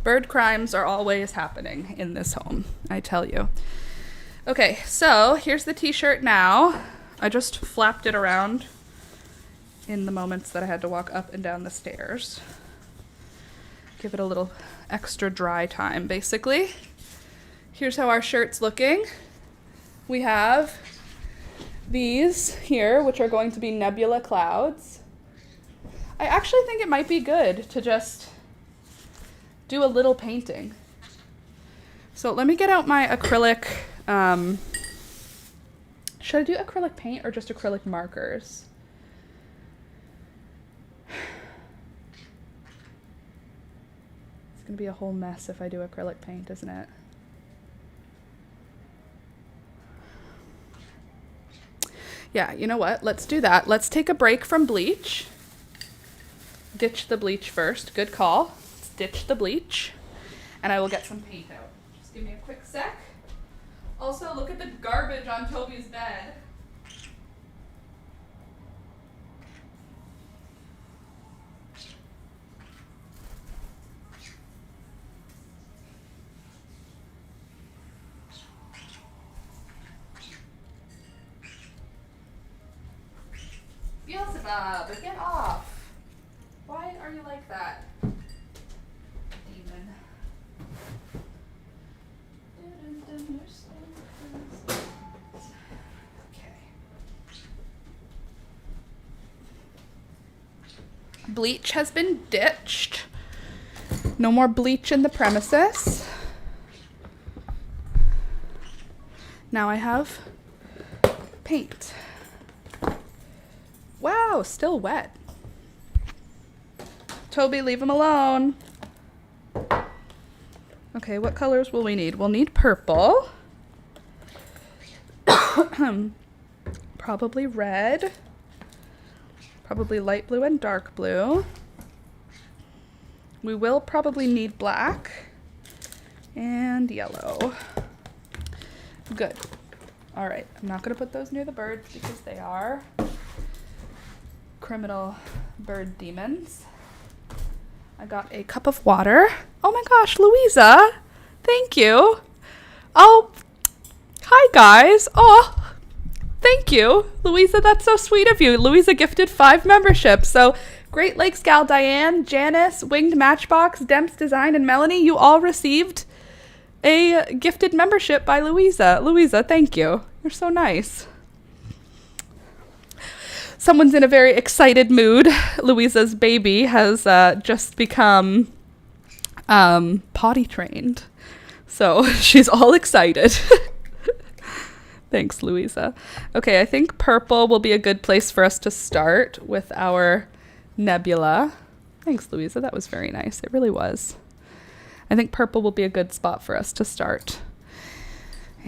Bird crimes are always happening in this home, I tell you. Okay, so here's the t-shirt now. I just flapped it around in the moments that I had to walk up and down the stairs. Give it a little extra dry time, basically. Here's how our shirt's looking. We have these here, which are going to be nebula clouds. I actually think it might be good to just do a little painting. So let me get out my acrylic. Should I do acrylic paint or just acrylic markers? It's gonna be a whole mess if I do acrylic paint, isn't it? Yeah, you know what? Let's do that. Let's take a break from bleach. Ditch the bleach first. Good call. Ditch the bleach, and I will get some paint out. Just give me a quick sec. Also, look at the garbage on Toby's bed. Beelzebub, get off. Why are you like that? Bleach has been ditched. No more bleach in the premises. Now I have paint. Wow, still wet. Toby, leave him alone. Okay, what colors will we need? We'll need purple. Probably red. Probably light blue and dark blue. We will probably need black and yellow. Good. All right, I'm not gonna put those near the birds because they are criminal bird demons. I got a cup of water. Oh my gosh, Louisa. Thank you. Oh, hi guys. Oh, thank you. Louisa, that's so sweet of you. Louisa gifted 5 memberships. So Great Lakes Gal Diane, Janice, Winged Matchbox, Demps Design, and Melanie, you all received a gifted membership by Louisa. Louisa, thank you. You're so nice. Someone's in a very excited mood. Louisa's baby has just become potty trained. So she's all excited. Thanks, Louisa. Okay, I think purple will be a good place for us to start with our nebula. Thanks, Louisa. That was very nice. It really was. I think purple will be a good spot for us to start.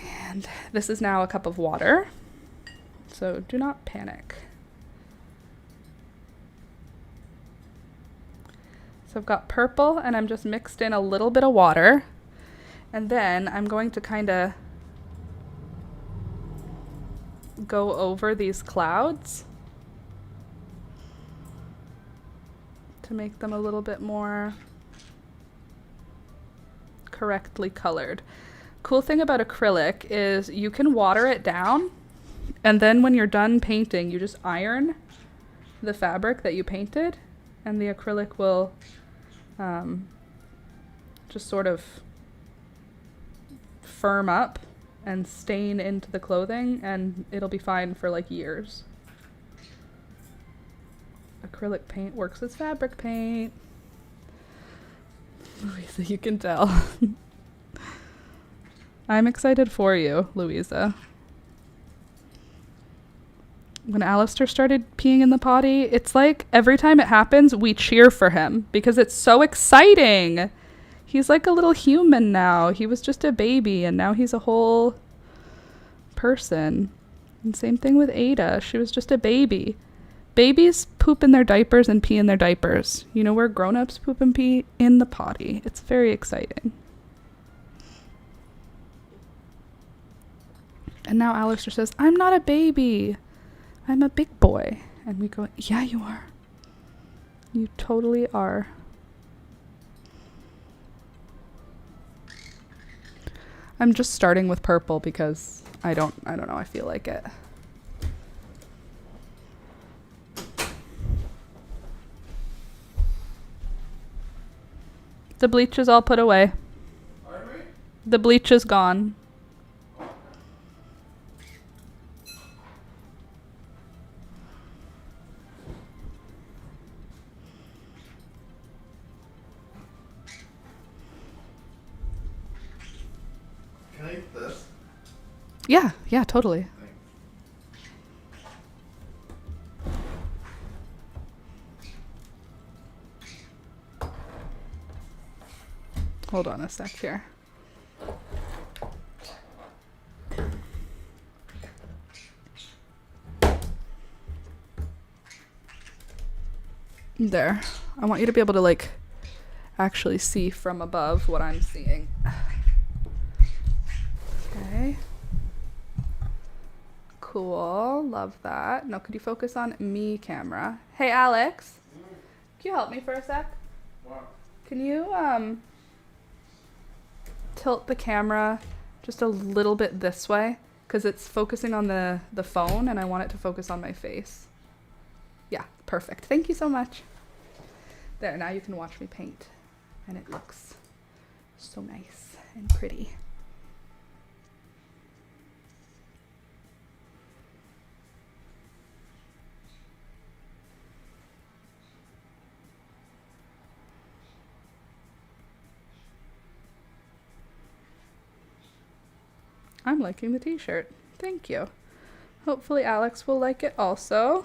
And this is now a cup of water. So do not panic. So I've got purple and I'm just mixed in a little bit of water. And then I'm going to kind of go over these clouds to make them a little bit more correctly colored. Cool thing about acrylic is you can water it down, and then when you're done painting, you just iron the fabric that you painted, and the acrylic will just sort of firm up and stain into the clothing, and it'll be fine for like years. Acrylic paint works as fabric paint. Louisa, you can tell. I'm excited for you, Louisa. When Alistair started peeing in the potty, it's like every time it happens, we cheer for him because it's so exciting. He's like a little human now. He was just a baby and now he's a whole person. And same thing with Ada. She was just a baby. Babies poop in their diapers and pee in their diapers. You know where grown-ups poop and pee? In the potty. It's very exciting. And now Alistair says, I'm not a baby. I'm a big boy. And we go, yeah, you are. You totally are. I'm just starting with purple because I don't know, I feel like it. The bleach is all put away. The bleach is gone. Can I eat this? Yeah, totally. Hold on a sec here. There. I want you to be able to like actually see from above what I'm seeing. Okay. Cool. Love that. Now could you focus on me, camera? Hey, Alex. Can you help me for a sec? What? Can you tilt the camera just a little bit this way? Because it's focusing on the phone and I want it to focus on my face. Yeah, perfect. Thank you so much. There, now you can watch me paint. And it looks so nice and pretty. I'm liking the t-shirt. Thank you. Hopefully Alex will like it also.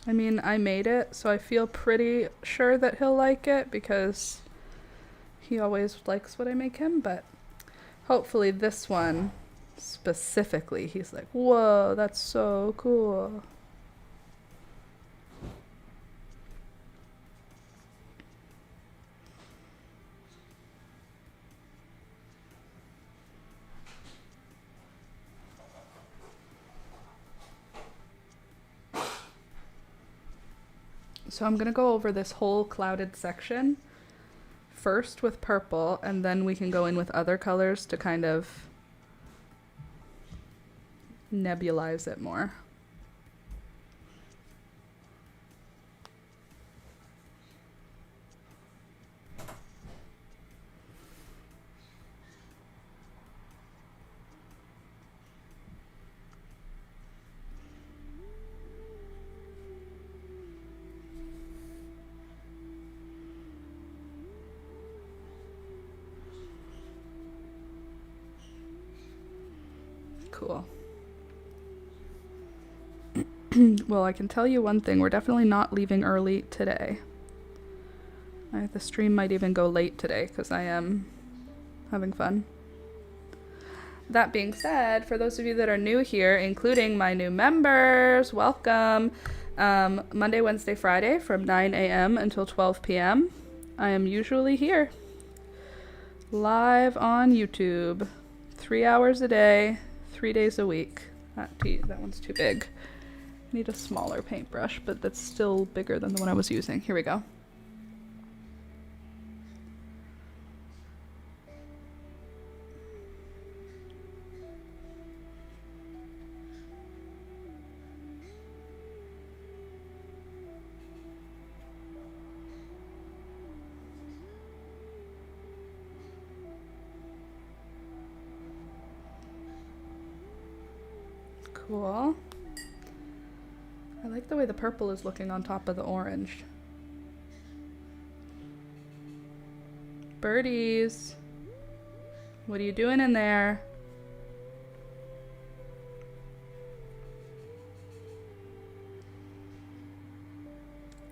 I mean, I made it, so I feel pretty sure that he'll like it because he always likes what I make him, but hopefully this one specifically, he's like, whoa, that's so cool. So I'm gonna go over this whole clouded section first with purple, and then we can go in with other colors to kind of nebulize it more. Cool. Well, I can tell you one thing. We're definitely not leaving early today. The stream might even go late today because I am having fun. That being said, for those of you that are new here, including my new members, welcome. Monday, Wednesday, Friday from 9 a.m. until 12 p.m. I am usually here. Live on YouTube. 3 hours a day, 3 days a week. That one's too big. I need a smaller paintbrush, but that's still bigger than the one I was using. Here we go. Cool. I like the way the purple is looking on top of the orange. Birdies, what are you doing in there?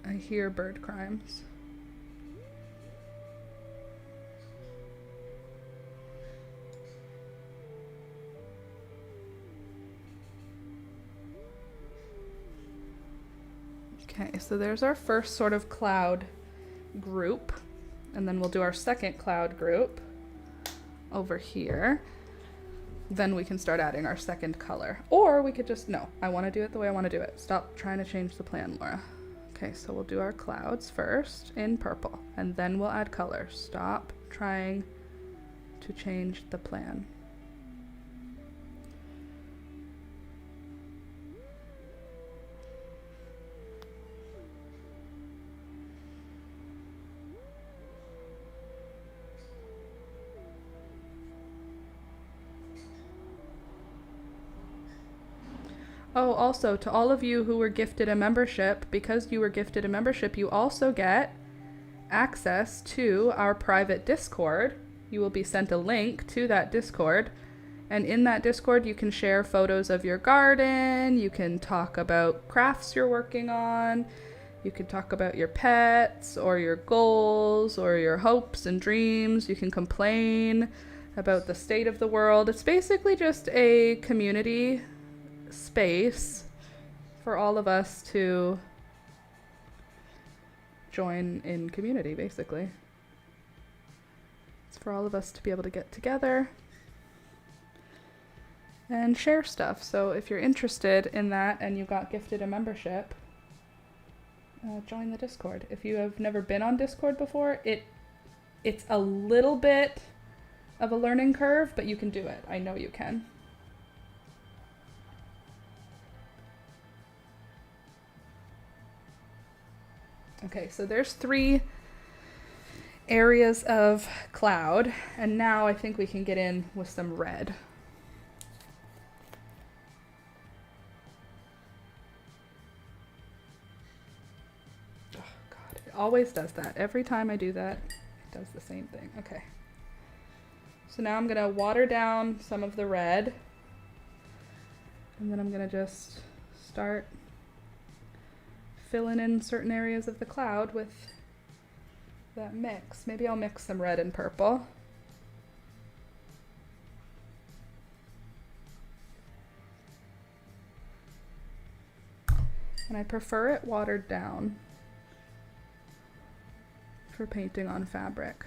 I hear bird crimes. Okay, so there's our first sort of cloud group, and then we'll do our second cloud group over here. Then we can start adding our second color. Or we could just, no, I want to do it the way I want to do it. Stop trying to change the plan, Laura. Okay, so we'll do our clouds first in purple, and then we'll add color. Stop trying to change the plan. Oh, also, to all of you who were gifted a membership, because you were gifted a membership, you also get access to our private Discord. You will be sent a link to that Discord, and in that Discord you can share photos of your garden, you can talk about crafts you're working on, you can talk about your pets, or your goals, or your hopes and dreams. You can complain about the state of the world. It's basically just a community space for all of us to join in community, basically. It's for all of us to be able to get together and share stuff. So if you're interested in that and you got gifted a membership, join the Discord. If you have never been on Discord before, it's a little bit of a learning curve, but you can do it. I know you can. Okay, so there's 3 areas of cloud, and now I think we can get in with some red. Oh God, it always does that. Every time I do that, it does the same thing. Okay. So now I'm gonna water down some of the red, and then I'm gonna just start filling in certain areas of the cloud with that mix. Maybe I'll mix some red and purple. And I prefer it watered down for painting on fabric.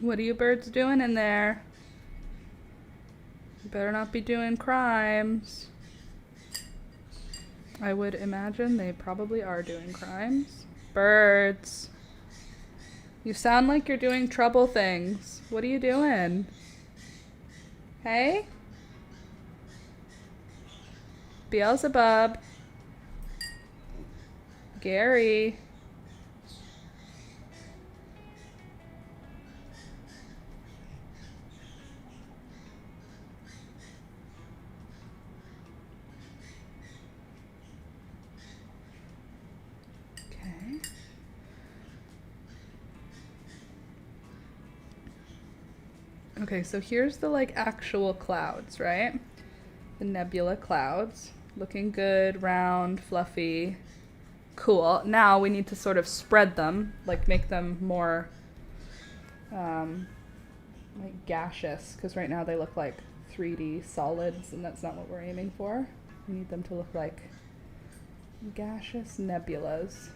What are you birds doing in there? You better not be doing crimes. I would imagine they probably are doing crimes. Birds. You sound like you're doing trouble things. What are you doing? Hey? Beelzebub. Gary. Okay. Okay, so here's the like actual clouds, right? The nebula clouds. Looking good, round, fluffy. Cool. Now we need to sort of spread them, like make them more like gaseous, because right now they look like 3D solids, and that's not what we're aiming for. We need them to look like gaseous nebulas.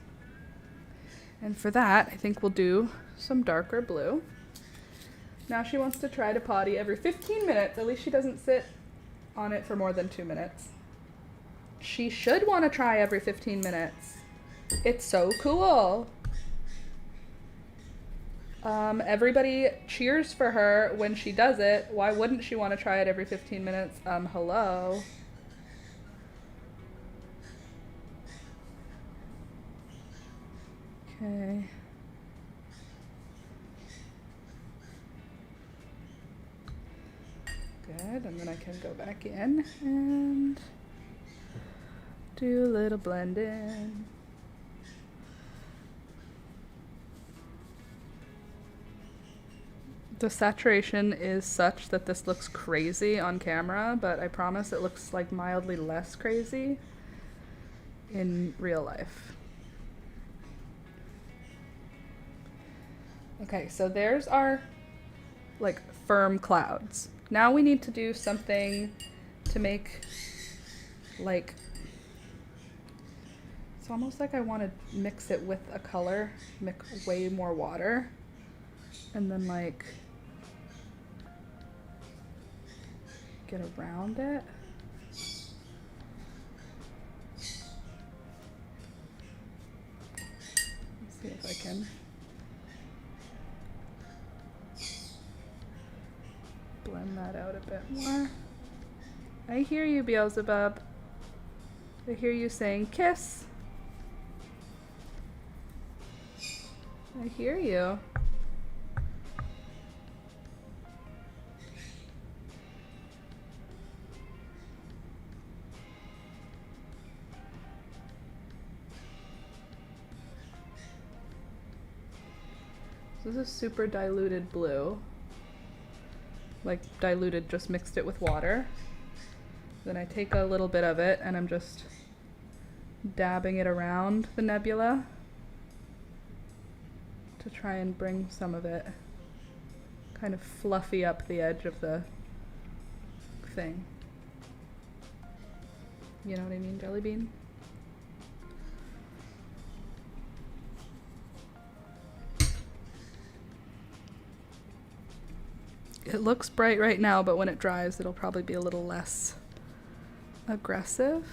And for that, I think we'll do some darker blue. Now she wants to try to potty every 15 minutes. At least she doesn't sit on it for more than 2 minutes. She should want to try every 15 minutes. It's so cool. Everybody cheers for her when she does it. Why wouldn't she want to try it every 15 minutes? Hello. Okay. Good, and then I can go back in and do a little blend in. The saturation is such that this looks crazy on camera, but I promise it looks like mildly less crazy in real life. Okay, so there's our like firm clouds. Now we need to do something to make like, it's almost like I want to mix it with a color, mix way more water, and then like get around it. Let's see if I can blend that out a bit more. I hear you, Beelzebub. I hear you saying kiss. I hear you. This is super diluted blue. Like diluted, just mixed it with water. Then I take a little bit of it and I'm just dabbing it around the nebula to try and bring some of it, kind of fluffy up the edge of the thing. You know what I mean, Jelly Bean? It looks bright right now, but when it dries, it'll probably be a little less aggressive.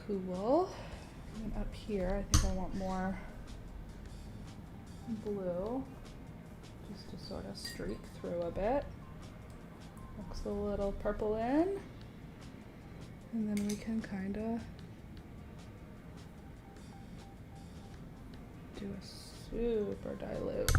Cool. And up here, I think I want more blue, just to sort of streak through a bit. Mix a little purple in, and then we can kind of do a super dilute.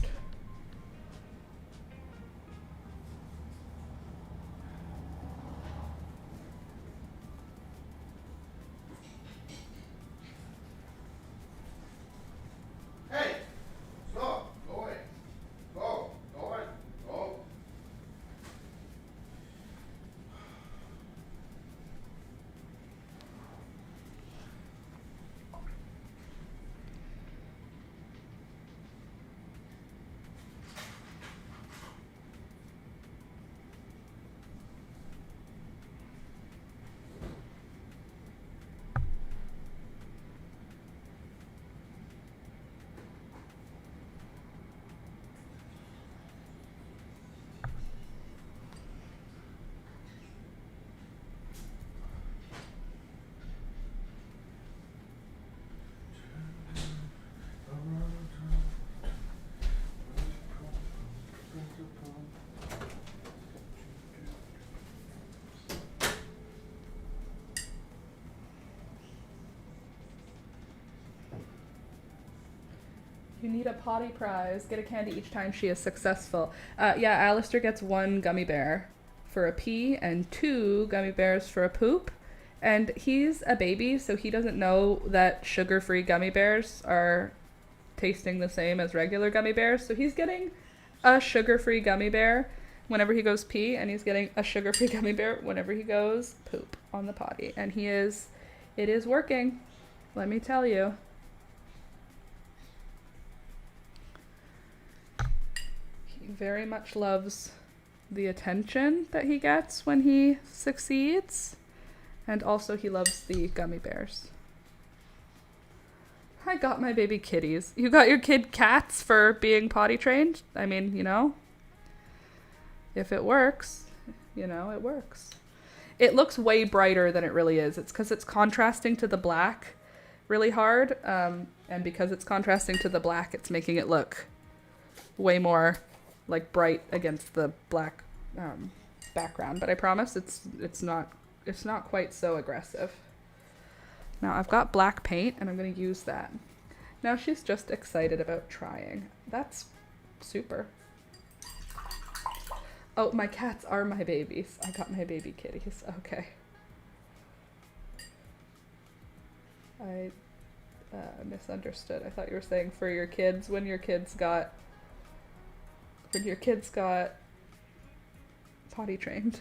You need a potty prize. Get a candy each time she is successful. Yeah, Alistair gets 1 gummy bear for a pee and 2 gummy bears for a poop. And he's a baby, so he doesn't know that sugar-free gummy bears are tasting the same as regular gummy bears. So he's getting a sugar-free gummy bear whenever he goes pee, and he's getting a sugar-free gummy bear whenever he goes poop on the potty. And it is working, let me tell you. He very much loves the attention that he gets when he succeeds, and also he loves the gummy bears. I got my baby kitties. You got your kid cats for being potty trained? I mean, you know, if it works, you know, it works. It looks way brighter than it really is. It's because it's contrasting to the black really hard. And because it's contrasting to the black, it's making it look way more like bright against the black background. But I promise it's not quite so aggressive. Now I've got black paint and I'm going to use that. Now she's just excited about trying. That's super. Oh, my cats are my babies. I got my baby kitties. Okay. I misunderstood. I thought you were saying for your kids, when your kids got potty trained.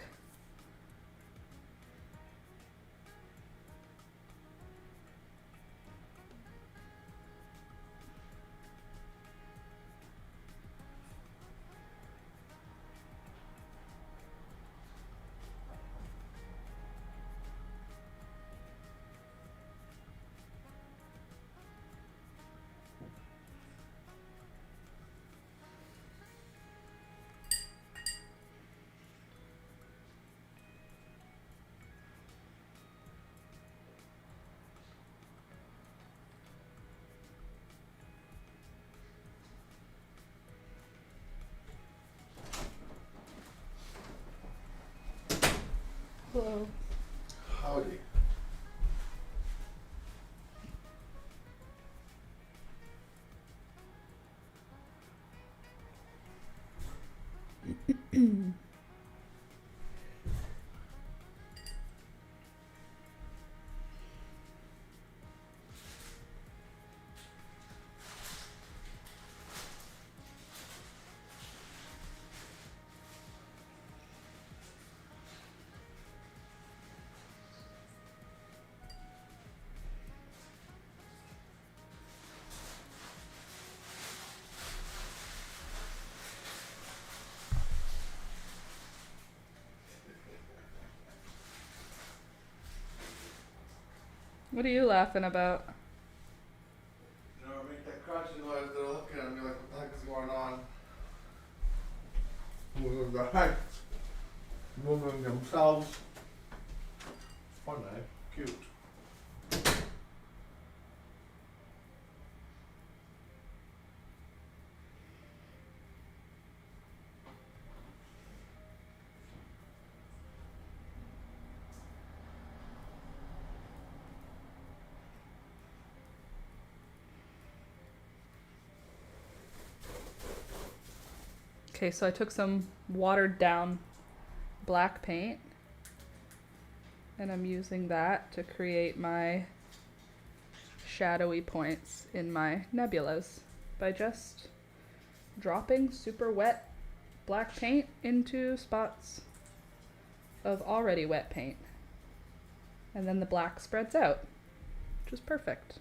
Hello. Howdy. What are you laughing about? You know, make that crunchy noise, they're looking at me like, what the heck is going on? Moving their heads, moving themselves. Fun, eh? Cute. Okay, so I took some watered down black paint and I'm using that to create my shadowy points in my nebulas by just dropping super wet black paint into spots of already wet paint. And then the black spreads out, which is perfect.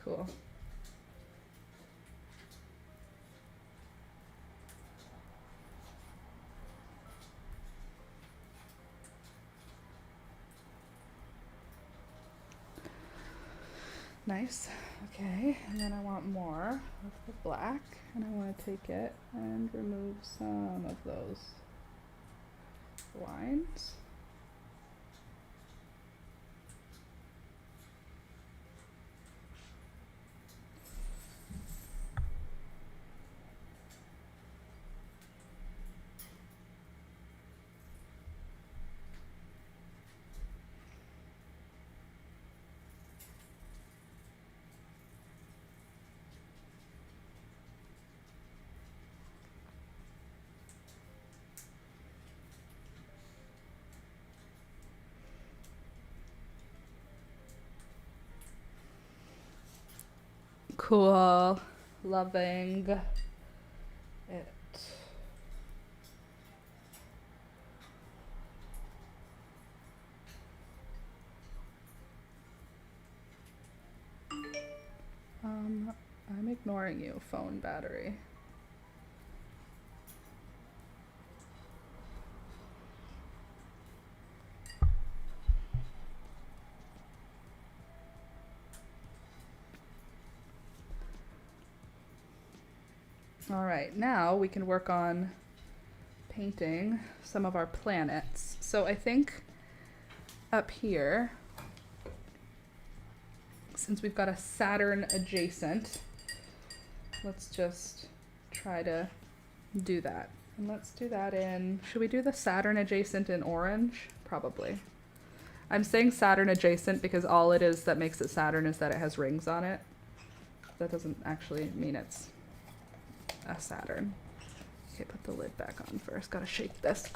Cool. Nice. Okay, and then I want more of the black, and I want to take it and remove some of those lines. Cool. Loving it. I'm ignoring you, phone battery. All right, now we can work on painting some of our planets. So I think up here, since we've got a Saturn adjacent, let's just try to do that. And let's do that in, should we do the Saturn adjacent in orange? Probably. I'm saying Saturn adjacent because all it is that makes it Saturn is that it has rings on it. That doesn't actually mean it's a Saturn. Okay, put the lid back on first. Gotta shake this.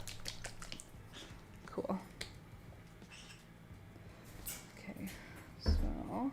Cool. Okay, so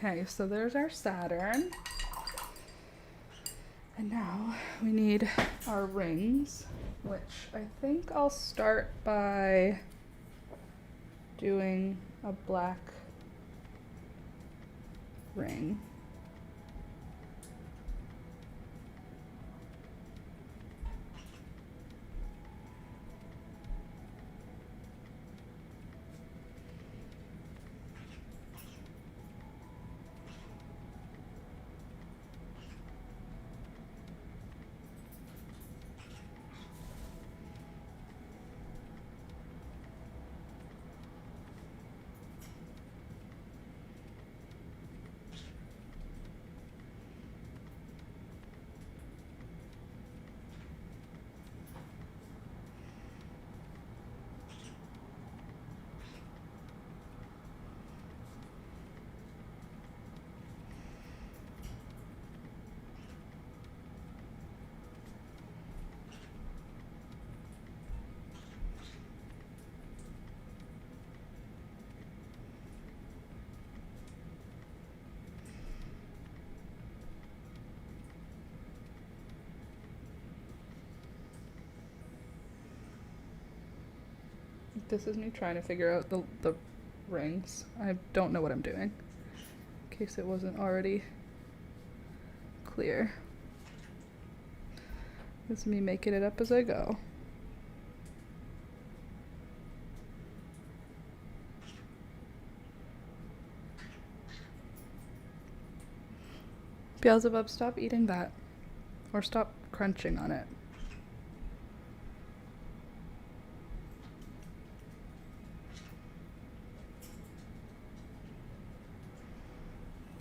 okay, so there's our Saturn. And now we need our rings, which I think I'll start by doing a black ring. This is me trying to figure out the rings. I don't know what I'm doing, in case it wasn't already clear. This is me making it up as I go. Beelzebub, stop eating that. Or stop crunching on it.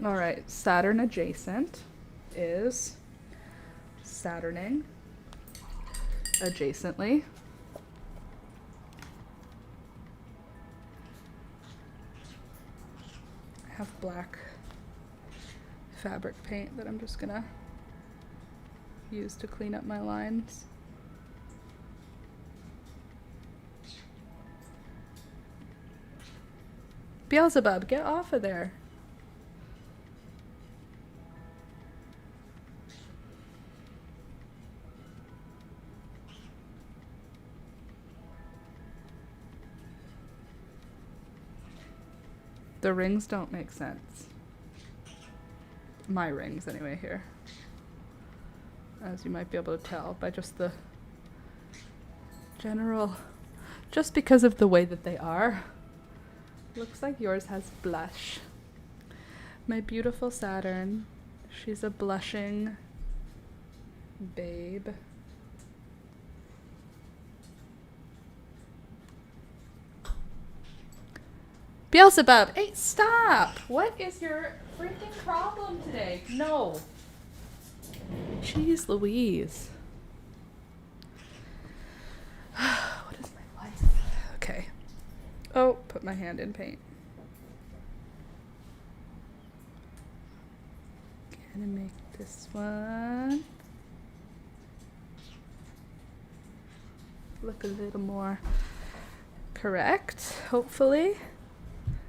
All right, Saturn adjacent is Saturning adjacently. have black fabric paint that I'm just gonna use to clean up my lines. Beelzebub, get off of there. The rings don't make sense. My rings, anyway, here. As you might be able to tell by just the general, just because of the way that they are. Looks like yours has blush. My beautiful Saturn. She's a blushing babe. Beelzebub, hey, stop! What is your freaking problem today? No. Jeez Louise. What is my life? Okay. Oh, put my hand in paint. Gonna make this one look a little more correct, hopefully.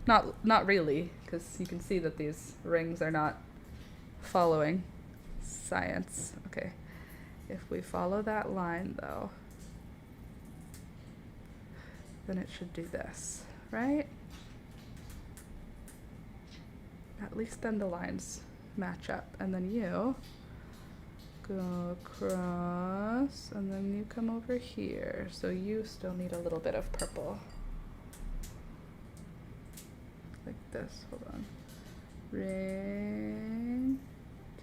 Not really, because you can see that these rings are not following science. Okay, if we follow that line though, then it should do this, right? At least then the lines match up, and then you go across, and then you come over here. So you still need a little bit of purple. Like this, hold on. Ring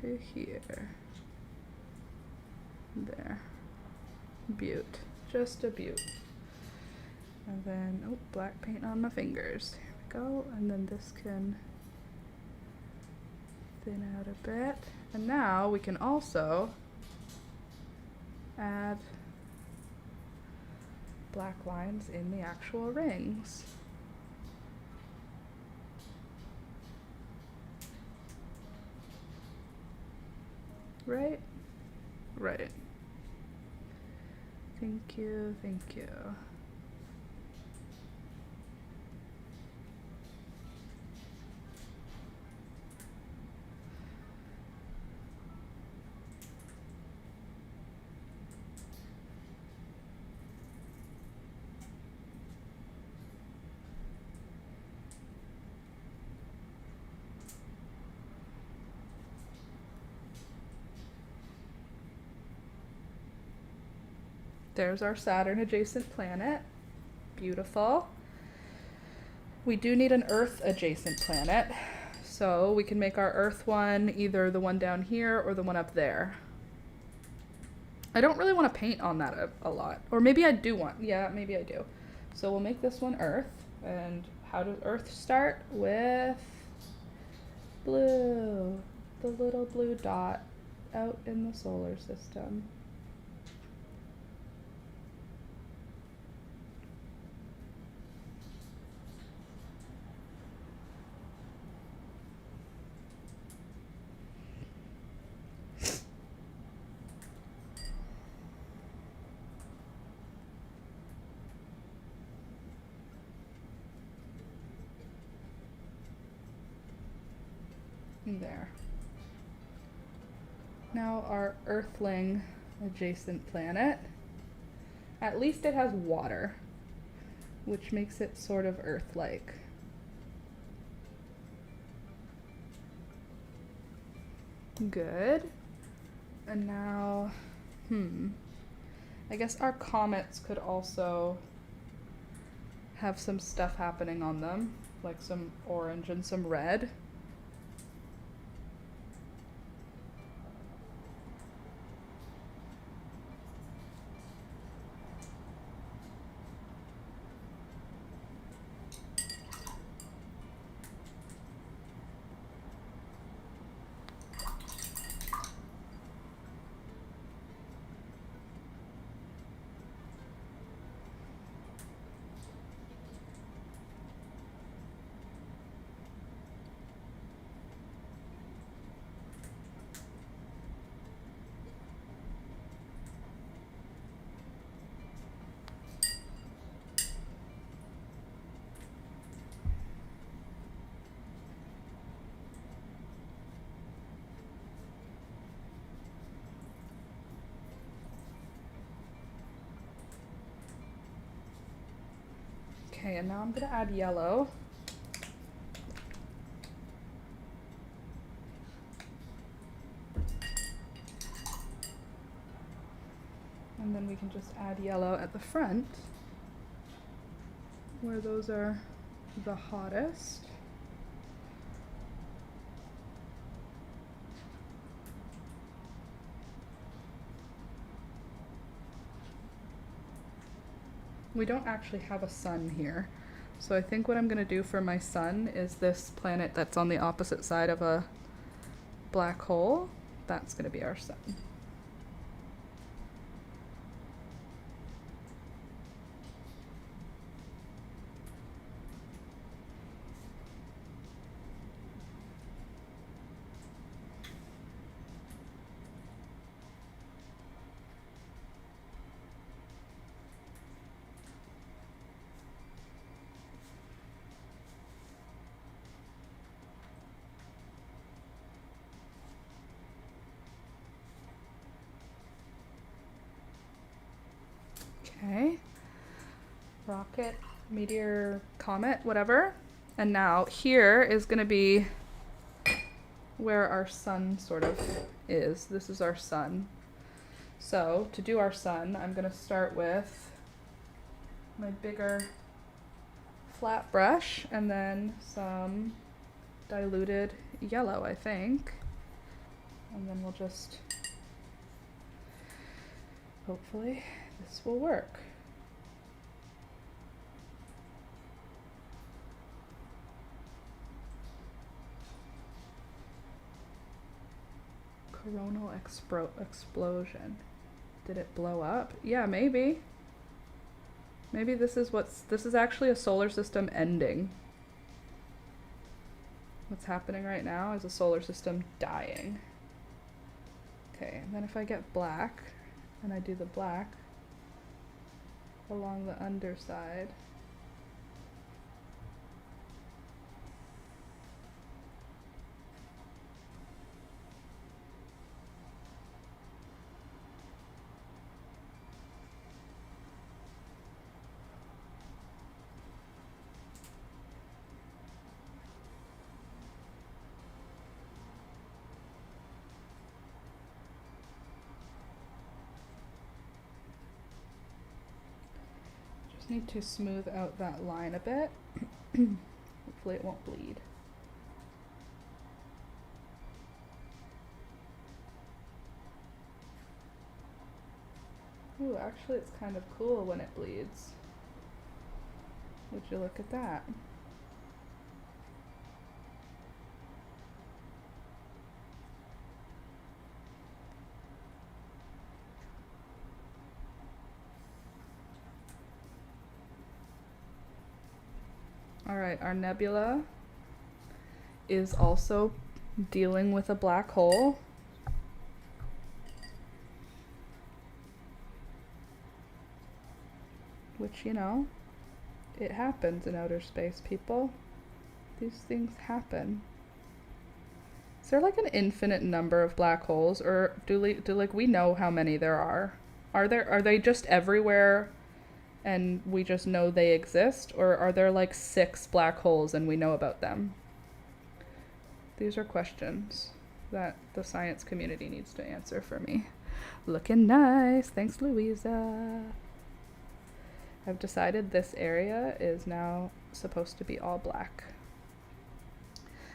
to here. There. Beaut. Just a beaut. And then, oh, black paint on my fingers. Here we go. And then this can thin out a bit. And now we can also add black lines in the actual rings. Right? Right. Thank you, thank you. There's our Saturn adjacent planet. Beautiful. We do need an Earth adjacent planet. So we can make our Earth one either the one down here or the one up there. I don't really want to paint on that a lot. Or maybe I do want, yeah, maybe I do. So we'll make this one Earth. And how does Earth start? With blue. The little blue dot out in the solar system. There. Now our Earthling adjacent planet. At least it has water, which makes it sort of Earth-like. Good. And now, I guess our comets could also have some stuff happening on them, like some orange and some red. Okay, and now I'm gonna add yellow. And then we can just add yellow at the front, where those are the hottest. We don't actually have a sun here. So I think what I'm gonna do for my sun is this planet that's on the opposite side of a black hole. That's gonna be our sun. Okay, rocket, meteor, comet, whatever. And now here is gonna be where our sun sort of is. This is our sun. So to do our sun, I'm gonna start with my bigger flat brush and then some diluted yellow, I think. And then we'll just, hopefully this will work. Coronal explosion. Did it blow up? Yeah, maybe. Maybe this is actually a solar system ending. What's happening right now is a solar system dying. Okay, and then if I get black and I do the black along the underside. Need to smooth out that line a bit. Hopefully it won't bleed. Ooh, actually it's kind of cool when it bleeds. Would you look at that? Alright, our nebula is also dealing with a black hole. Which, you know, it happens in outer space, people. These things happen. Is there like an infinite number of black holes, or do we know how many there are? Are they just everywhere? And we just know they exist, or are there like 6 black holes and we know about them? These are questions that the science community needs to answer for me. Looking nice. Thanks, Louisa. I've decided this area is now supposed to be all black.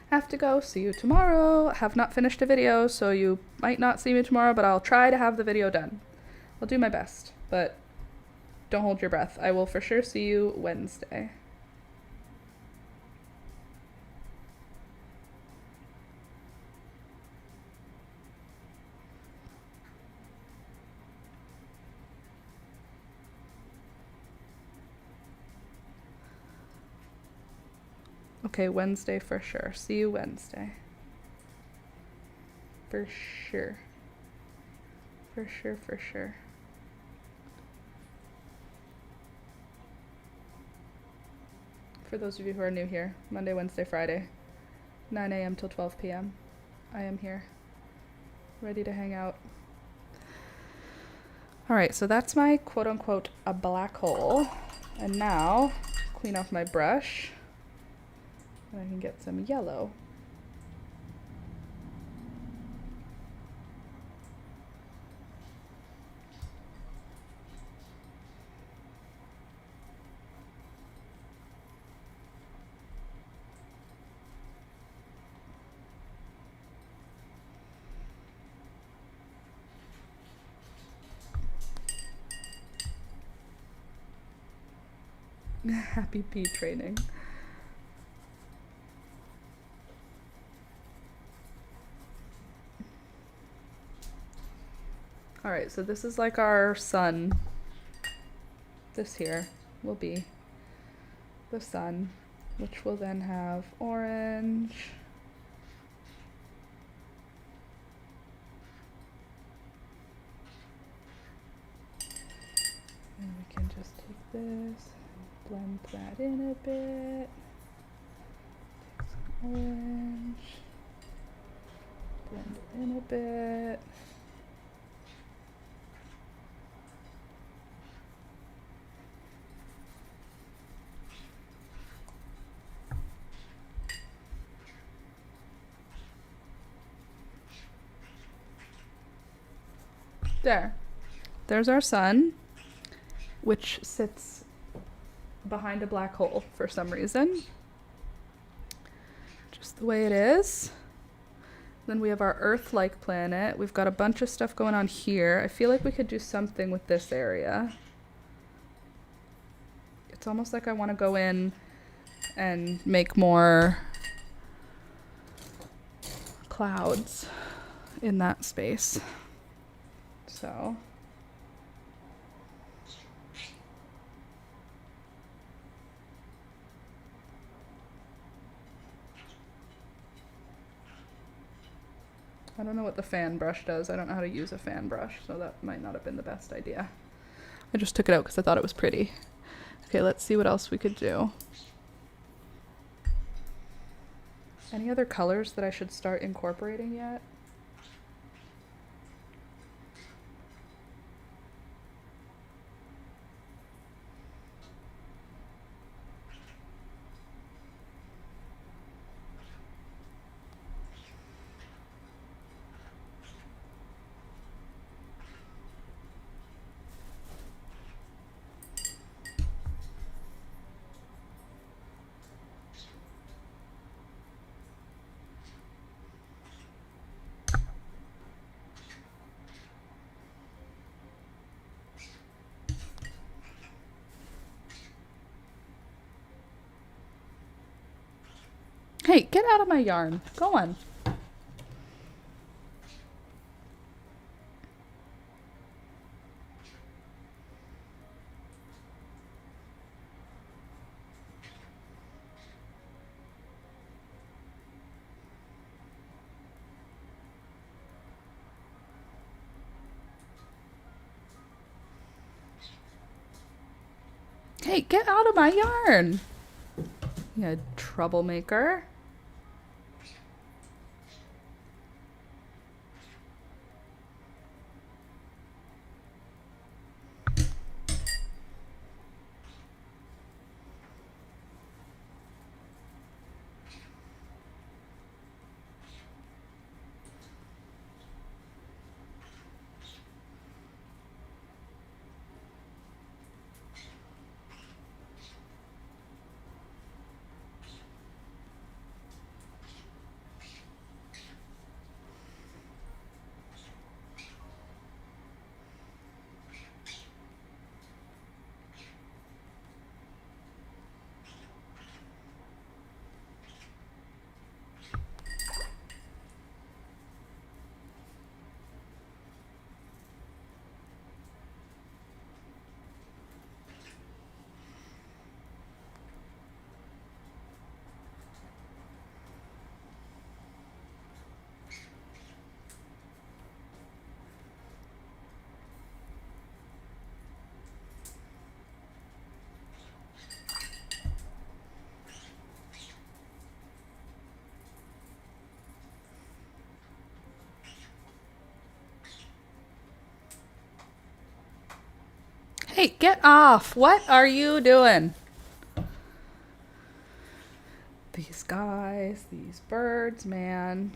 Have to go. See you tomorrow. Have not finished a video, so you might not see me tomorrow, but I'll try to have the video done. I'll do my best, but don't hold your breath. I will for sure see you Wednesday. Okay, Wednesday for sure. See you Wednesday. For sure. For sure, for sure. For those of you who are new here, Monday, Wednesday, Friday, 9 a.m. till 12 p.m. I am here, ready to hang out. All right, so that's my quote-unquote a black hole. And now, clean off my brush. And I can get some yellow. Happy pea training. All right, so this is like our sun. This here will be the sun, which will then have orange. And we can just take this, blend that in a bit. Take some orange, blend it in a bit. There. There's our sun, which sits behind a black hole for some reason. Just the way it is. Then we have our Earth-like planet. We've got a bunch of stuff going on here. I feel like we could do something with this area. It's almost like I want to go in and make more clouds in that space. So I don't know what the fan brush does. I don't know how to use a fan brush, so that might not have been the best idea. I just took it out because I thought it was pretty. Okay, let's see what else we could do. Any other colors that I should start incorporating yet? Hey, get out of my yarn. Go on. Hey, get out of my yarn. You troublemaker. Hey, get off. What are you doing? skies, these birds, man.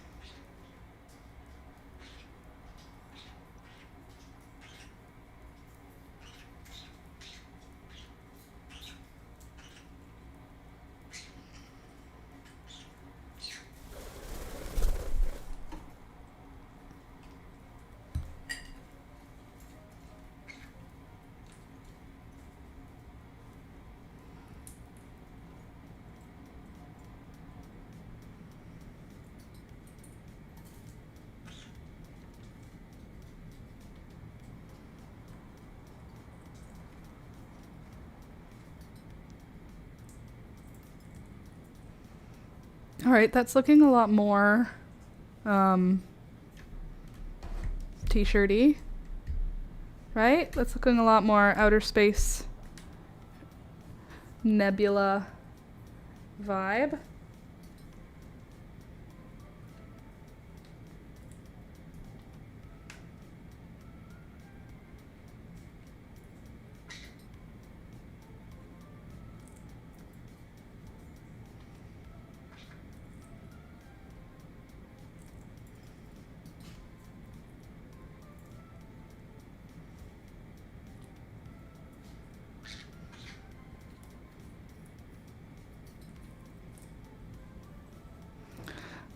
All right, that's looking a lot more t-shirty, right? That's looking a lot more outer space nebula vibe.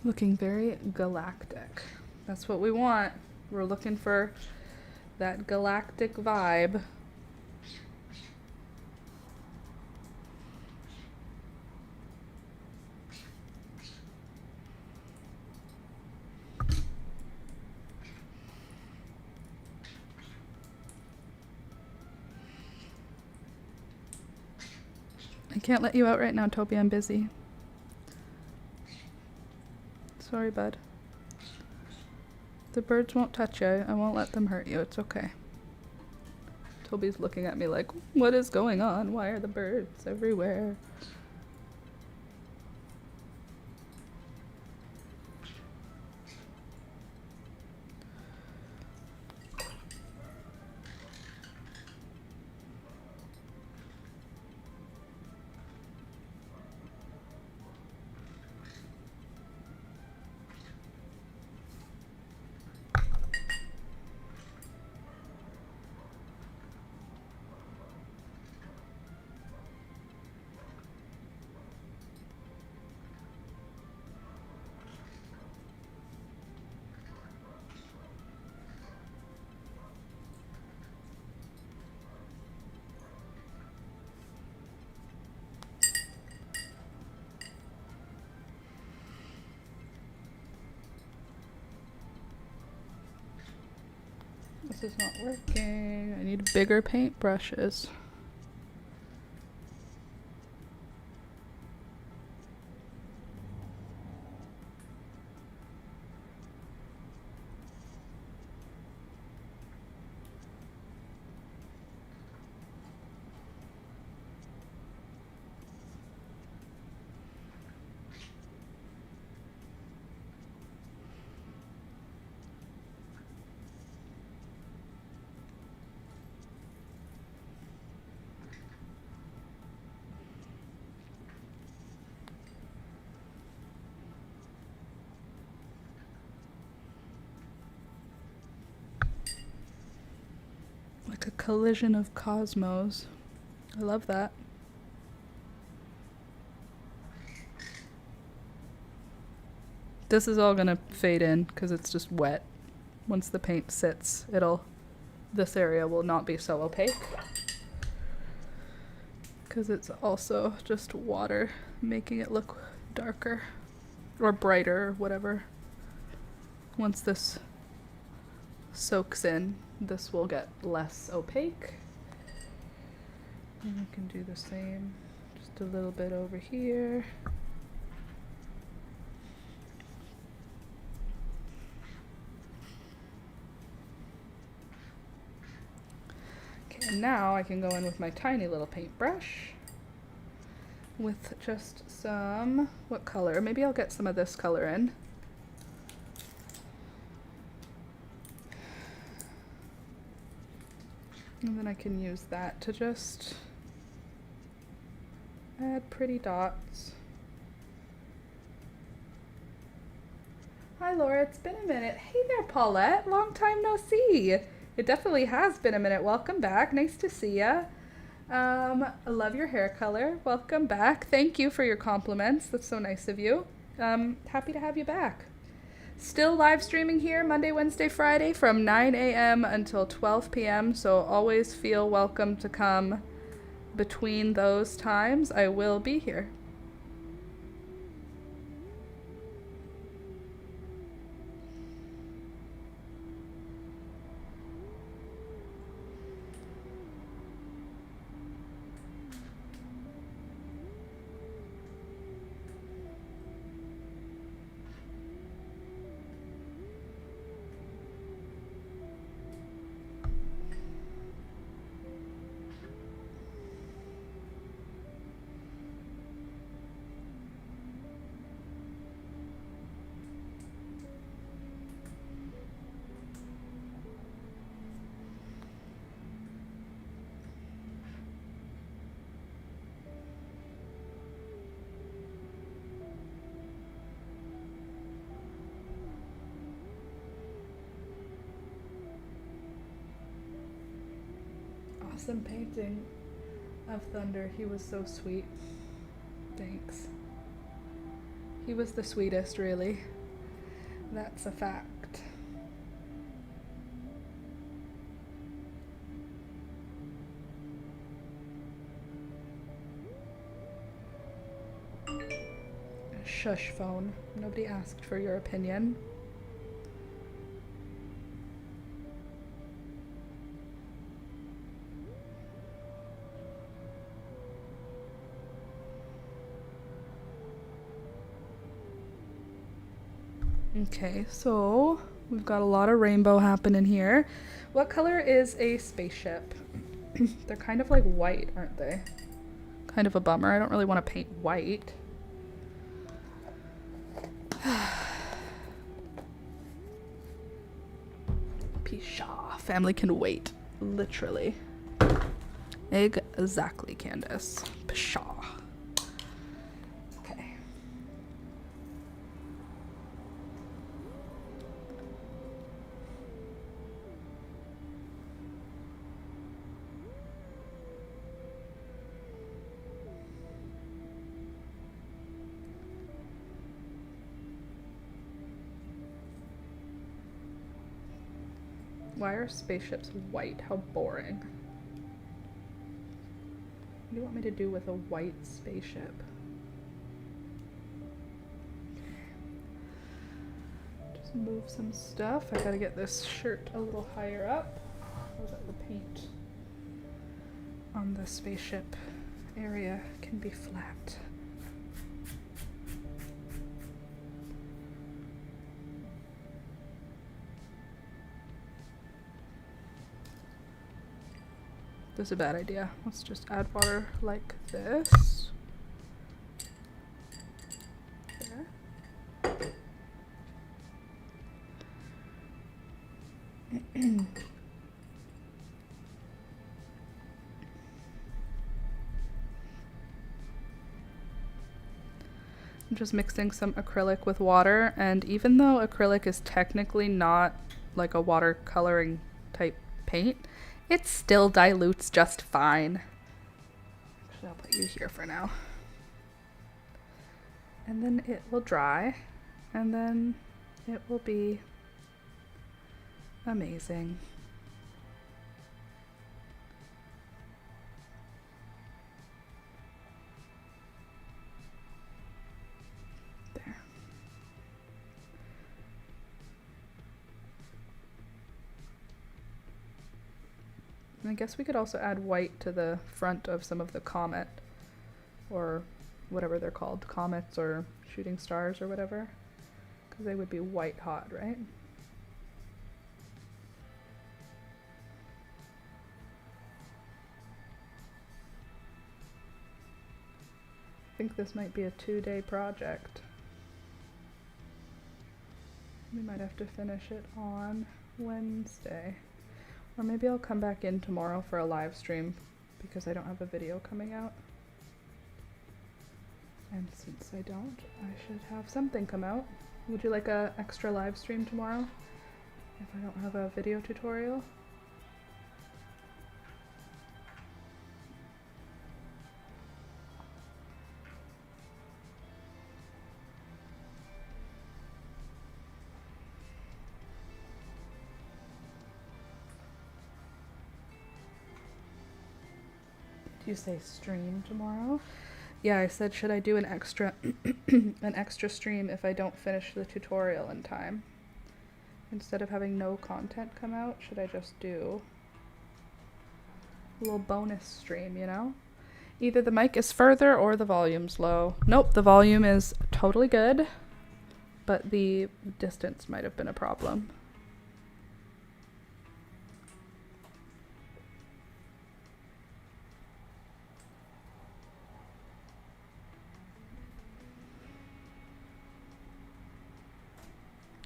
Looking very galactic. That's what we want. We're looking for that galactic vibe. I can't let you out right now, Toby. I'm busy. Sorry, bud. The birds won't touch you. I won't let them hurt you. It's okay. Toby's looking at me like, what is going on? Why are the birds everywhere? This is not working. I need bigger paintbrushes. Like a collision of cosmos. I love that. This is all gonna fade in because it's just wet. Once the paint sits, this area will not be so opaque. Because it's also just water making it look darker or brighter or whatever. Once this soaks in, this will get less opaque. And we can do the same, just a little bit over here. Okay, and now I can go in with my tiny little paintbrush with just some, what color? Maybe I'll get some of this color in. And then I can use that to just add pretty dots. Laura, it's been a minute. Hey there, Paulette. Long time no see. It definitely has been a minute. Welcome back. Nice to see ya. I love your hair color. Welcome back. Thank you for your compliments. That's so nice of you. Happy to have you back. Still live streaming here Monday, Wednesday, Friday from 9 a.m. until 12 p.m. So always feel welcome to come between those times. I will be here. Awesome painting of Thunder. He was so sweet. Thanks. He was the sweetest, really. That's a fact. Shush, phone. Nobody asked for your opinion. Okay, so we've got a lot of rainbow happening here. What color is a spaceship? They're kind of like white, aren't they? Kind of a bummer. I don't really want to paint white. Pshaw. Family can wait. Literally. Exactly, Candace. Pshaw. Why are spaceships white? How boring. What do you want me to do with a white spaceship? Just move some stuff. I gotta get this shirt a little higher up so that the paint on the spaceship area can be flat. This is a bad idea. Let's just add water like this. There. I'm just mixing some acrylic with water, and even though acrylic is technically not like a watercoloring type paint, it still dilutes just fine. Actually, I'll put you here for now. And then it will dry, and then it will be amazing. There. And I guess we could also add white to the front of some of the comet, or whatever they're called, comets or shooting stars or whatever, because they would be white hot, right? I think this might be a 2-day project. We might have to finish it on Wednesday. Or maybe I'll come back in tomorrow for a live stream because I don't have a video coming out. And since I don't, I should have something come out. Would you like a extra live stream tomorrow if I don't have a video tutorial? You say stream tomorrow? Yeah, I said should I do an extra an extra stream if I don't finish the tutorial in time? Instead of having no content come out, should I just do a little bonus stream, you know? Either the mic is further or the volume's low. Nope, the volume is totally good, but the distance might have been a problem.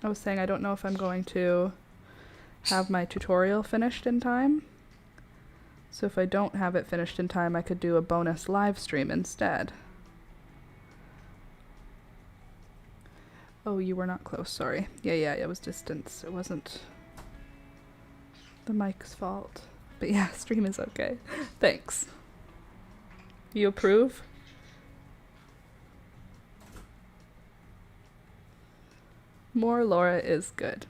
I was saying I don't know if I'm going to have my tutorial finished in time. So if I don't have it finished in time, I could do a bonus live stream instead. Oh, you were not close, sorry. Yeah, it was distance. It wasn't the mic's fault. But yeah, stream is okay. Thanks. You approve? More Laura is good.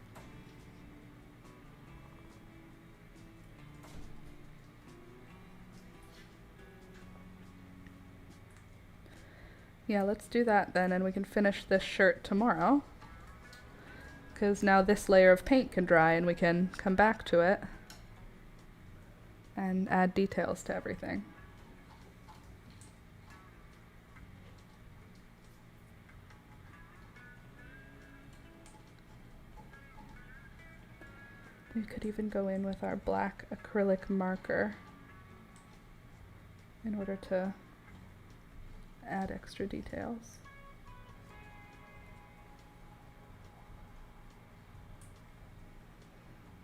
Yeah, let's do that then, and we can finish this shirt tomorrow. Because now this layer of paint can dry and we can come back to it and add details to everything. We could even go in with our black acrylic marker in order to add extra details.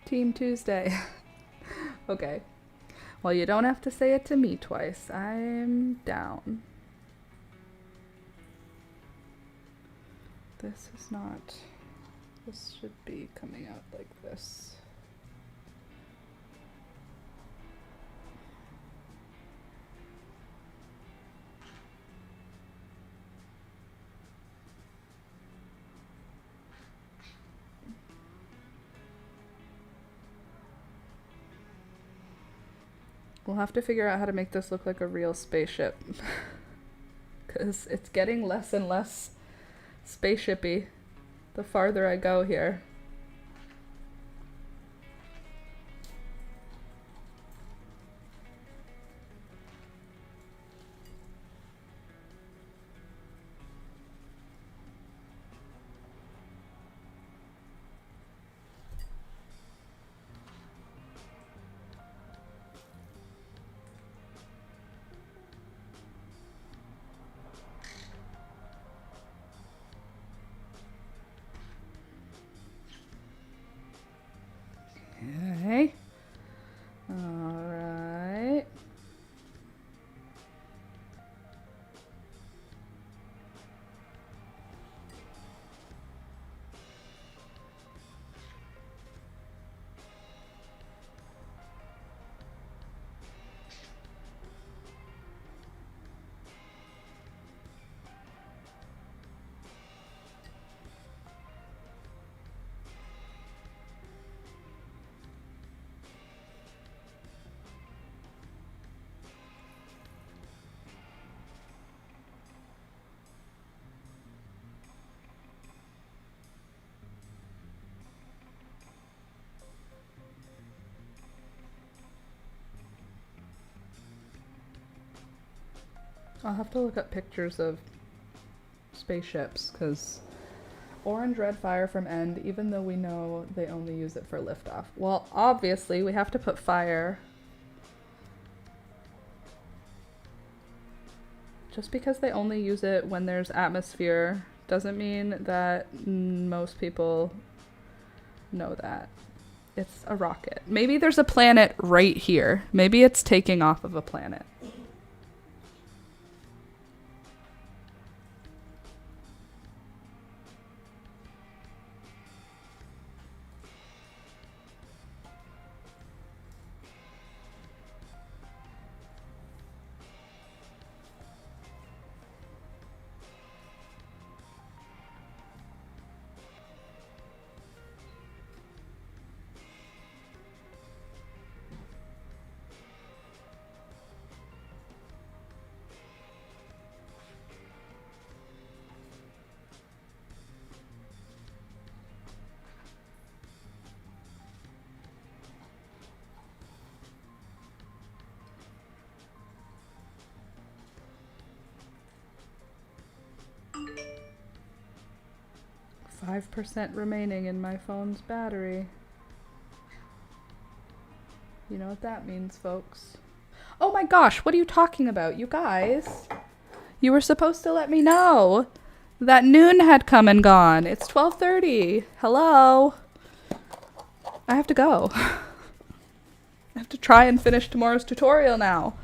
Team Tuesday. Okay. Well, you don't have to say it to me twice. I'm down. This is not... This should be coming out like this. We'll have to figure out how to make this look like a real spaceship. Because it's getting less and less spaceshipy the farther I go here. Okay. All right. I'll have to look up pictures of spaceships, because orange red fire from end, even though we know they only use it for liftoff. Well, obviously we have to put fire. Just because they only use it when there's atmosphere doesn't mean that most people know that. It's a rocket. Maybe there's a planet right here. Maybe it's taking off of a planet. 5% remaining in my phone's battery. You know what that means, folks. Oh my gosh, what are you talking about? You guys, you were supposed to let me know that noon had come and gone. It's 12:30. Hello. I have to go. I have to try and finish tomorrow's tutorial now.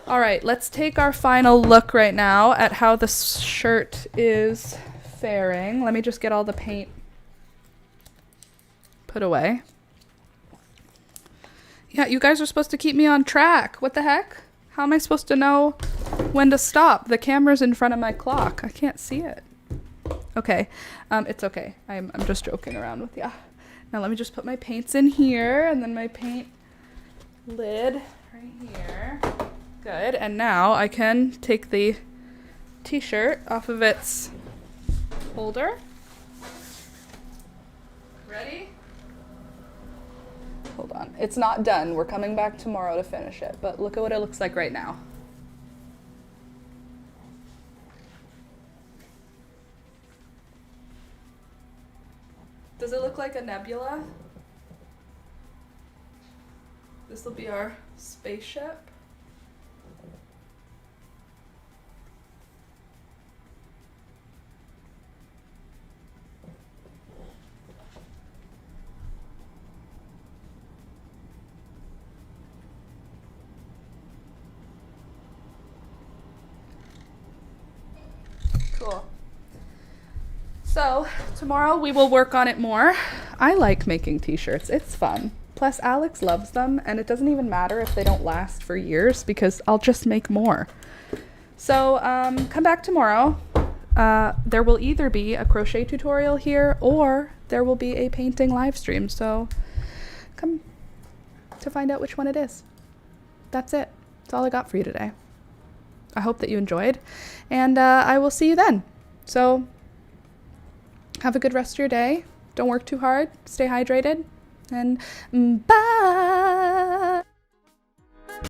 All right, let's take our final look right now at how the shirt is faring. Let me just get all the paint put away. Yeah, you guys are supposed to keep me on track. What the heck? How am I supposed to know when to stop? The camera's in front of my clock. I can't see it. Okay, it's okay. I'm just joking around with ya. Now let me just put my paints in here and then my paint lid right here. Good, and now I can take the t-shirt off of its holder. Ready? Hold on. It's not done. We're coming back tomorrow to finish it, but look at what it looks like right now. Does it look like a nebula? This will be our spaceship. Cool. So tomorrow we will work on it more. I like making t-shirts. It's fun. Plus Alex loves them, and it doesn't even matter if they don't last for years because I'll just make more. So come back tomorrow. There will either be a crochet tutorial here or there will be a painting live stream. So come to find out which one it is. That's it. That's all I got for you today. I hope that you enjoyed, and I will see you then. So have a good rest of your day. Don't work too hard. Stay hydrated, and bye.